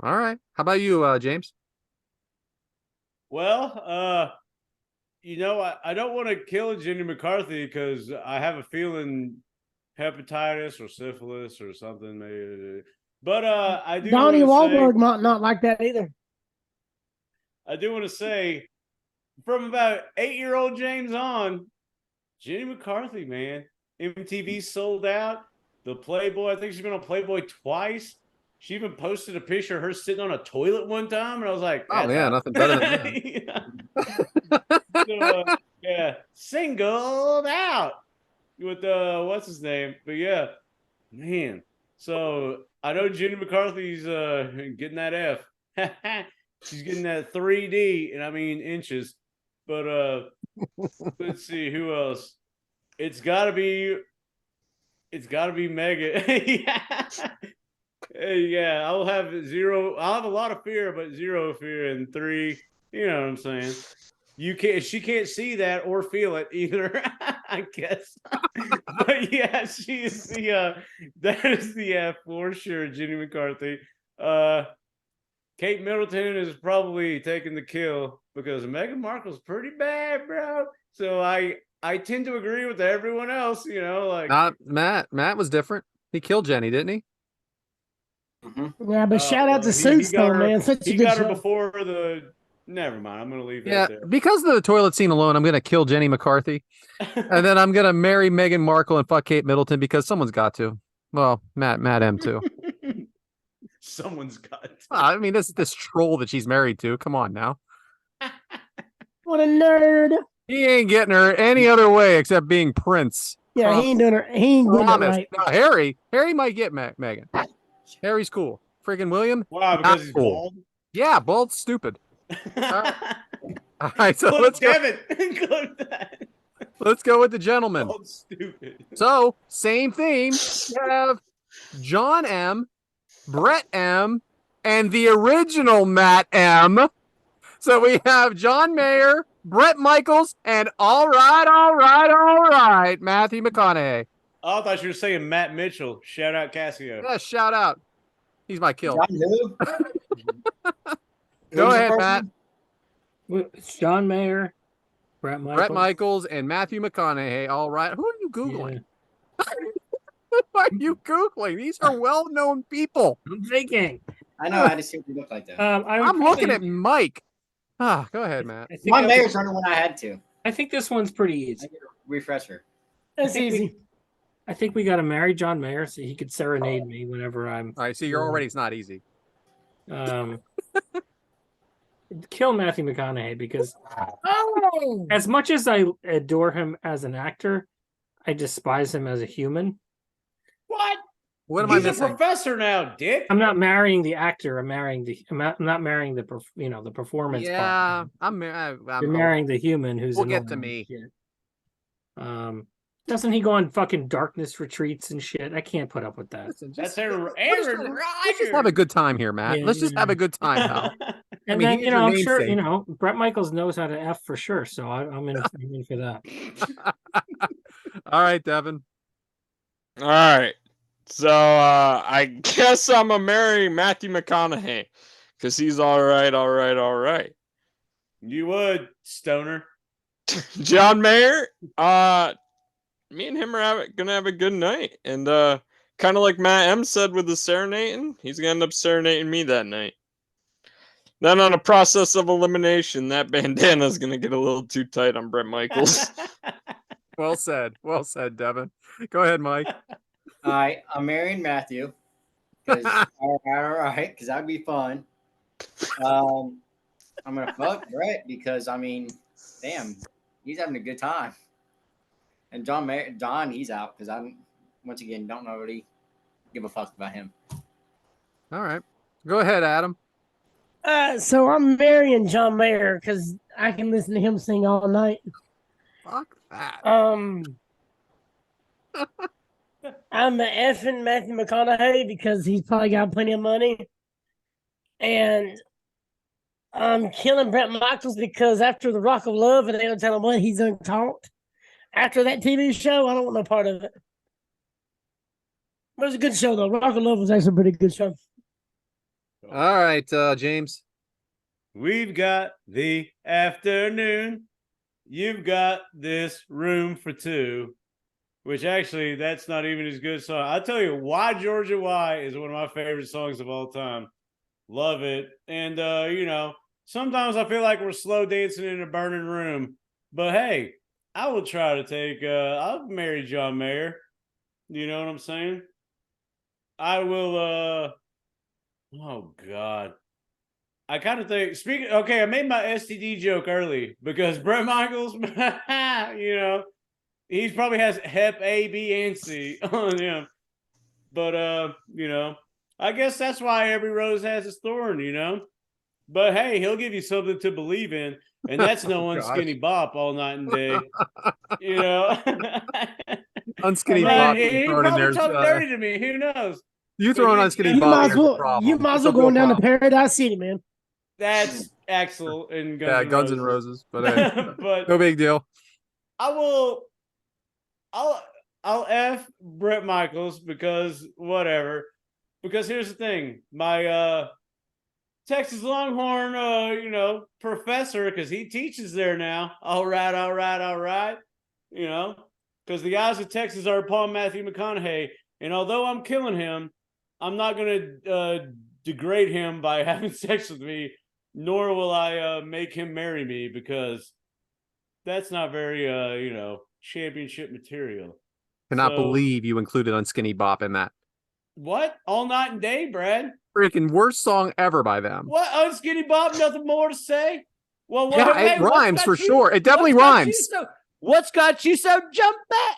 All right. How about you, James? Well, I don't want to kill Jenny McCarthy because I have a feeling hepatitis or syphilis or something. Maybe. But I do. Donnie wanna say- Wahlberg might not like that either. I do want to say, from about 8-year-old James on, Jenny McCarthy, man, MTV sold out. The Playboy, I think she's been on Playboy twice. She even posted a picture of her sitting on a toilet one time, and I was like, Oh "That's yeah, hot." nothing better than that. So, yeah, singled out with what's his name? But yeah, man. So I know Jenny McCarthy's getting that F. She's getting that 3D, and I mean inches. But let's see who else. It's gotta be Megan. Yeah. Yeah, I'll have a lot of fear, but zero fear, and 3. You know what I'm saying? She can't see that or feel it either, I guess. But yeah, she is that is the F for sure, Jenny McCarthy. Kate Middleton is probably taking the kill because Meghan Markle's pretty bad, bro. So I tend to agree with everyone else, like Not Matt. Matt was different. He killed Jenny, didn't he? Yeah, but shout out to Suits though, man. Such a He good got her show. before the. Never mind. I'm gonna leave Yeah, that because of the toilet scene alone, I'm gonna kill Jenny McCarthy, there. and then I'm gonna marry Meghan Markle and fuck Kate Middleton because someone's got to. Well, Matt M too. Someone's got. To. I mean, this troll that she's married to. Come on now. What a nerd. He ain't getting her any other way except being Prince. Yeah, he ain't doing her. He ain't getting it Promise. right. Now, Harry might get Megan. Harry's cool. Friggin' William. Wow, Not because he's cool. bald. Yeah, bald, stupid. All right, so Look, damn it! let's go with the gentleman. Bald, stupid. So, same theme. We have John M, Brett M, and the original Matt M. So we have John Mayer, Brett Michaels, and all right, Matthew McConaughey. Oh, I thought you were saying Matt Mitchell. Shout out Casio. Yeah, shout out. He's my kill. John who? Go Who's the ahead, person? Matt. It's John Mayer, Brett Michaels. Brett Michaels and Matthew McConaughey. All right. Who are you Googling? Yeah. Who are you Googling? These are well-known people. I'm thinking. I know. I had to see what they look like though. I'm looking at Mike. Go ahead, Matt. I think My mayor's running when I had to. I think this one's pretty I easy. get a refresher. That's think we- easy. I think we got to marry John Mayer so he could serenade me whenever I'm. All right, see, you're already. It's not easy. Kill Matthew McConaughey because Oh, as much as I adore him as an actor, I despise him as a human. What? What am I He's a missing? professor now, Dick. I'm not marrying the actor. I'm not marrying the the performance. Yeah, part. I'm You're marrying the human who's. We'll get to annoying me. shit. Doesn't he go on fucking darkness retreats and shit? I can't put up with that. Listen, That's Aaron Aaron Let's just have a good time here, Matt. Yeah, Let's just have a good time, pal. And mean, then he's your I'm sure namesake. Brett Michaels knows how to F for sure. So I'm in for that. All right, Devin. All right. So I guess I'm a marry Matthew McConaughey because he's all right. You would, Stoner. John Mayer, me and him are gonna have a good night, and kind of like Matt M said with the serenading, he's gonna end up serenading me that night. Then on a process of elimination, that bandana is gonna get a little too tight on Brett Michaels. Well said, Devin. Go ahead, Mike. All right, I'm marrying Matthew. All right, because that'd be fun. I'm gonna fuck Brett because I mean, damn, he's having a good time. And John, he's out because I'm once again don't really give a fuck about him. All right, go ahead, Adam. So I'm marrying John Mayer because I can listen to him sing all night. Fuck that. I'm effing Matthew McConaughey because he's probably got plenty of money. And I'm killing Brett Michaels because after the Rock of Love and they don't tell him what he's untaught. After that TV show, I don't want no part of it. But it was a good show though. Rock of Love was actually a pretty good show. All right, James. We've got the afternoon. You've got this room for two. Which actually, that's not even as good a song. I'll tell you, Why Georgia Why is one of my favorite songs of all time. Love it. And, sometimes I feel like we're slow dancing in a burning room. But hey, I will try to I'll marry John Mayer. You know what I'm saying? I will, oh, God. I kind of think, I made my STD joke early because Brett Michaels, he probably has Hep A, B, and C on him. But, I guess that's why every rose has its thorn, But, hey, he'll give you something to believe in. And that's no Unskinny Bop all night and day. Unskinny Man, Bop. he thrown in probably there, talk dirty to me. Who knows? You throwing you- Unskinny You Bop might is as a well. problem. You might as It's a well going real down to problem. Paradise City, man. That's Axel and Guns N' Roses, but hey, But no big deal. I'll F Brett Michaels because whatever. Because here's the thing. My Texas Longhorn professor, because he teaches there now. All right. Because the eyes of Texas are upon Matthew McConaughey. And although I'm killing him, I'm not gonna degrade him by having sex with me, nor will I make him marry me because that's not very championship material. Cannot So- believe you included Unskinny Bop in that. What? All night and day, Brad. Freaking worst song ever by them. What? Unskinny Bob, nothing more to say? Well, Yeah, hey, it what's rhymes got for you- sure. It definitely what's got you rhymes. What's got you so jump back?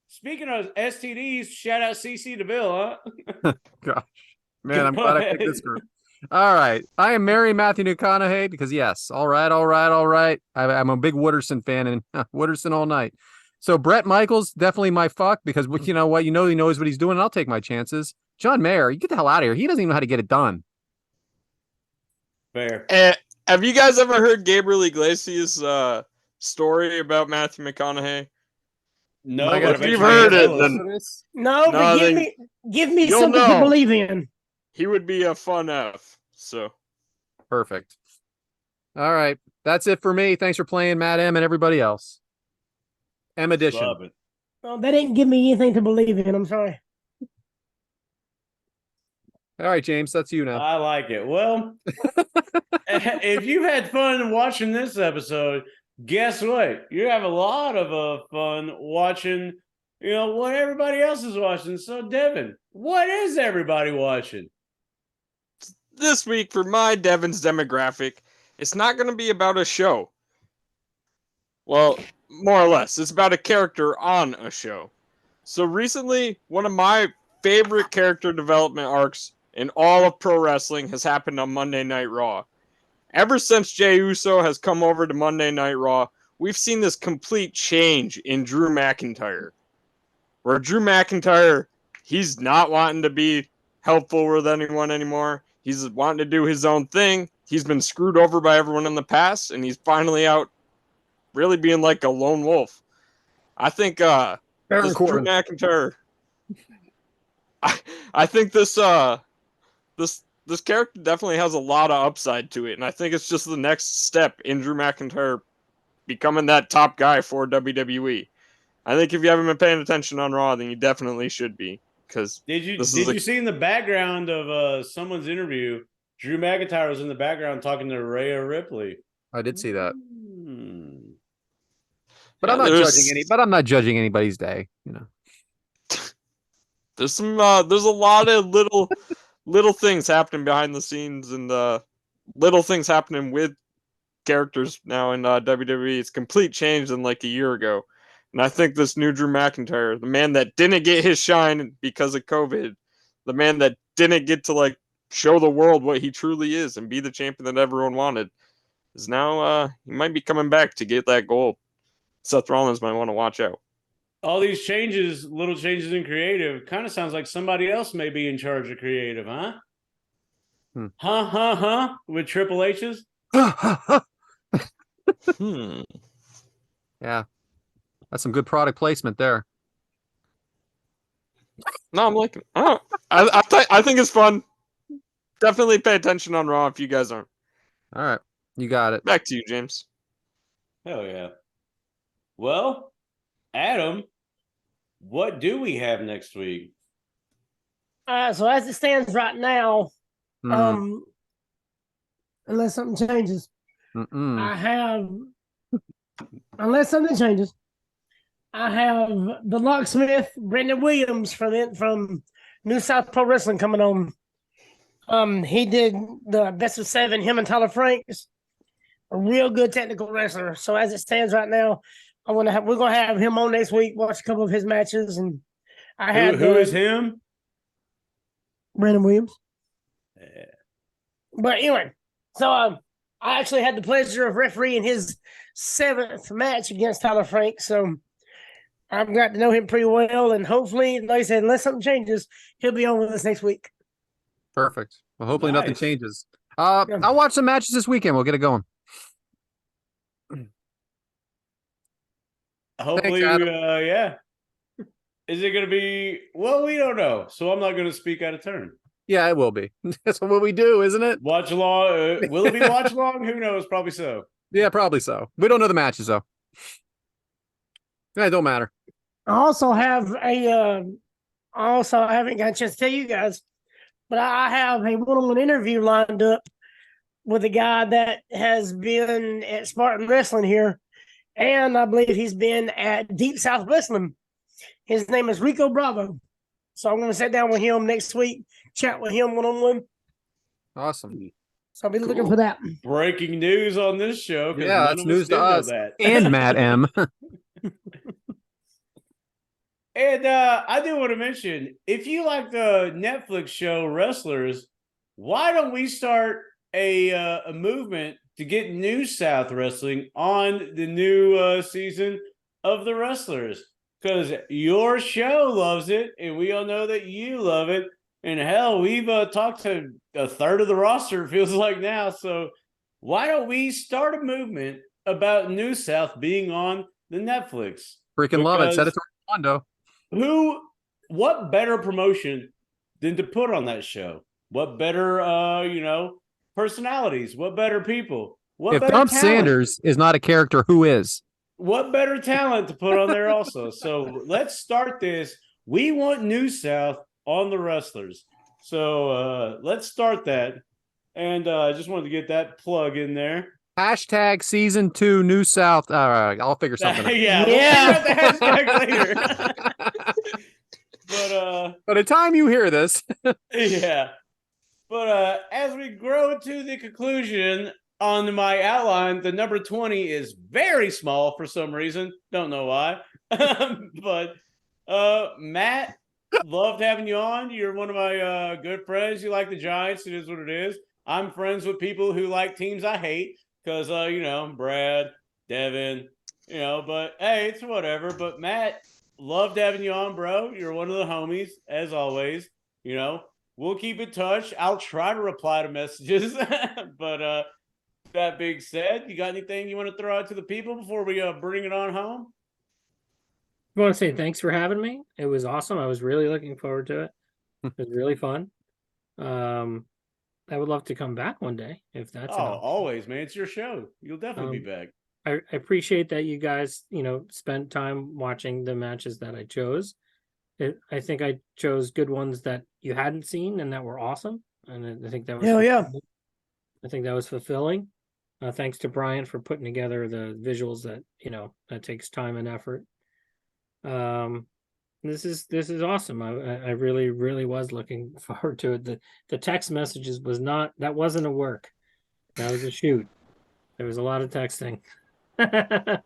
Speaking of STDs, shout out CC DeVille, huh? Gosh, man, I'm Go glad I picked ahead. this group. All right, I am marrying Matthew McConaughey because yes, all right. I'm a big Wooderson fan and Wooderson all night. So Brett Michaels definitely my fuck because you know what, he knows what he's doing. And I'll take my chances. John Mayer, you get the hell out of here. He doesn't even know how to get it done. Fair. Have you guys ever heard Gabriel Iglesias' story about Matthew McConaughey? No, I but gotta if you've eventually heard you'll it, tell then- us. No, No, but they- give me you'll something to know. believe in. He would be a fun F. So Perfect. All right, that's it for me. Thanks for playing, Matt M, and everybody else. M edition. Love it. Well, that didn't give me anything to believe in. I'm sorry. All right, James, that's you now. I like it. Well, if you had fun watching this episode, guess what? You have a lot of fun watching, what everybody else is watching. So, Devin, what is everybody watching? This week for my Devin's demographic, it's not going to be about a show. Well, more or less, it's about a character on a show. So recently, one of my favorite character development arcs in all of pro wrestling has happened on Monday Night Raw. Ever since Jey Uso has come over to Monday Night Raw, we've seen this complete change in Drew McIntyre. Where Drew McIntyre, he's not wanting to be helpful with anyone anymore. He's wanting to do his own thing. He's been screwed over by everyone in the past, and he's finally out really being like a lone wolf. I think this Drew McIntyre, I think this character definitely has a lot of upside to it, and I think it's just the next step in Drew McIntyre becoming that top guy for WWE. I think if you haven't been paying attention on Raw, then you definitely should be. Because did you see in the background of someone's interview, Drew McIntyre was in the background talking to Rhea Ripley. I did see that. But Yeah, I'm not judging anybody's day, There's a lot of little things happening behind the scenes, and little things happening with characters now in WWE. It's complete change than like a year ago. And I think this new Drew McIntyre, the man that didn't get his shine because of COVID, the man that didn't get to like show the world what he truly is and be the champion that everyone wanted, is now he might be coming back to get that gold. Seth Rollins might want to watch out. All these changes, little changes in creative, kind of sounds like somebody else may be in charge of creative, huh? With Triple H's? Yeah. That's some good product placement there. No, I'm liking it. I think it's fun. Definitely pay attention on Raw if you guys aren't. All right. You got it. Back to you, James. Hell yeah. Well, Adam, what do we have next week? So as it stands right now, unless something changes, I have the locksmith Brendan Williams from New South Pro Wrestling coming on. He did the best of 7. Him and Tyler Franks, a real good technical wrestler. So as it stands right now, we're gonna have him on next week. Watch a couple of his matches, and Who is him? Brendan Williams. Yeah. But anyway, so I actually had the pleasure of refereeing his 7th match against Tyler Franks. So I've got to know him pretty well, and hopefully, like I said, unless something changes, he'll be on with us next week. Perfect. Well, hopefully nothing Nice. changes. I'll watch some matches this weekend. We'll get it going. Hopefully, Adam. yeah. Is it going to be? Well, we don't know, so I'm not going to speak out of turn. Yeah, it will be. That's what we do, isn't it? Watch along. Will it be watch along? Who knows? Probably so. Yeah, probably so. We don't know the matches though. Yeah, it don't matter. I haven't got a chance to tell you guys, but I have a one-on-one interview lined up with a guy that has been at Spartan Wrestling here, and I believe he's been at Deep South Wrestling. His name is Rico Bravo. So I'm going to sit down with him next week, chat with him one-on-one. Awesome. So I'll be looking for that. Breaking news on this show. 'Cause Yeah, none that's of news did to know us. that. And Matt M. And I do want to mention, if you like the Netflix show Wrestlers, why don't we start a movement to get New South Wrestling on the new season of the Wrestlers? Because your show loves it, and we all know that you love it. And hell, we've talked to a third of the roster, it feels like now. So why don't we start a movement about New South being on the Netflix? Freaking love it. Set it Because to Rondo. what better promotion than to put on that show? What better, personalities? What better people? What If better Tom talent? Sanders is not a character, who is? What better talent to put on there also? So let's start this. We want New South on the Wrestlers. So let's start that. And I just wanted to get that plug in there. Hashtag season 2 New South. All right, I'll figure something out. Yeah, Yeah. we'll figure out the hashtag later. But By the time you hear this, yeah. But as we grow to the conclusion on my outline, the number 20 is very small for some reason. Don't know why. But Matt, loved having you on. You're one of my good friends. You like the Giants. It is what it is. I'm friends with people who like teams I hate because, Brad, Devin, but hey, it's whatever. But Matt, loved having you on, bro. You're one of the homies, as always. We'll keep in touch. I'll try to reply to messages. But that being said, you got anything you want to throw out to the people before we bring it on home? I want to say thanks for having me. It was awesome. I was really looking forward to it. It was really fun. I would love to come back one day if that's an option. Always, man. It's your show. You'll definitely be back. I appreciate that you guys, spent time watching the matches that I chose. I think I chose good ones that you hadn't seen and that were awesome. And I think that was Hell yeah. I think that was fulfilling. Thanks to Brian for putting together the visuals that that takes time and effort. This is awesome. I really, really was looking forward to it. The text messages that wasn't a work. That was a shoot. There was a lot of texting. a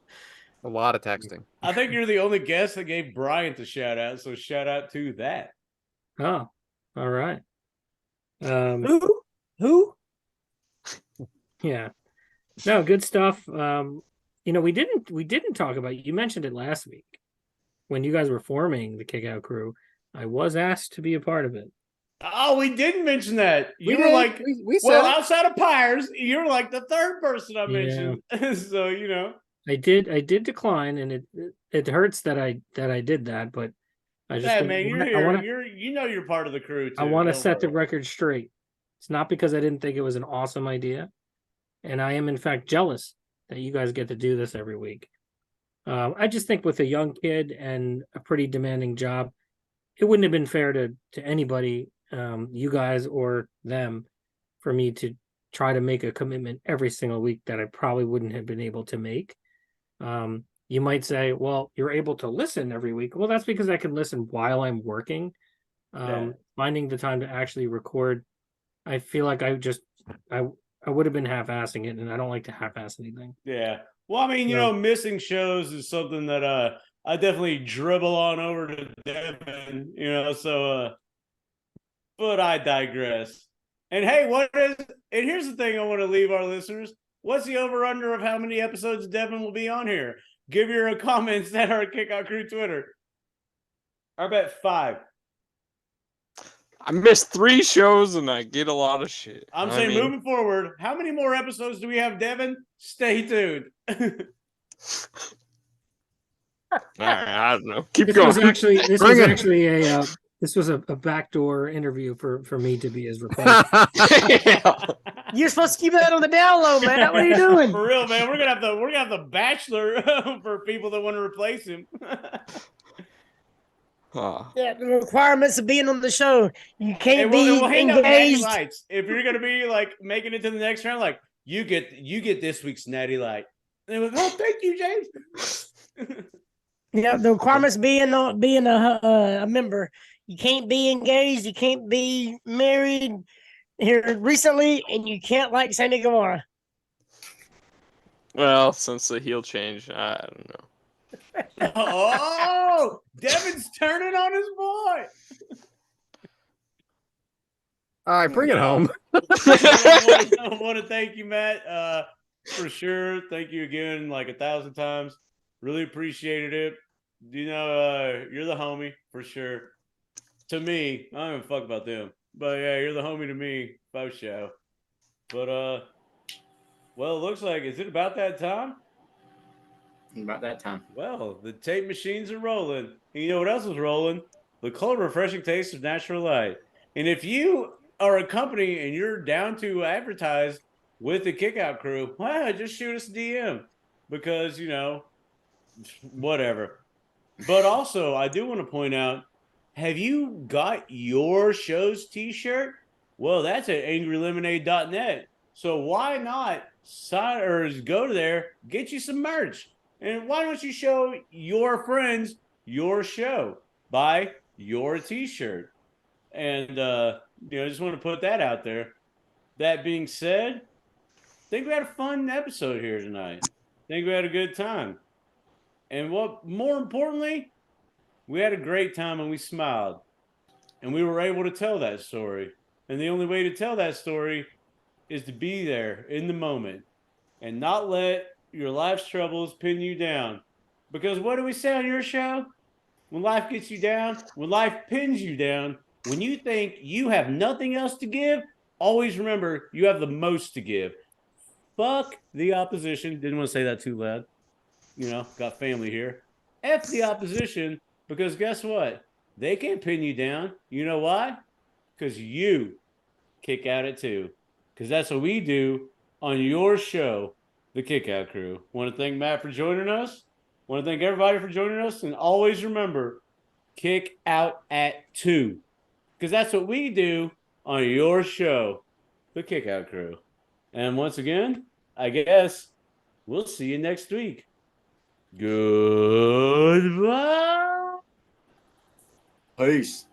lot of texting. I think you're the only guest that gave Bryant a shout out, so shout out to that. Oh, all right. Who? Yeah. No, good stuff. We didn't talk about, you mentioned it last week when you guys were forming the Kickout Crew. I was asked to be a part of it. Oh, we didn't mention that. You We were did. like, we said well, it. outside of Pyres, you're like the third person I mentioned. So I did decline, and it hurts that I did that, but I just yeah, think- man, you're I here. wanna- You're part of the crew too. I want to Don't set the worry. record straight. It's not because I didn't think it was an awesome idea, and I am in fact jealous that you guys get to do this every week. I just think with a young kid and a pretty demanding job, it wouldn't have been fair to anybody, you guys or them, for me to try to make a commitment every single week that I probably wouldn't have been able to make. You might say, well, you're able to listen every week. Well, that's because I can listen while I'm working. Yeah. Finding the time to actually record, I feel like I would have been half-assing it, and I don't like to half-ass anything. Yeah. Well, I mean, Yeah. missing shows is something that I definitely dribble on over to Devin, so but I digress. And hey, and here's the thing I want to leave our listeners. What's the over-under of how many episodes Devin will be on here? Give your comments at our Kickout Crew Twitter. I bet 5. I missed 3 shows and I get a lot of shit. I'm I saying mean, moving forward, how many more episodes do we have, Devin? Stay tuned. all right, I don't know. Keep This going. was actually Bring it. this was a backdoor interview for me to be his replacement. Yeah. You're supposed to keep that on the down low, man. What are you doing? For real, man. We're gonna have the Bachelor for people that want to replace him. Yeah, the requirements of being on the show. You can't And be we'll hang up natty engaged. lights. If you're gonna be like making it to the next round, like you get this week's natty light. And they were like, oh, thank you, James. Yeah, the requirements being a member. You can't be engaged. You can't be married here recently, and you can't like Sammy Guevara. Well, since the heel change, I don't know. Oh, Devin's turning on his boy. All right, bring it home. I want to thank you, Matt, for sure. Thank you again, like 1,000 times. Really appreciated it. You're the homie for sure. To me, I don't give a fuck about them, but yeah, you're the homie to me, for sure. But well, it looks like, is it about that time? About that time. Well, the tape machines are rolling. And you know what else is rolling? The cold, refreshing taste of natural light. And if you are a company and you're down to advertise with the Kickout Crew, well, just shoot us a DM because, whatever. But also, I do want to point out, Have you got your show's t-shirt? Well, that's at angrylemonade.net. So why not sign or go to there, get you some merch? And why don't you show your friends your show? Buy your t-shirt. And I just want to put that out there. That being said, I think we had a fun episode here tonight. I think we had a good time. And what more importantly, we had a great time and we smiled. And we were able to tell that story. And the only way to tell that story is to be there in the moment and not let your life's troubles pin you down. Because what do we say on your show? When life gets you down, when life pins you down, when you think you have nothing else to give, always remember you have the most to give. Fuck the opposition. Didn't want to say that too loud. Got family here. F the opposition, because guess what? They can't pin you down. You know why? Because you kick out it too. Because that's what we do on your show, The Kickout Crew. Want to thank Matt for joining us. Want to thank everybody for joining us. And always remember, kick out at 2. Because that's what we do on your show, The Kickout Crew. And once again, I guess we'll see you next week. Goodbye. Peace.